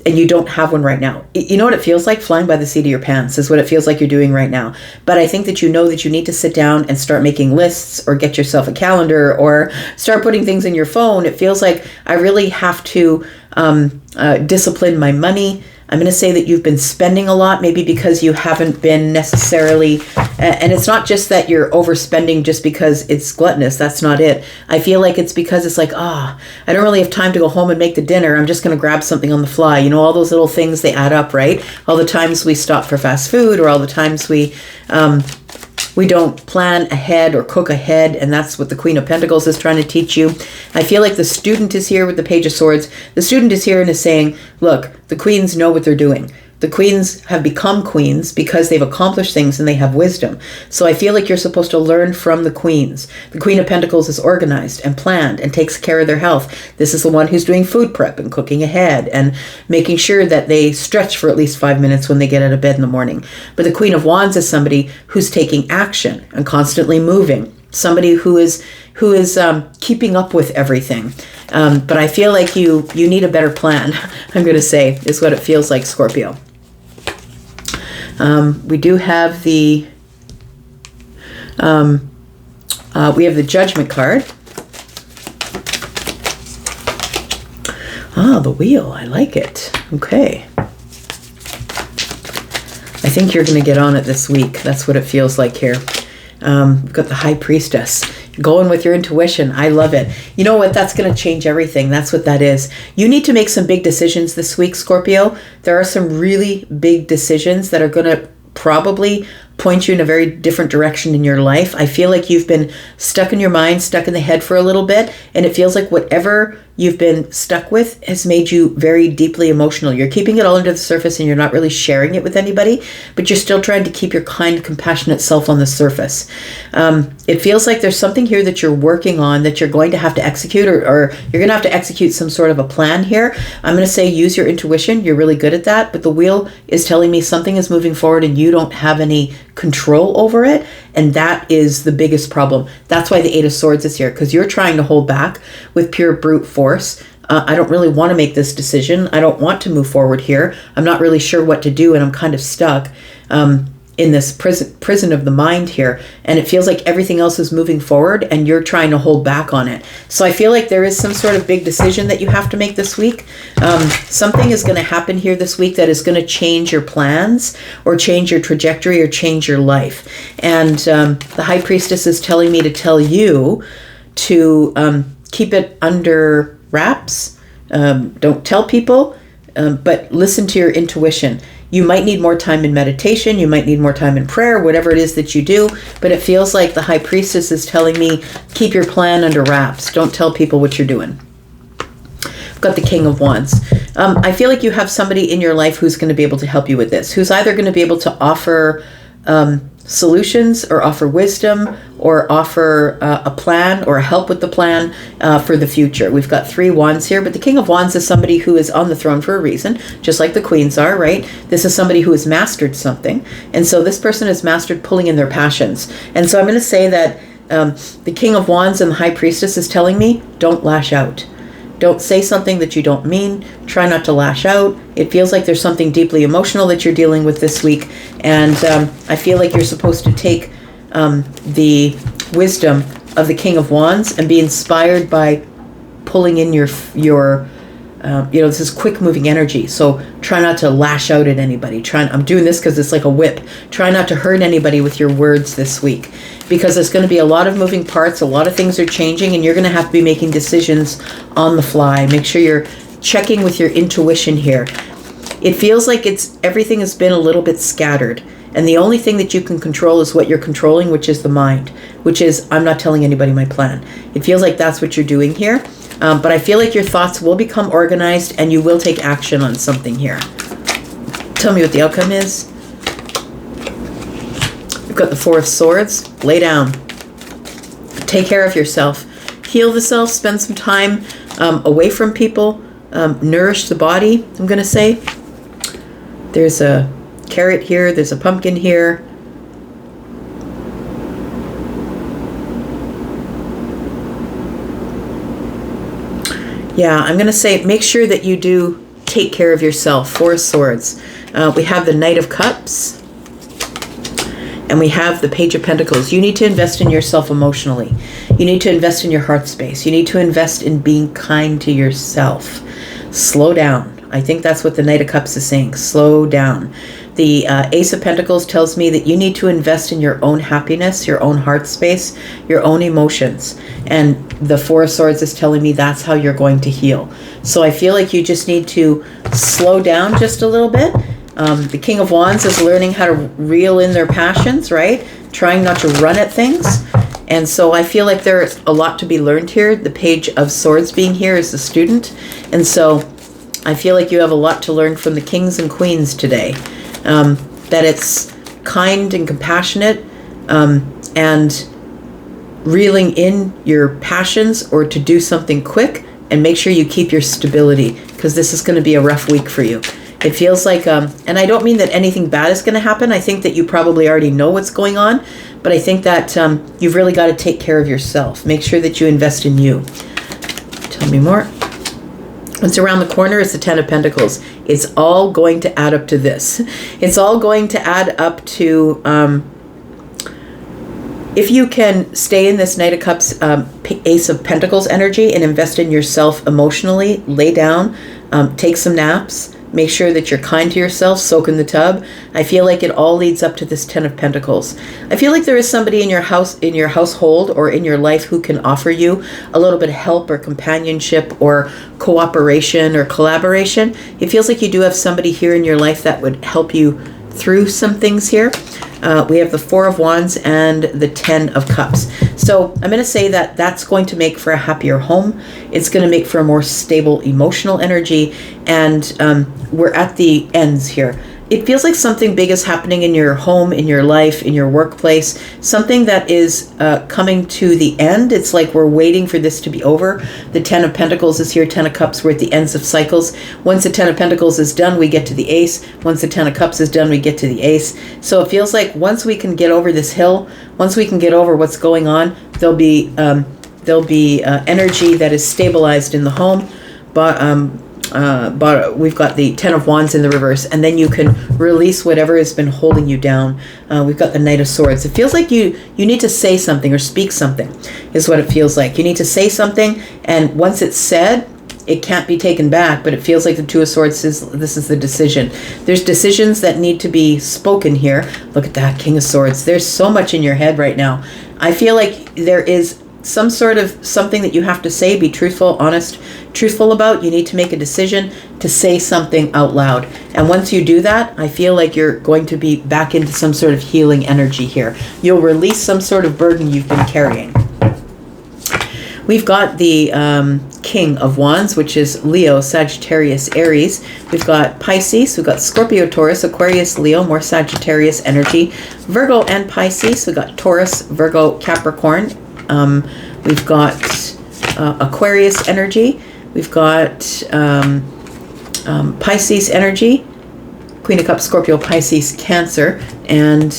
Speaker 1: and you don't have one right now. You know what it feels like? Flying by the seat of your pants is what it feels like you're doing right now. But I think that you know that you need to sit down and start making lists or get yourself a calendar or start putting things in your phone. It feels like I really have to discipline my money. I'm going to say that you've been spending a lot, maybe because you haven't been necessarily, and it's not just that you're overspending just because it's gluttonous. That's not it. I feel like it's because it's like, I don't really have time to go home and make the dinner. I'm just going to grab something on the fly. You know, all those little things, they add up, right? All the times we stop for fast food, or all the times we don't plan ahead or cook ahead, and that's what the Queen of Pentacles is trying to teach you. I feel like the student is here with the Page of Swords. The student is here and is saying, look, the queens know what they're doing. The queens have become queens because they've accomplished things and they have wisdom. So I feel like you're supposed to learn from the queens. The Queen of Pentacles is organized and planned and takes care of their health. This is the one who's doing food prep and cooking ahead and making sure that they stretch for at least 5 minutes when they get out of bed in the morning. But the Queen of Wands is somebody who's taking action and constantly moving. Somebody who is keeping up with everything. But I feel like you need a better plan, I'm going to say, is what it feels like, Scorpio. We do have the Judgment card. The Wheel. I like it. Okay. I think you're going to get on it this week. That's what it feels like here. We've got the High Priestess. Going with your intuition. I love it. You know what? That's going to change everything. That's what that is. You need to make some big decisions this week, Scorpio. There are some really big decisions that are going to probably point you in a very different direction in your life. I feel like you've been stuck in your mind, stuck in the head for a little bit, and it feels like whatever you've been stuck with has made you very deeply emotional. You're keeping it all under the surface and you're not really sharing it with anybody, but you're still trying to keep your kind, compassionate self on the surface. It feels like there's something here that you're working on that you're going to have to execute, or you're going to have to execute some sort of a plan here. I'm going to say use your intuition. You're really good at that, but the Wheel is telling me something is moving forward and you don't have any control over it, and that is the biggest problem. That's why the Eight of Swords is here, because you're trying to hold back with pure brute force. I don't really want to make this decision. I don't want to move forward here. I'm not really sure what to do, and I'm kind of stuck in this prison of the mind here, and it feels like everything else is moving forward and you're trying to hold back on it. So I feel like there is some sort of big decision that you have to make this week. Something is going to happen here this week that is going to change your plans or change your trajectory or change your life. And the High Priestess is telling me to tell you to keep it under wraps. Don't tell people, but listen to your intuition. You might need more time in meditation. You might need more time in prayer, whatever it is that you do. But it feels like the High Priestess is telling me, keep your plan under wraps. Don't tell people what you're doing. I've got the King of Wands. I feel like you have somebody in your life who's going to be able to help you with this, who's either going to be able to offer solutions or offer wisdom or offer a plan or help with the plan for the future. We've got 3 wands here, but the King of Wands is somebody who is on the throne for a reason, just like the queens are, right? This is somebody who has mastered something. And so this person has mastered pulling in their passions. And so I'm going to say that the King of Wands and the High Priestess is telling me, don't lash out. Don't say something that you don't mean. Try not to lash out. It feels like there's something deeply emotional that you're dealing with this week. And I feel like you're supposed to take the wisdom of the King of Wands and be inspired by pulling in your this is quick moving energy. So try not to lash out at anybody. I'm doing this because it's like a whip. Try not to hurt anybody with your words this week, because there's going to be a lot of moving parts. A lot of things are changing and you're going to have to be making decisions on the fly. Make sure you're checking with your intuition here. It feels like everything has been a little bit scattered. And the only thing that you can control is what you're controlling, which is the mind, which is, I'm not telling anybody my plan. It feels like that's what you're doing here. But I feel like your thoughts will become organized and you will take action on something here. Tell me what the outcome is. We've got the 4 of Swords. Lay down. Take care of yourself. heal the self, spend some time away from people, nourish the body, I'm going to say. There's a carrot here, there's a pumpkin here. Yeah, I'm going to say make sure that you do take care of yourself. Four of Swords. We have the Knight of Cups. And we have the Page of Pentacles. You need to invest in yourself emotionally. You need to invest in your heart space. You need to invest in being kind to yourself. Slow down. I think that's what the Knight of Cups is saying. Slow down. The Ace of Pentacles tells me that you need to invest in your own happiness, your own heart space, your own emotions. And the Four of Swords is telling me that's how you're going to heal. So I feel like you just need to slow down just a little bit. The King of Wands is learning how to reel in their passions, right? Trying not to run at things. And so I feel like there's a lot to be learned here. The Page of Swords being here is the student. And so I feel like you have a lot to learn from the kings and queens today. That it's kind and compassionate and reeling in your passions, or to do something quick, and make sure you keep your stability, because this is going to be a rough week for you. It feels like, and I don't mean that anything bad is going to happen. I think that you probably already know what's going on, but I think that you've really got to take care of yourself. Make sure that you invest in you. Tell me more. What's around the corner is the Ten of Pentacles. It's all going to add up to this. It's all going to add up to, if you can stay in this Knight of Cups, Ace of Pentacles energy and invest in yourself emotionally, lay down, take some naps, make sure that you're kind to yourself, soak in the tub. I feel like it all leads up to this Ten of Pentacles. I feel like there is somebody in your house, in your household, or in your life who can offer you a little bit of help or companionship or cooperation or collaboration. It feels like you do have somebody here in your life that would help you through some things here. We have the Four of Wands and the Ten of Cups. So I'm going to say that that's going to make for a happier home. It's going to make for a more stable emotional energy. And we're at the ends here. It feels like something big is happening in your home, in your life, in your workplace. Something that is coming to the end. It's like we're waiting for this to be over. The Ten of Pentacles is here. Ten of Cups, we're at the ends of cycles. Once the Ten of Pentacles is done, we get to the Ace. Once the Ten of Cups is done, we get to the Ace. So it feels like once we can get over this hill, once we can get over what's going on, there'll be energy that is stabilized in the home. But we've got the Ten of Wands in the reverse, and then you can release whatever has been holding you down. We've got the Knight of Swords. It feels like you need to say something or speak something, is what it feels like. You need to say something, and once it's said, it can't be taken back. But it feels like the Two of Swords says this is the decision. There's decisions that need to be spoken here. Look at that, King of Swords. There's so much in your head right now. I feel like there is some sort of something that you have to say, be truthful, honest, truthful about. You need to make a decision to say something out loud. And once you do that, I feel like you're going to be back into some sort of healing energy here. You'll release some sort of burden you've been carrying. We've got the King of Wands, which is Leo, Sagittarius, Aries. We've got Pisces. We've got Scorpio, Taurus, Aquarius, Leo, more Sagittarius energy. Virgo and Pisces. We've got Taurus, Virgo, Capricorn. We've got Aquarius energy. We've got Pisces energy. Queen of Cups, Scorpio, Pisces, Cancer. And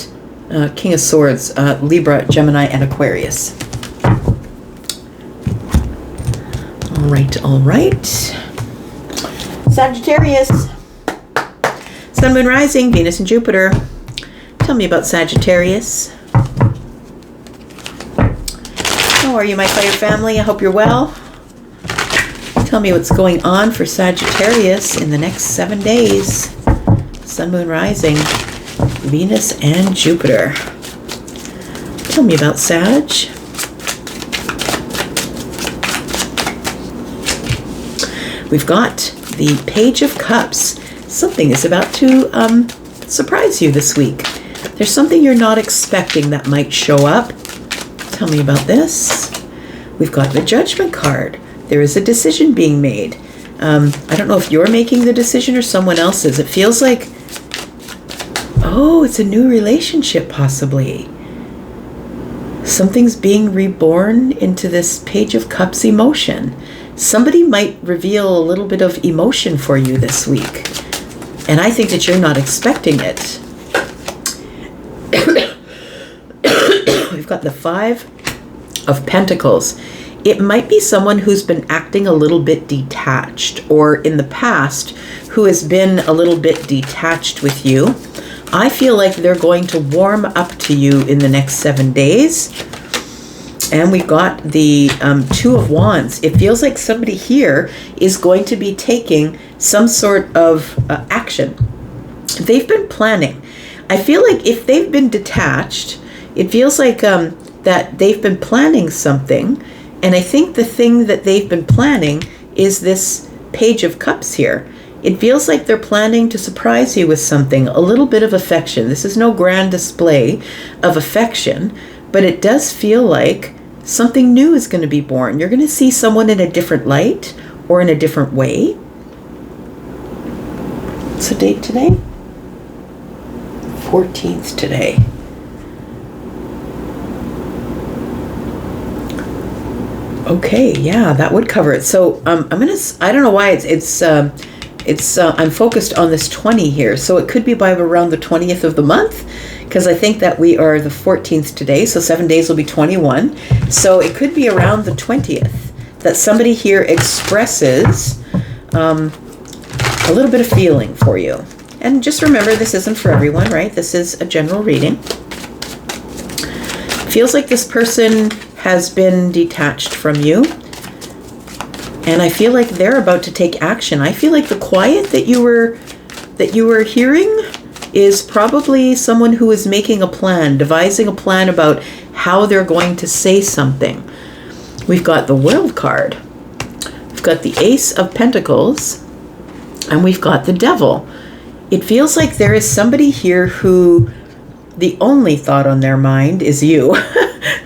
Speaker 1: King of Swords, Libra, Gemini, and Aquarius. All right. Sagittarius. Sun, Moon, Rising, Venus, and Jupiter. Tell me about Sagittarius. How are you, my fire family? I hope you're well. Tell me what's going on for Sagittarius in the next 7 days. Sun, Moon, Rising, Venus, and Jupiter. Tell me about Sag. We've got the Page of Cups. Something is about to surprise you this week. There's something you're not expecting that might show up. Tell me about this. We've got the Judgment card. There is a decision being made. I don't know if you're making the decision or someone else is. It feels like, oh, it's a new relationship possibly. Something's being reborn into this Page of Cups emotion. Somebody might reveal a little bit of emotion for you this week. And I think that you're not expecting it. We've got the Five of Pentacles. It might be someone who's been acting a little bit detached, or in the past who has been a little bit detached with you. I feel like they're going to warm up to you in the next 7 days. And we've got the Two of Wands. It feels like somebody here is going to be taking some sort of action. They've been planning. I feel like if they've been detached, it feels like that they've been planning something. And I think the thing that they've been planning is this Page of Cups here. It feels like they're planning to surprise you with something, a little bit of affection. This is no grand display of affection, but it does feel like something new is going to be born. You're going to see someone in a different light or in a different way. What's the date today? 14th today. Okay, yeah, that would cover it. So I don't know why I'm focused on this 20 here. So it could be by around the 20th of the month, because I think that we are the 14th today. So 7 days will be 21. So it could be around the 20th that somebody here expresses a little bit of feeling for you. And just remember, this isn't for everyone, right? This is a general reading. Feels like this person has been detached from you. And I feel like they're about to take action. I feel like the quiet that you were hearing is probably someone who is making a plan, devising a plan about how they're going to say something. We've got the World card. We've got the Ace of Pentacles. And we've got the Devil. It feels like there is somebody here who the only thought on their mind is you.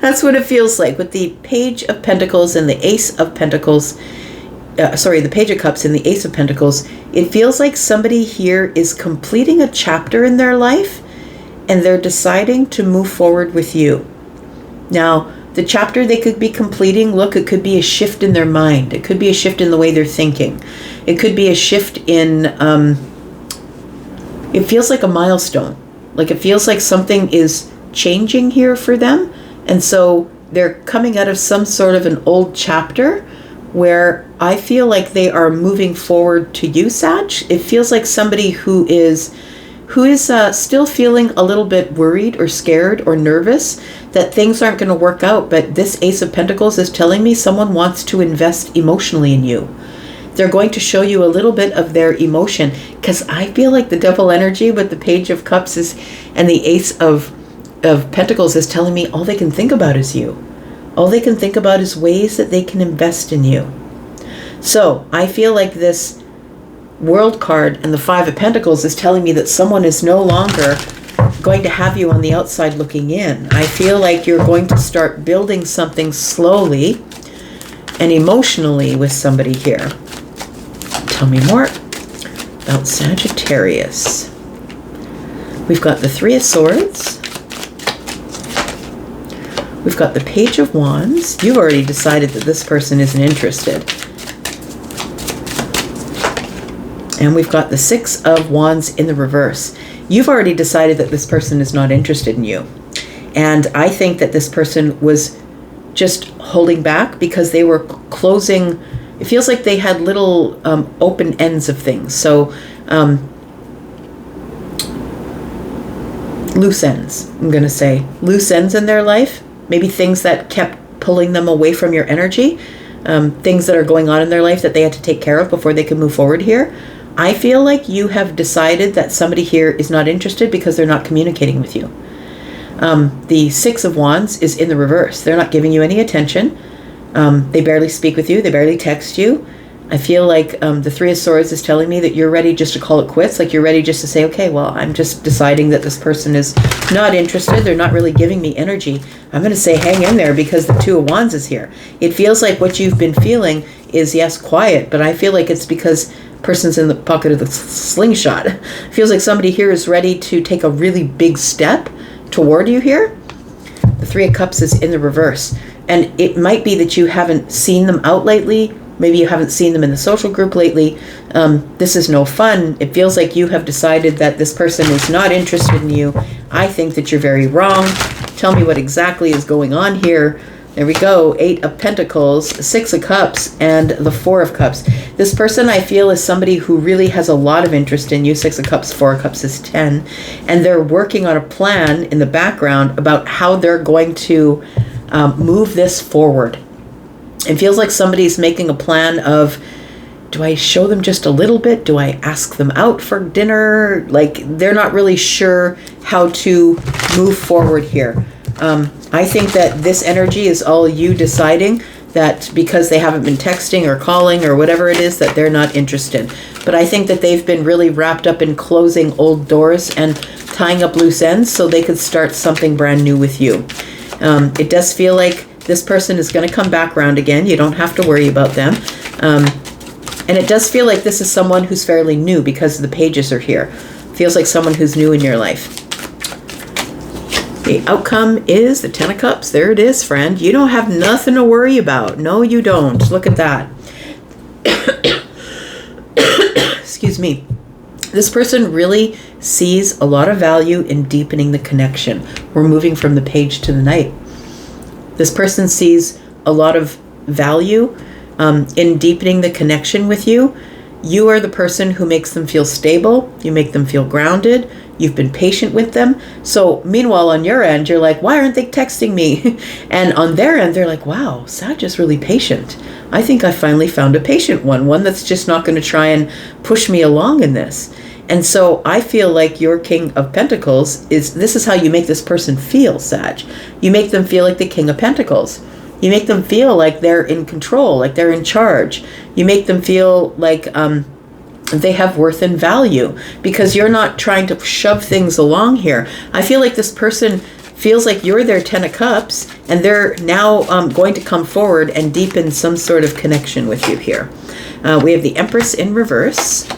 Speaker 1: That's what it feels like with the Page of Pentacles and the Ace of Pentacles. The Page of Cups and the Ace of Pentacles. It feels like somebody here is completing a chapter in their life and they're deciding to move forward with you. Now, the chapter they could be completing, look, it could be a shift in their mind. It could be a shift in the way they're thinking. It could be a shift in, it feels like a milestone. Like it feels like something is changing here for them. And so they're coming out of some sort of an old chapter where I feel like they are moving forward to you, Sag. It feels like somebody who is still feeling a little bit worried or scared or nervous that things aren't going to work out. But this Ace of Pentacles is telling me someone wants to invest emotionally in you. They're going to show you a little bit of their emotion, because I feel like the Devil energy with the Page of Cups and the Ace of Pentacles is telling me all they can think about is you. All they can think about is ways that they can invest in you. So I feel like this World card and the Five of Pentacles is telling me that someone is no longer going to have you on the outside looking in. I feel like you're going to start building something slowly and emotionally with somebody here. Tell me more about Sagittarius. We've got the Three of Swords. We've got the Page of Wands. You've already decided that this person isn't interested. And we've got the Six of Wands in the reverse. You've already decided that this person is not interested in you. And I think that this person was just holding back because they were closing. It feels like they had little open ends of things. So loose ends, I'm going to say. Loose ends in their life. Maybe things that kept pulling them away from your energy. Things that are going on in their life that they had to take care of before they could move forward here. I feel like you have decided that somebody here is not interested because they're not communicating with you. The Six of Wands is in the reverse. They're not giving you any attention. They barely speak with you. They barely text you. I feel like the Three of Swords is telling me that you're ready just to call it quits. Like you're ready just to say, okay, well, I'm just deciding that this person is not interested. They're not really giving me energy. I'm going to say hang in there because the Two of Wands is here. It feels like what you've been feeling is, yes, quiet, but I feel like it's because person's in the pocket of the slingshot. It feels like somebody here is ready to take a really big step toward you here. The Three of Cups is in the reverse. And it might be that you haven't seen them out lately. Maybe you haven't seen them in the social group lately. This is no fun. It feels like you have decided that this person is not interested in you. I think that you're very wrong. Tell me what exactly is going on here. There we go. 8 of Pentacles, 6 of Cups, and the 4 of Cups. This person, I feel, is somebody who really has a lot of interest in you. 6 of Cups, 4 of Cups is 10. And they're working on a plan in the background about how they're going to move this forward. It feels like somebody's making a plan of, do I show them just a little bit? Do I ask them out for dinner? Like, they're not really sure how to move forward here. I think that this energy is all you deciding that because they haven't been texting or calling or whatever it is, that they're not interested. But I think that they've been really wrapped up in closing old doors and tying up loose ends so they could start something brand new with you. It does feel like this person is going to come back around again. You don't have to worry about them. And it does feel like this is someone who's fairly new because the pages are here. Feels like someone who's new in your life. The outcome is the 10 of Cups. There it is, friend. You don't have nothing to worry about. No, you don't. Look at that. Excuse me. This person really sees a lot of value in deepening the connection. We're moving from the page to the night. This person sees a lot of value in deepening the connection with you. You are the person who makes them feel stable. You make them feel grounded. You've been patient with them. So meanwhile, on your end, you're like, why aren't they texting me? And on their end, they're like, wow, Sag is really patient. I think I finally found a patient one that's just not going to try and push me along in this. And so I feel like your King of Pentacles this is how you make this person feel, Sag. You make them feel like the King of Pentacles. You make them feel like they're in control, like they're in charge. You make them feel like they have worth and value because you're not trying to shove things along here. I feel like this person feels like you're their 10 of Cups and they're now going to come forward and deepen some sort of connection with you here. We have the Empress in reverse.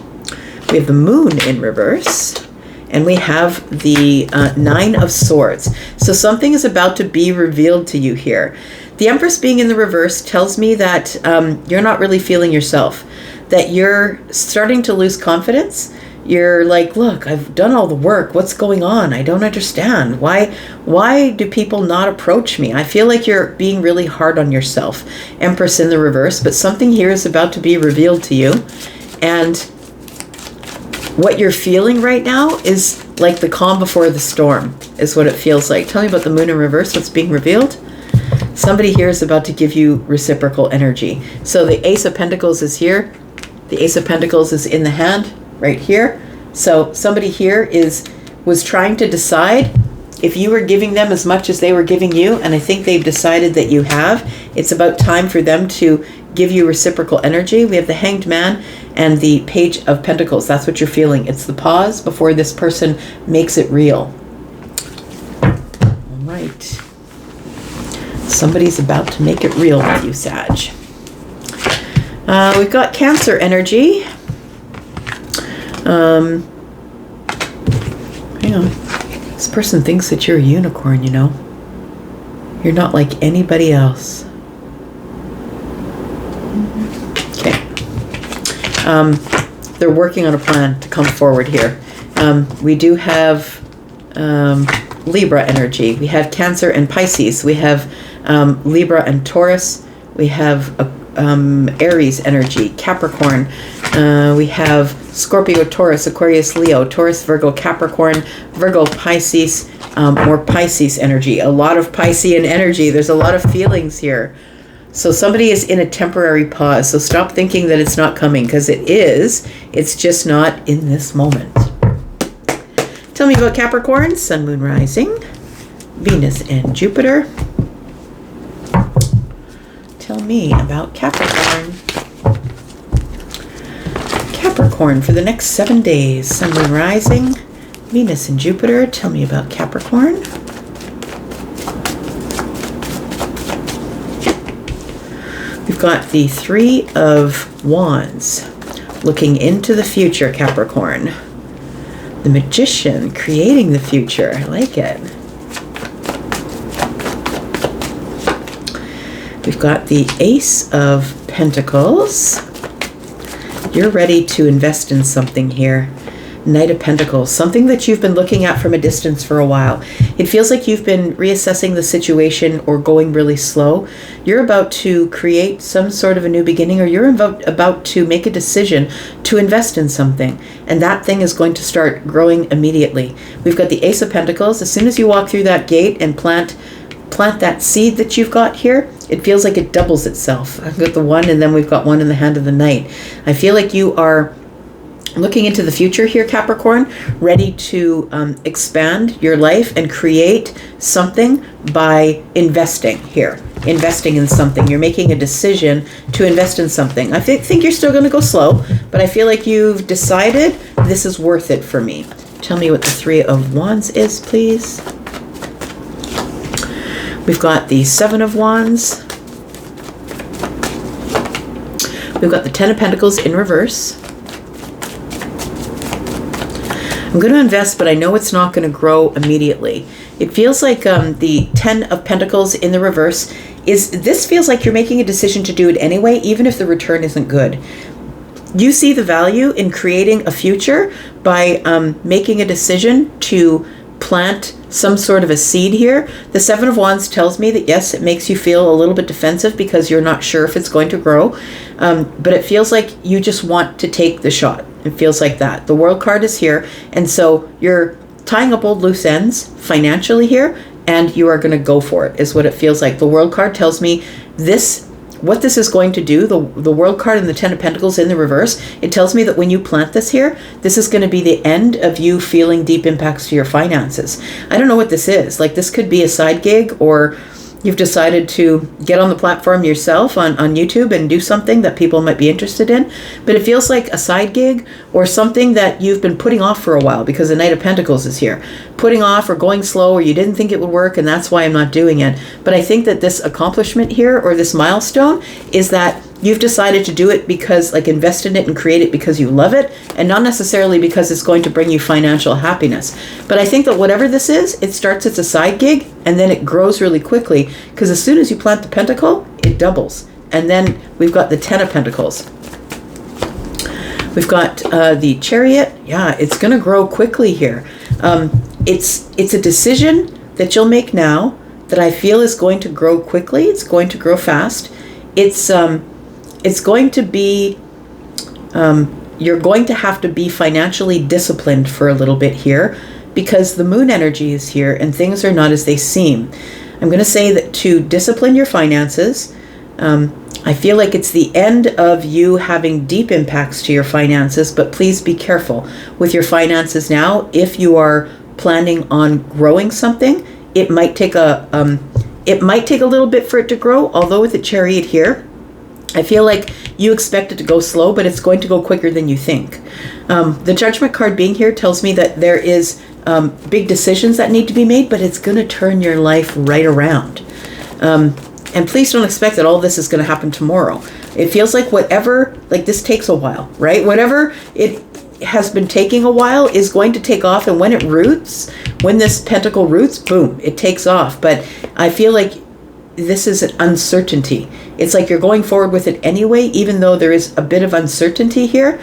Speaker 1: We have the Moon in reverse. And we have the 9 of Swords. So something is about to be revealed to you here. The Empress being in the reverse tells me that you're not really feeling yourself, that you're starting to lose confidence. You're like, look, I've done all the work. What's going on? I don't understand. Why do people not approach me? I feel like you're being really hard on yourself. Empress in the reverse, but something here is about to be revealed to you. And what you're feeling right now is like the calm before the storm is what it feels like. Tell me about the Moon in reverse, what's being revealed. Somebody here is about to give you reciprocal energy. So the Ace of Pentacles is here. The Ace of Pentacles is in the hand right here. So somebody here was trying to decide if you were giving them as much as they were giving you. And I think they've decided that you have. It's about time for them to give you reciprocal energy. We have the Hanged Man and the Page of Pentacles. That's what you're feeling. It's the pause before this person makes it real. All right. Somebody's about to make it real with you, Sag. We've got Cancer energy. Hang on. This person thinks that you're a unicorn, you know. You're not like anybody else. Okay. They're working on a plan to come forward here. We do have Libra energy. We have Cancer and Pisces. We have Libra and Taurus. We have Aries energy, Capricorn. We have Scorpio, Taurus, Aquarius, Leo, Taurus, Virgo, Capricorn, Virgo, Pisces, more Pisces energy. A lot of Piscean energy. There's a lot of feelings here. So somebody is in a temporary pause. So stop thinking that it's not coming, because it is. It's just not in this moment. Tell me about Capricorn, Sun, Moon, Rising, Venus, and Jupiter. Tell me about Capricorn. Capricorn for the next 7 days. Sun, Moon, Rising, Venus, and Jupiter. Tell me about Capricorn. We've got the 3 of Wands. Looking into the future, Capricorn. The Magician, creating the future. I like it. We've got the Ace of Pentacles. You're ready to invest in something here. Knight of Pentacles, something that you've been looking at from a distance for a while. It feels like you've been reassessing the situation or going really slow. You're about to create some sort of a new beginning, or you're about to make a decision to invest in something. And that thing is going to start growing immediately. We've got the Ace of Pentacles. As soon as you walk through that gate and plant that seed that you've got here, it feels like it doubles itself. I've got the 1, and then we've got 1 in the hand of the Knight. I feel like you are looking into the future here, Capricorn, ready to expand your life and create something by investing here. Investing in something. You're making a decision to invest in something. I think you're still going to go slow, but I feel like you've decided this is worth it for me. Tell me what the 3 of Wands is, please. We've got the 7 of Wands. We've got the 10 of Pentacles in reverse. I'm going to invest, but I know it's not going to grow immediately. It feels like the 10 of Pentacles in the reverse this feels like you're making a decision to do it anyway, even if the return isn't good. You see the value in creating a future by making a decision to plant some sort of a seed here. The 7 of Wands tells me that yes, it makes you feel a little bit defensive because you're not sure if it's going to grow, but it feels like you just want to take the shot. It feels like that. The World card is here, and so you're tying up old loose ends financially here, and you are going to go for it, is what it feels like. The World card tells me what this is going to do. The World card and the 10 of Pentacles in the reverse, it tells me that when you plant this here, this is going to be the end of you feeling deep impacts to your finances. I don't know what this is. Like, this could be a side gig, or you've decided to get on the platform yourself on YouTube and do something that people might be interested in. But it feels like a side gig or something that you've been putting off for a while because the Knight of Pentacles is here. Putting off or going slow, or you didn't think it would work and that's why I'm not doing it. But I think that this accomplishment here, or this milestone, is that you've decided to do it because, like, invest in it and create it because you love it, and not necessarily because it's going to bring you financial happiness. But I think that whatever this is, it starts as a side gig and then it grows really quickly, because as soon as you plant the pentacle, it doubles. And then we've got the 10 of Pentacles. We've got the Chariot. Yeah, it's going to grow quickly here. It's a decision that you'll make now that I feel is going to grow quickly. It's going to grow fast. It's going to be, you're going to have to be financially disciplined for a little bit here, because the moon energy is here and things are not as they seem. I'm going to say that to discipline your finances, I feel like it's the end of you having deep impacts to your finances, but please be careful with your finances now. If you are planning on growing something, it might take a little bit for it to grow, although with the Chariot here, I feel like you expect it to go slow, but it's going to go quicker than you think. The Judgment card being here tells me that there is big decisions that need to be made, but it's going to turn your life right around. And please don't expect that all this is going to happen tomorrow. It feels like this takes a while, right? Whatever it has been taking a while is going to take off, and when it roots, when this pentacle roots, boom, it takes off. But I feel like this is an uncertainty. It's like you're going forward with it anyway, even though there is a bit of uncertainty here.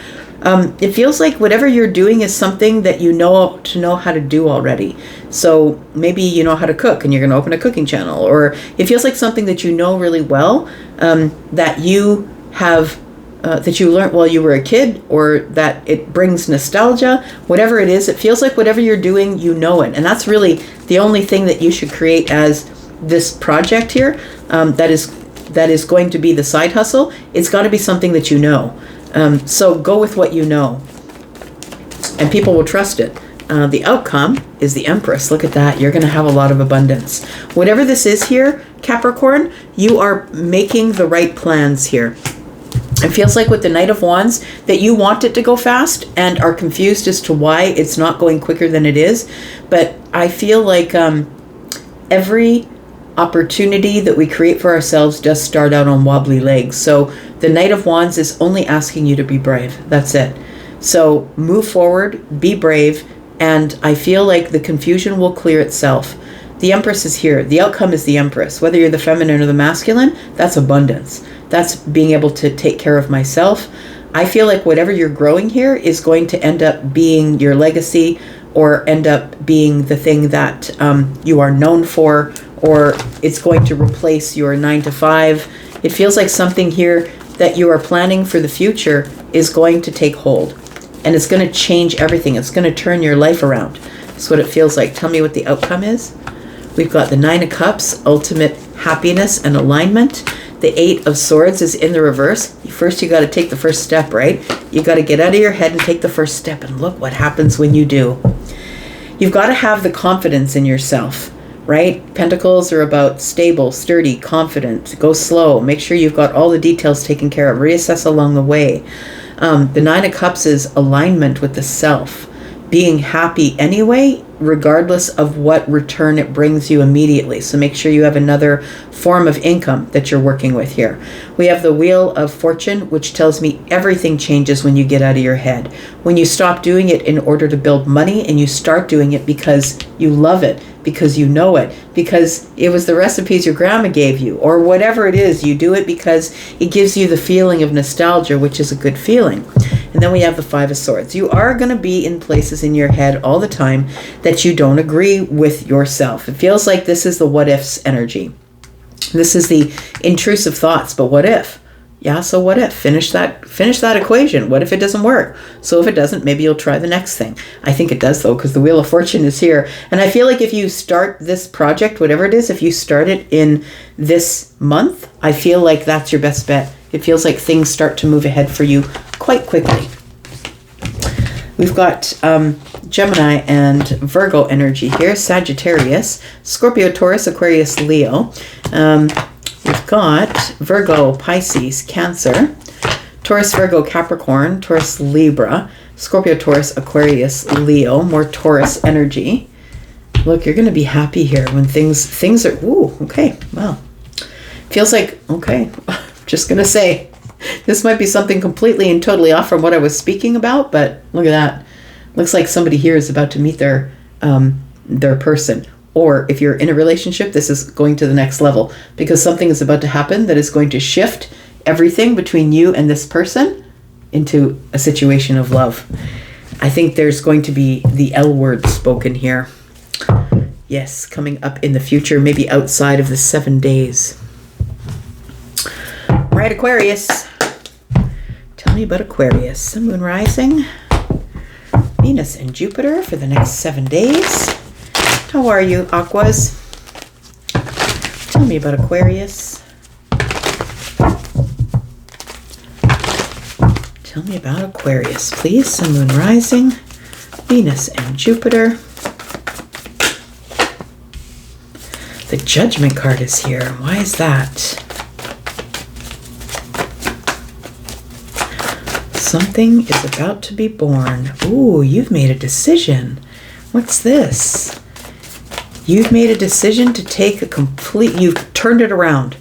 Speaker 1: It feels like whatever you're doing is something that you know how to do already. So maybe you know how to cook and you're going to open a cooking channel, or it feels like something that you know really well, that you have, that you learned while you were a kid, or that it brings nostalgia. Whatever it is, it feels like whatever you're doing, you know it. And that's really the only thing that you should create as this project here, that is going to be the side hustle. It's got to be something that you know. So go with what you know, and people will trust it. The outcome is the Empress. Look at that. You're going to have a lot of abundance. Whatever this is here, Capricorn, you are making the right plans here. It feels like with the Knight of Wands that you want it to go fast and are confused as to why it's not going quicker than it is. But I feel like every opportunity that we create for ourselves does start out on wobbly legs. So the Knight of Wands is only asking you to be brave. That's it. So move forward, be brave, and I feel like the confusion will clear itself. The Empress is here. The outcome is the Empress. Whether you're the feminine or the masculine, that's abundance. That's being able to take care of myself. I feel like whatever you're growing here is going to end up being your legacy, or end up being the thing that you are known for, or it's going to replace your 9-to-5. It feels like something here that you are planning for the future is going to take hold, and it's going to change everything. It's going to turn your life around. That's what it feels like. Tell me what the outcome is. We've got the 9 of Cups, ultimate happiness and alignment. The 8 of Swords is in the reverse. First, you got to take the first step, right? You got to get out of your head and take the first step, and look what happens when you do. You've got to have the confidence in yourself, right? Pentacles are about stable, sturdy, confident. Go slow. Make sure you've got all the details taken care of. Reassess along the way. The 9 of Cups is alignment with the self. Being happy anyway, regardless of what return it brings you immediately. So make sure you have another form of income that you're working with here. We have the Wheel of Fortune, which tells me everything changes when you get out of your head. When you stop doing it in order to build money, and you start doing it because you love it, because you know it, because it was the recipes your grandma gave you, or whatever it is, you do it because it gives you the feeling of nostalgia, which is a good feeling. And then we have the 5 of Swords. You are going to be in places in your head all the time that you don't agree with yourself. It feels like this is the what ifs energy. This is the intrusive thoughts, but what if? Yeah, so what if? Finish that equation. What if it doesn't work? So if it doesn't, maybe you'll try the next thing. I think it does, though, because the Wheel of Fortune is here. And I feel like if you start this project, whatever it is, if you start it in this month, I feel like that's your best bet. It feels like things start to move ahead for you quite quickly. We've got Gemini and Virgo energy here. Sagittarius, Scorpio, Taurus, Aquarius, Leo. We've got Virgo, Pisces, Cancer, Taurus, Virgo, Capricorn, Taurus, Libra, Scorpio, Taurus, Aquarius, Leo. More Taurus energy. Look, you're going to be happy here when things are, ooh, okay, wow. Feels like, okay, just going to say, this might be something completely and totally off from what I was speaking about, but look at that. Looks like somebody here is about to meet their person. Or if you're in a relationship, this is going to the next level, because something is about to happen that is going to shift everything between you and this person into a situation of love. I think there's going to be the L word spoken here. Yes, coming up in the future, maybe outside of the 7 days. Right, Aquarius. Tell me about Aquarius. Sun, Moon, Rising, Venus, and Jupiter for the next 7 days. How are you, Aquas? Tell me about Aquarius. Tell me about Aquarius, please. Sun, Moon, Rising, Venus, and Jupiter. The Judgment card is here. Why is that? Something is about to be born. Ooh, you've made a decision. What's this? You've made a decision to take a complete, you've turned it around.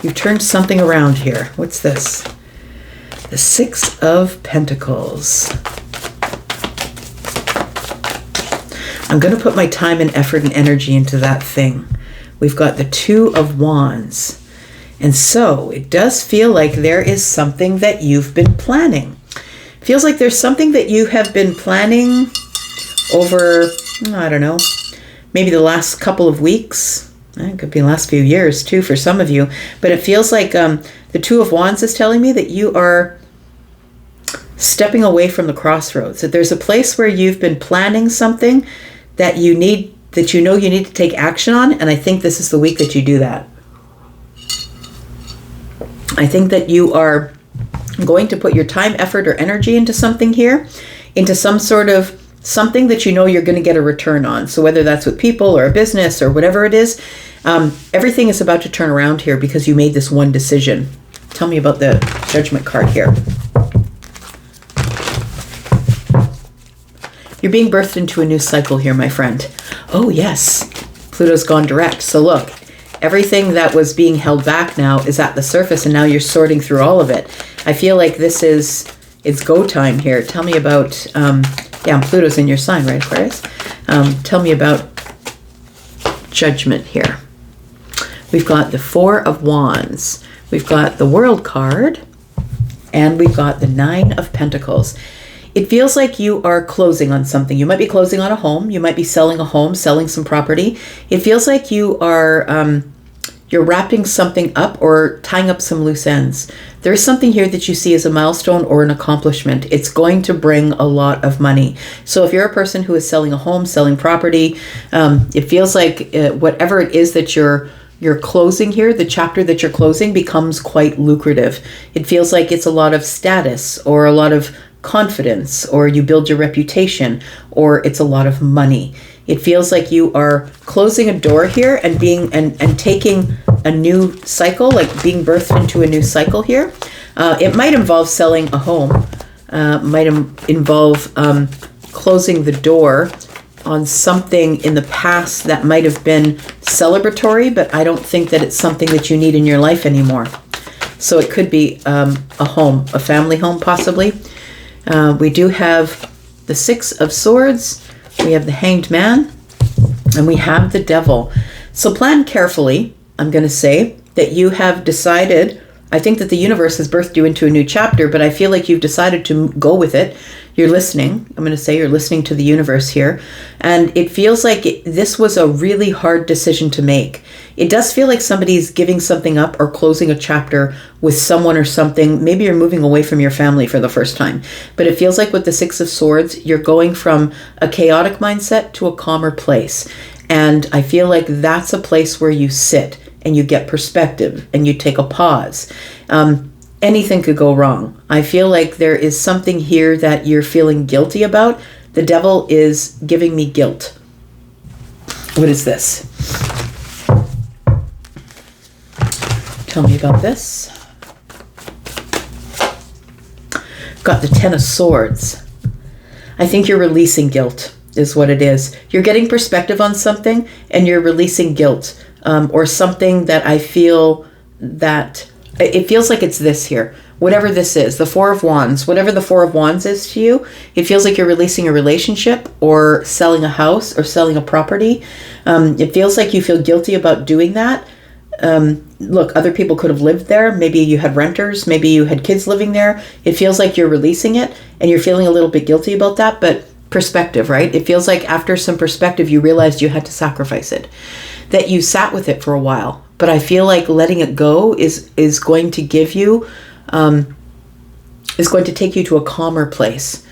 Speaker 1: You've turned something around here. What's this? The 6 of Pentacles. I'm going to put my time and effort and energy into that thing. We've got the 2 of Wands. And so it does feel like there is something that you've been planning. Feels like there's something that you have been planning over, I don't know, maybe the last couple of weeks. It could be the last few years too for some of you. But it feels like the 2 of Wands is telling me that you are stepping away from the crossroads. That there's a place where you've been planning something that you need, that you know you need to take action on. And I think this is the week that you do that. I think that you are going to put your time, effort, or energy into something here, into some sort of something that you know you're going to get a return on. So whether that's with people or a business or whatever it is, everything is about to turn around here because you made this one decision. Tell me about the Judgment card here. You're being birthed into a new cycle here, my friend. Oh, yes. Pluto's gone direct. So look, everything that was being held back now is at the surface, and now you're sorting through all of it. I feel like this is, it's go time here. Tell me about, yeah, Pluto's in your sign, right, Aquarius? Tell me about Judgment here. We've got the Four of Wands. We've got the World card. And we've got the Nine of Pentacles. It feels like you are closing on something. You might be closing on a home. You might be selling a home, selling some property. It feels like you are you're wrapping something up or tying up some loose ends. There's something here that you see as a milestone or an accomplishment. It's going to bring a lot of money. So if you're a person who is selling a home, selling property, it feels like whatever it is that you're closing here, the chapter that you're closing becomes quite lucrative. It feels like it's a lot of status or a lot of confidence, or you build your reputation, or it's a lot of money. It feels like you are closing a door here and taking a new cycle, like being birthed into a new cycle here. It might involve selling a home, might involve closing the door on something in the past that might have been celebratory, but I don't think that it's something that you need in your life anymore. So it could be a home, a family home possibly. We do have the Six of Swords, we have the Hanged Man, and we have the Devil. So plan carefully. I'm going to say that you have decided, I think that the universe has birthed you into a new chapter, but I feel like you've decided to go with it. You're listening. I'm going to say you're listening to the universe here. And it feels like this was a really hard decision to make. It does feel like somebody's giving something up or closing a chapter with someone or something. Maybe you're moving away from your family for the first time. But it feels like with the Six of Swords, you're going from a chaotic mindset to a calmer place. And I feel like that's a place where you sit and you get perspective and you take a pause. Anything could go wrong. I feel like there is something here that you're feeling guilty about. The Devil is giving me guilt. What is this? Tell me about this. Got the Ten of Swords. I think you're releasing guilt is what it is. You're getting perspective on something and you're releasing guilt, or something that I feel that it feels like it's this here. Whatever this is, the Four of Wands, whatever the Four of Wands is to you, it feels like you're releasing a relationship or selling a house or selling a property. It feels like you feel guilty about doing that. Look, other people could have lived there. Maybe you had renters. Maybe you had kids living there. It feels like you're releasing it and you're feeling a little bit guilty about that, but perspective, right? It feels like after some perspective, you realized you had to sacrifice it, that you sat with it for a while. But I feel like letting it go is going to give you, is going to take you to a calmer place.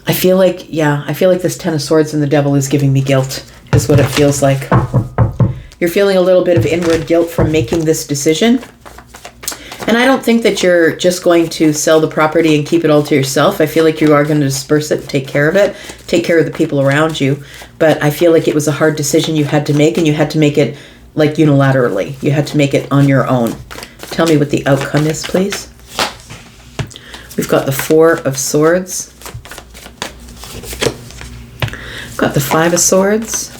Speaker 1: I feel like this Ten of Swords and the Devil is giving me guilt, is what it feels like. You're feeling a little bit of inward guilt from making this decision. And I don't think that you're just going to sell the property and keep it all to yourself. I feel like you are going to disperse it, take care of it, take care of the people around you. But I feel like it was a hard decision you had to make, and you had to make it like unilaterally. You had to make it on your own. Tell me what the outcome is, please. We've got the Four of Swords. Got the Five of Swords.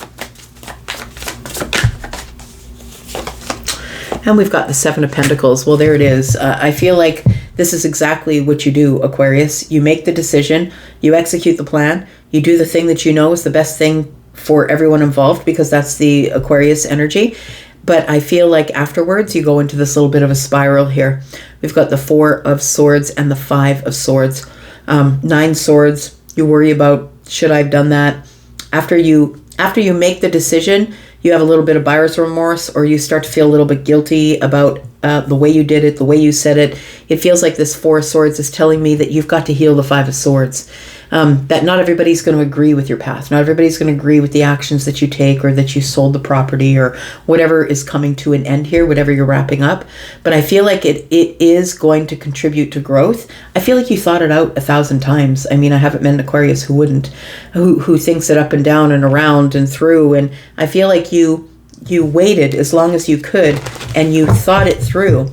Speaker 1: And we've got the Seven of Pentacles. Well, there it is. I feel like this is exactly what you do, Aquarius. You make the decision, you execute the plan, you do the thing that you know is the best thing for everyone involved, because that's the Aquarius energy. But I feel like afterwards you go into this little bit of a spiral here. We've got the Four of Swords and the Five of Swords. 9 swords. You worry about, should I have done that? After you make the decision, you have a little bit of buyer's remorse, or you start to feel a little bit guilty about the way you did it, the way you said it. It feels like this Four of Swords is telling me that you've got to heal the Five of Swords. That not everybody's going to agree with your path. Not everybody's going to agree with the actions that you take, or that you sold the property, or whatever is coming to an end here, whatever you're wrapping up. But I feel like it is going to contribute to growth. I feel like you thought it out 1,000 times. I mean, I haven't met an Aquarius who wouldn't, who thinks it up and down and around and through. And I feel like you waited as long as you could, and you thought it through.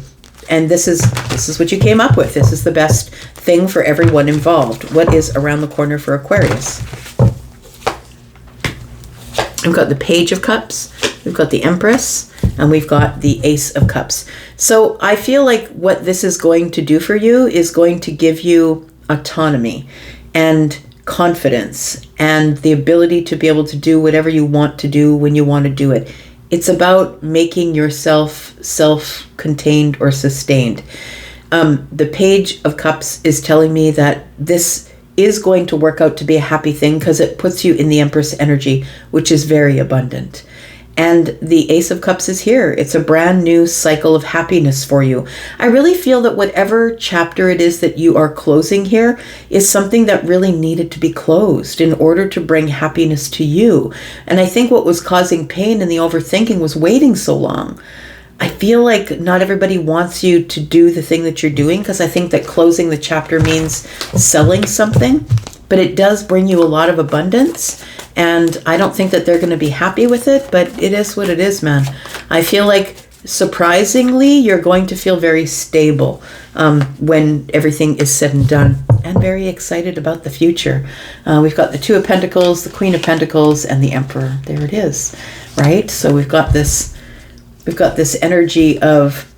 Speaker 1: And this is what you came up with. This is the best thing for everyone involved. What is around the corner for Aquarius? We've got the Page of Cups, we've got the Empress, and we've got the Ace of Cups. So I feel like what this is going to do for you is going to give you autonomy and confidence and the ability to be able to do whatever you want to do when you want to do it. It's about making yourself self-contained or sustained. The Page of Cups is telling me that this is going to work out to be a happy thing because it puts you in the Empress energy, which is very abundant. And the Ace of Cups is here. It's a brand new cycle of happiness for you. I really feel that whatever chapter it is that you are closing here is something that really needed to be closed in order to bring happiness to you. And I think what was causing pain and the overthinking was waiting so long. I feel like not everybody wants you to do the thing that you're doing, because I think that closing the chapter means selling something, but it does bring you a lot of abundance. And I don't think that they're going to be happy with it, but it is what it is, man. I feel like surprisingly, you're going to feel very stable when everything is said and done, and very excited about the future. We've got the Two of Pentacles, the Queen of Pentacles, and the Emperor. There it is, right? So we've got this energy of,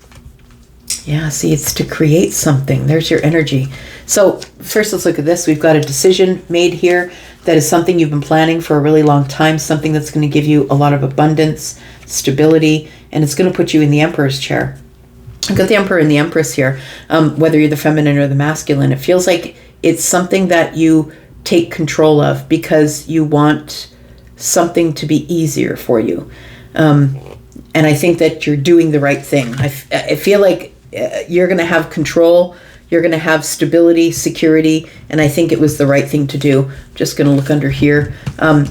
Speaker 1: yeah, see, it's to create something. There's your energy. So first, let's look at this. We've got a decision made here that is something you've been planning for a really long time, something that's going to give you a lot of abundance, stability, and it's going to put you in the Emperor's chair. I've got the Emperor and the Empress here, whether you're the feminine or the masculine. It feels like it's something that you take control of because you want something to be easier for you. And I think that you're doing the right thing. I feel like you're going to have control, you're going to have stability, security, and I think it was the right thing to do. Just going to look under here.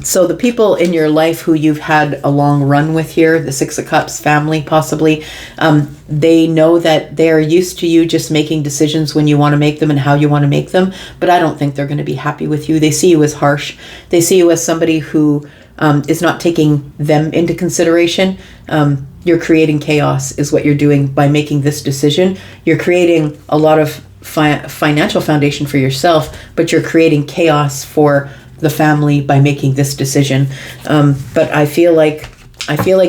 Speaker 1: So the people in your life who you've had a long run with here, the Six of Cups family possibly, they know that they're used to you just making decisions when you want to make them and how you want to make them, but I don't think they're going to be happy with you. They see you as harsh. They see you as somebody who is not taking them into consideration. You're creating chaos is what you're doing by making this decision. You're creating a lot of financial foundation for yourself, but you're creating chaos for the family by making this decision. But I feel like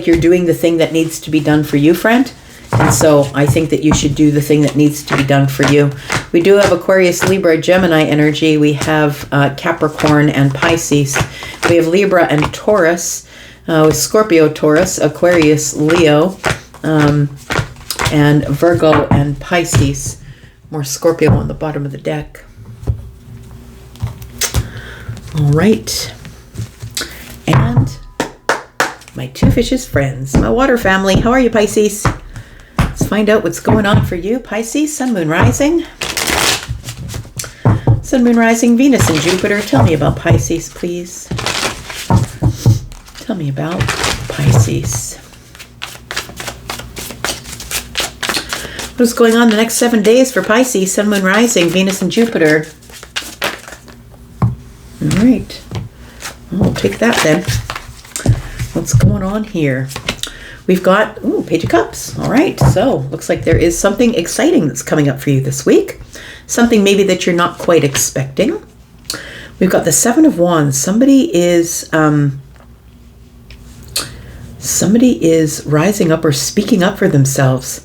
Speaker 1: you're doing the thing that needs to be done for you, friend. And so I think that you should do the thing that needs to be done for you. We do have Aquarius, Libra, Gemini energy. We have Capricorn and Pisces. We have Libra and Taurus, with Scorpio, Taurus, Aquarius, Leo, and Virgo and Pisces. More Scorpio on the bottom of the deck. All right. And my two fishes friends, my water family. How are you, Pisces? Let's find out what's going on for you, Pisces. Sun, Moon, Rising. Sun, Moon, Rising, Venus, and Jupiter. Tell me about Pisces, please. Tell me about Pisces. What is going on the next 7 days for Pisces, Sun, Moon, Rising, Venus, and Jupiter? All right. We'll take that then. What's going on here? We've got, Page of Cups. All right. So looks like there is something exciting that's coming up for you this week. Something maybe that you're not quite expecting. We've got the Seven of Wands. Somebody is rising up or speaking up for themselves.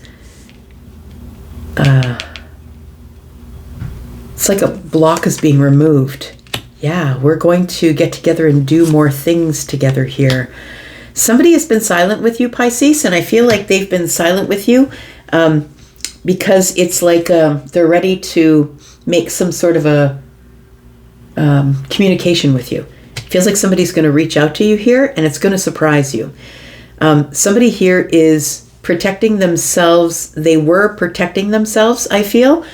Speaker 1: It's like a block is being removed. Yeah, we're going to get together and do more things together here. Somebody has been silent with you, Pisces, and I feel like they've been silent with you because it's like they're ready to make some sort of a communication with you. It feels like somebody's going to reach out to you here, and it's going to surprise you. Somebody here is protecting themselves. They were protecting themselves, I feel,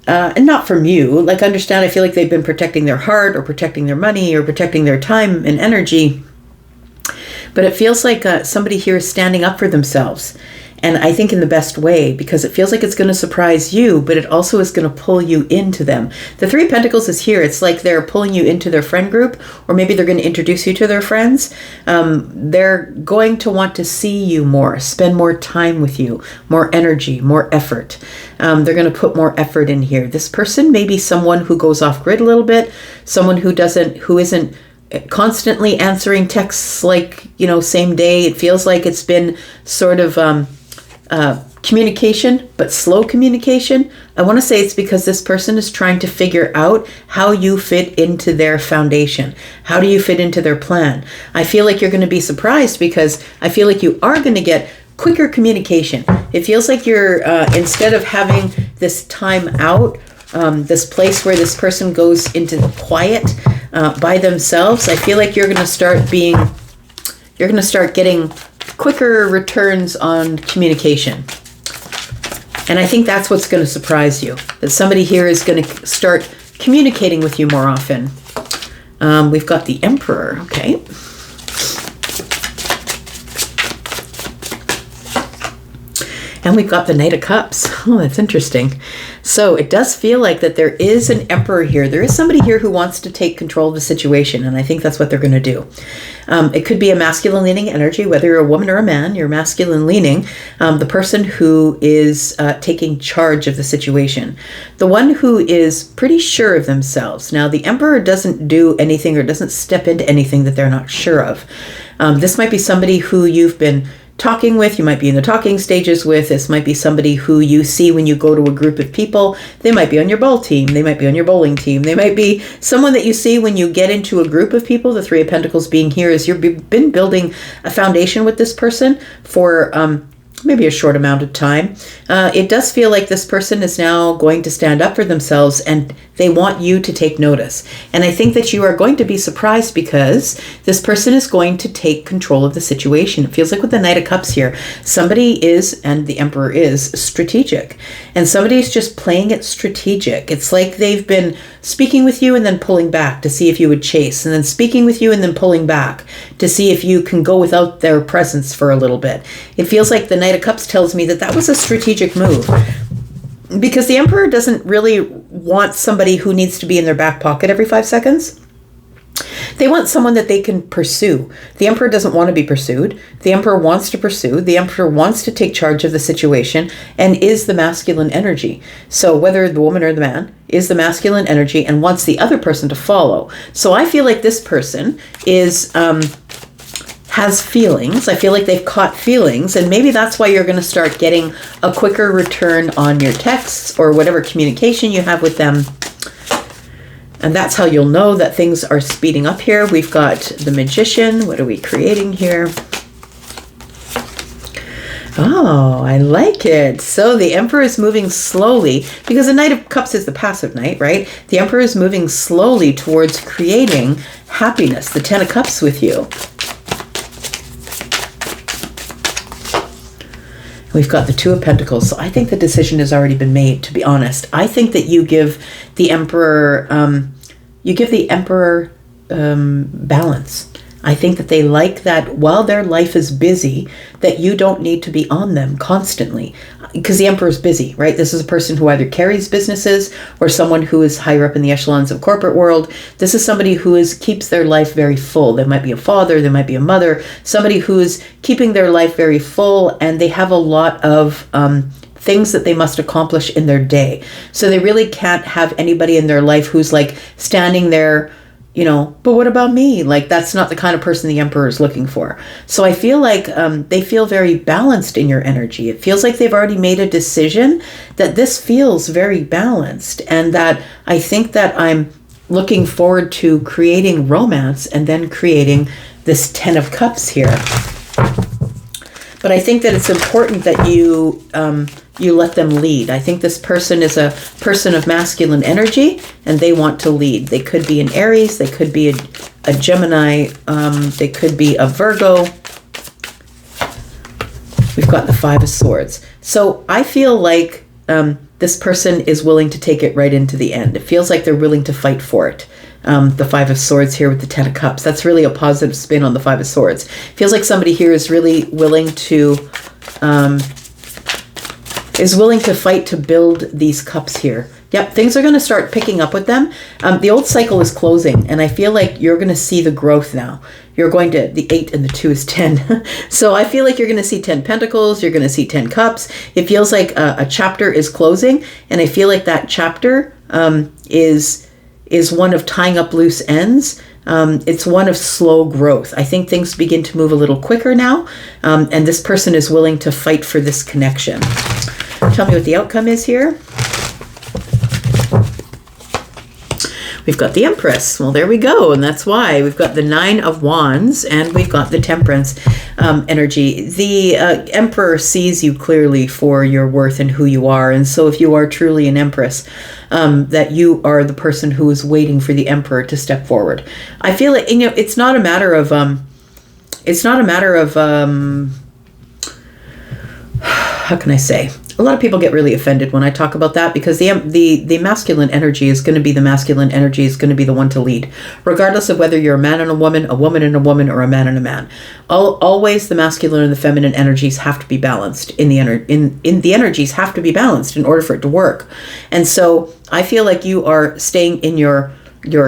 Speaker 1: and not from you. Like, understand, I feel like they've been protecting their heart or protecting their money or protecting their time and energy. But it feels like somebody here is standing up for themselves. And I think in the best way, because it feels like it's going to surprise you, but it also is going to pull you into them. The Three of Pentacles is here. It's like they're pulling you into their friend group, or maybe they're going to introduce you to their friends. They're going to want to see you more, spend more time with you, more energy, more effort. They're going to put more effort in here. This person may be someone who goes off grid a little bit, someone who isn't constantly answering texts like, same day. It feels like it's been sort of communication, but slow communication. I want to say it's because this person is trying to figure out how you fit into their foundation. How do you fit into their plan? I feel like you're going to be surprised because I feel like you are going to get quicker communication. It feels like you're, instead of having this time out, this place where this person goes into quiet by themselves, I feel like you're going to start getting quicker returns on communication. And I think that's what's going to surprise you, that somebody here is going to start communicating with you more often. We've got the Emperor, okay. And we've got the Knight of Cups. Oh, that's interesting. So it does feel like that there is an Emperor here. There is somebody here who wants to take control of the situation, and I think that's what they're going to do. It could be a masculine leaning energy, whether you're a woman or a man, you're masculine leaning. The person who is taking charge of the situation. The one who is pretty sure of themselves. Now, the Emperor doesn't do anything or doesn't step into anything that they're not sure of. This might be somebody who you've been talking with, you might be in the talking stages with. This might be somebody who you see when you go to a group of people. They might be on your ball team, they might be on your bowling team, they might be someone that you see when you get into a group of people. The Three of Pentacles being here is you've been building a foundation with this person for maybe a short amount of time. It does feel like this person is now going to stand up for themselves and they want you to take notice. And I think that you are going to be surprised because this person is going to take control of the situation. It feels like with the Knight of Cups here, somebody is, and the Emperor is, strategic. And somebody is just playing it strategic. It's like they've been speaking with you and then pulling back to see if you would chase, and then speaking with you and then pulling back to see if you can go without their presence for a little bit. It feels like the Knight of Cups tells me that that was a strategic move. Because the Emperor doesn't really want somebody who needs to be in their back pocket every 5 seconds. They want someone that they can pursue. The Emperor doesn't want to be pursued. The Emperor wants to pursue. The Emperor wants to take charge of the situation and is the masculine energy. So whether the woman or the man is the masculine energy and wants the other person to follow. So I feel like this person is has feelings. I feel like they've caught feelings, and maybe that's why you're going to start getting a quicker return on your texts or whatever communication you have with them. And that's how you'll know that things are speeding up here. We've got the Magician. What are we creating here? Oh, I like it. So the Emperor is moving slowly, because the Knight of Cups is the passive knight, right? The Emperor is moving slowly towards creating happiness, the Ten of Cups with you. We've got the Two of Pentacles. So I think the decision has already been made, to be honest. I think that you give the Emperor, balance. I think that they like that while their life is busy, that you don't need to be on them constantly. Because the Emperor is busy, right? This is a person who either carries businesses or someone who is higher up in the echelons of corporate world. This is somebody who keeps their life very full. They might be a father, they might be a mother, somebody who is keeping their life very full, and they have a lot of things that they must accomplish in their day. So they really can't have anybody in their life who's like standing there, you know, but what about me? Like, that's not the kind of person the Emperor is looking for. So I feel like they feel very balanced in your energy. It feels like they've already made a decision that this feels very balanced, and that I think that I'm looking forward to creating romance and then creating this Ten of Cups here. But I think that it's important that you let them lead. I think this person is a person of masculine energy, and they want to lead. They could be an Aries, they could be a Gemini, they could be a Virgo. We've got the Five of Swords. So I feel like this person is willing to take it right into the end. It feels like they're willing to fight for it. The Five of Swords here with the Ten of Cups. That's really a positive spin on the Five of Swords. Feels like somebody here is really willing to fight to build these cups here. Yep, things are going to start picking up with them. The old cycle is closing, and I feel like you're going to see the growth now. You're going to, the 8 and the 2 is 10. So I feel like you're going to see 10 Pentacles, you're going to see 10 Cups. It feels like a chapter is closing, and I feel like that chapter is is one of tying up loose ends. It's one of slow growth. I think things begin to move a little quicker now, and this person is willing to fight for this connection. Tell me what the outcome is here. We've got the Empress. Well, there we go, and that's why. We've got the Nine of Wands, and we've got the Temperance energy. The Emperor sees you clearly for your worth and who you are, and so if you are truly an Empress, that you are the person who is waiting for the Emperor to step forward. I feel like, you know, it's not a matter of, how can I say? A lot of people get really offended when I talk about that, because the masculine energy is going to be the masculine energy, is going to be the one to lead, regardless of whether you're a man and a woman and a woman, or a man and a man. Always the masculine and the feminine energies have to be balanced. In the energies have to be balanced in order for it to work. And so I feel like you are staying in your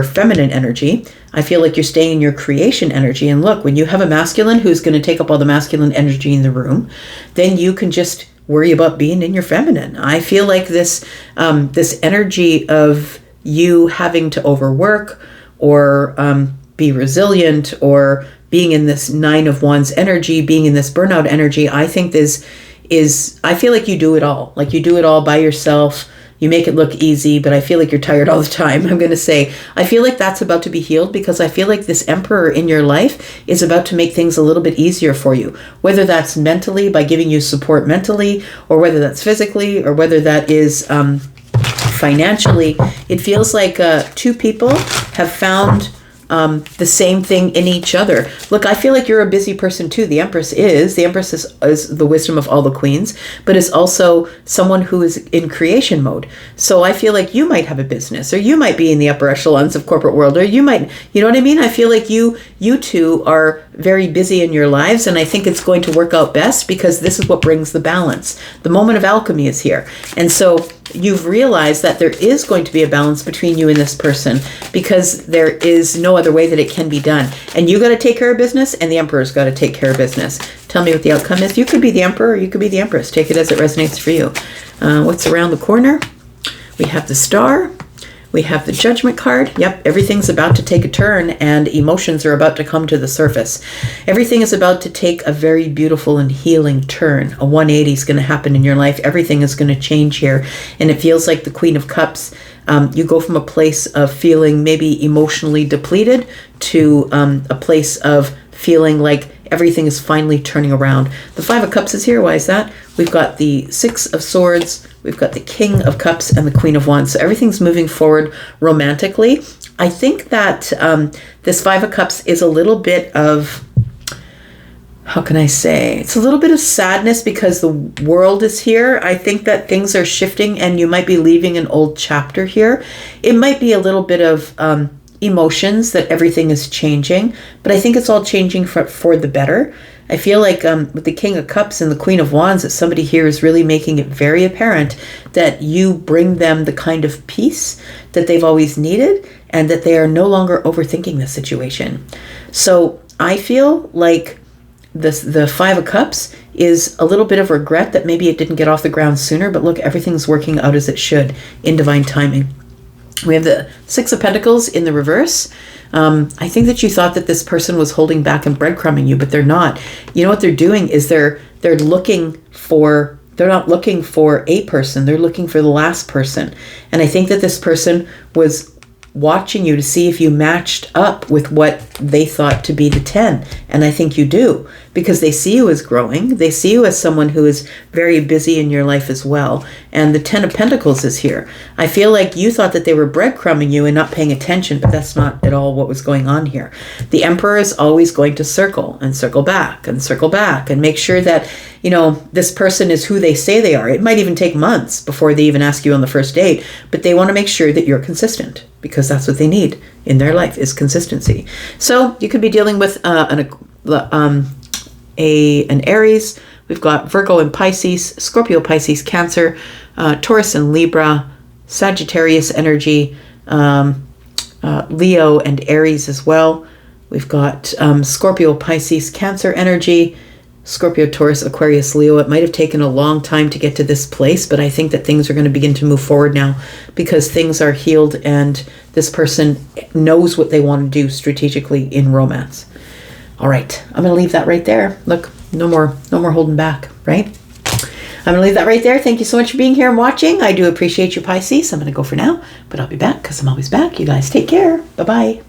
Speaker 1: feminine energy. I feel like you're staying in your creation energy. And look, when you have a masculine who's going to take up all the masculine energy in the room, then you can just worry about being in your feminine. I feel like this energy of you having to overwork or be resilient, or being in this Nine of Wands energy, being in this burnout energy, I think I feel like you do it all. Like you do it all by yourself. You make it look easy, but I feel like you're tired all the time. I'm going to say, I feel like that's about to be healed, because I feel like this Emperor in your life is about to make things a little bit easier for you. Whether that's mentally, by giving you support mentally, or whether that's physically, or whether that is financially. It feels like two people have found the same thing in each other. Look, I feel like you're a busy person too. The Empress is the wisdom of all the queens, but is also someone who is in creation mode. So I feel like you might have a business, or you might be in the upper echelons of corporate world, or you might, you know what I mean? I feel like you two are very busy in your lives, and I think it's going to work out best, because this is what brings the balance. The moment of alchemy is here. And so you've realized that there is going to be a balance between you and this person, because there is no other way that it can be done. And you got to take care of business, and the Emperor's got to take care of business. Tell me what the outcome is. You could be the Emperor, or you could be the Empress. Take it as it resonates for you. What's around the corner? We have the Star. We have the Judgment card. Yep, everything's about to take a turn, and emotions are about to come to the surface. Everything is about to take a very beautiful and healing turn. A 180 is going to happen in your life. Everything is going to change here. And it feels like the Queen of Cups. You go from a place of feeling maybe emotionally depleted to a place of feeling like everything is finally turning around. The Five of Cups is here. Why is that? We've got the Six of Swords, we've got the King of Cups, and the Queen of Wands. So everything's moving forward romantically. I think that this Five of Cups is a little bit of, how can I say? It's a little bit of sadness, because the world is here. I think that things are shifting, and you might be leaving an old chapter here. It might be a little bit of emotions that everything is changing, but I think it's all changing for the better. I feel like with the King of Cups and the Queen of Wands, that somebody here is really making it very apparent that you bring them the kind of peace that they've always needed, and that they are no longer overthinking the situation. So I feel like the Five of Cups is a little bit of regret that maybe it didn't get off the ground sooner, but look, everything's working out as it should in divine timing. We have the Six of Pentacles in the reverse. I think that you thought that this person was holding back and breadcrumbing you, but they're not. You know what they're doing is they're not looking for a person, they're looking for the last person. And I think that this person was watching you to see if you matched up with what they thought to be the 10. And I think you do, because they see you as growing. They see you as someone who is very busy in your life as well. And the 10 of Pentacles is here. I feel like you thought that they were breadcrumbing you and not paying attention, but that's not at all what was going on here. The Emperor is always going to circle and circle back and make sure that, you know, this person is who they say they are. It might even take months before they even ask you on the first date, but they want to make sure that you're consistent, because that's what they need in their life, is consistency. So you could be dealing with an Aries. We've got Virgo and Pisces, Scorpio, Pisces, Cancer, Taurus and Libra, Sagittarius energy, Leo and Aries as well. We've got Scorpio, Pisces, Cancer energy, Scorpio, Taurus, Aquarius, Leo. It might have taken a long time to get to this place, but I think that things are going to begin to move forward now because things are healed and this person knows what they want to do strategically in romance. All right, I'm going to leave that right there. Look, no more holding back, right? I'm going to leave that right there. Thank you so much for being here and watching. I do appreciate you, Pisces. I'm going to go for now, but I'll be back because I'm always back. You guys take care. Bye-bye.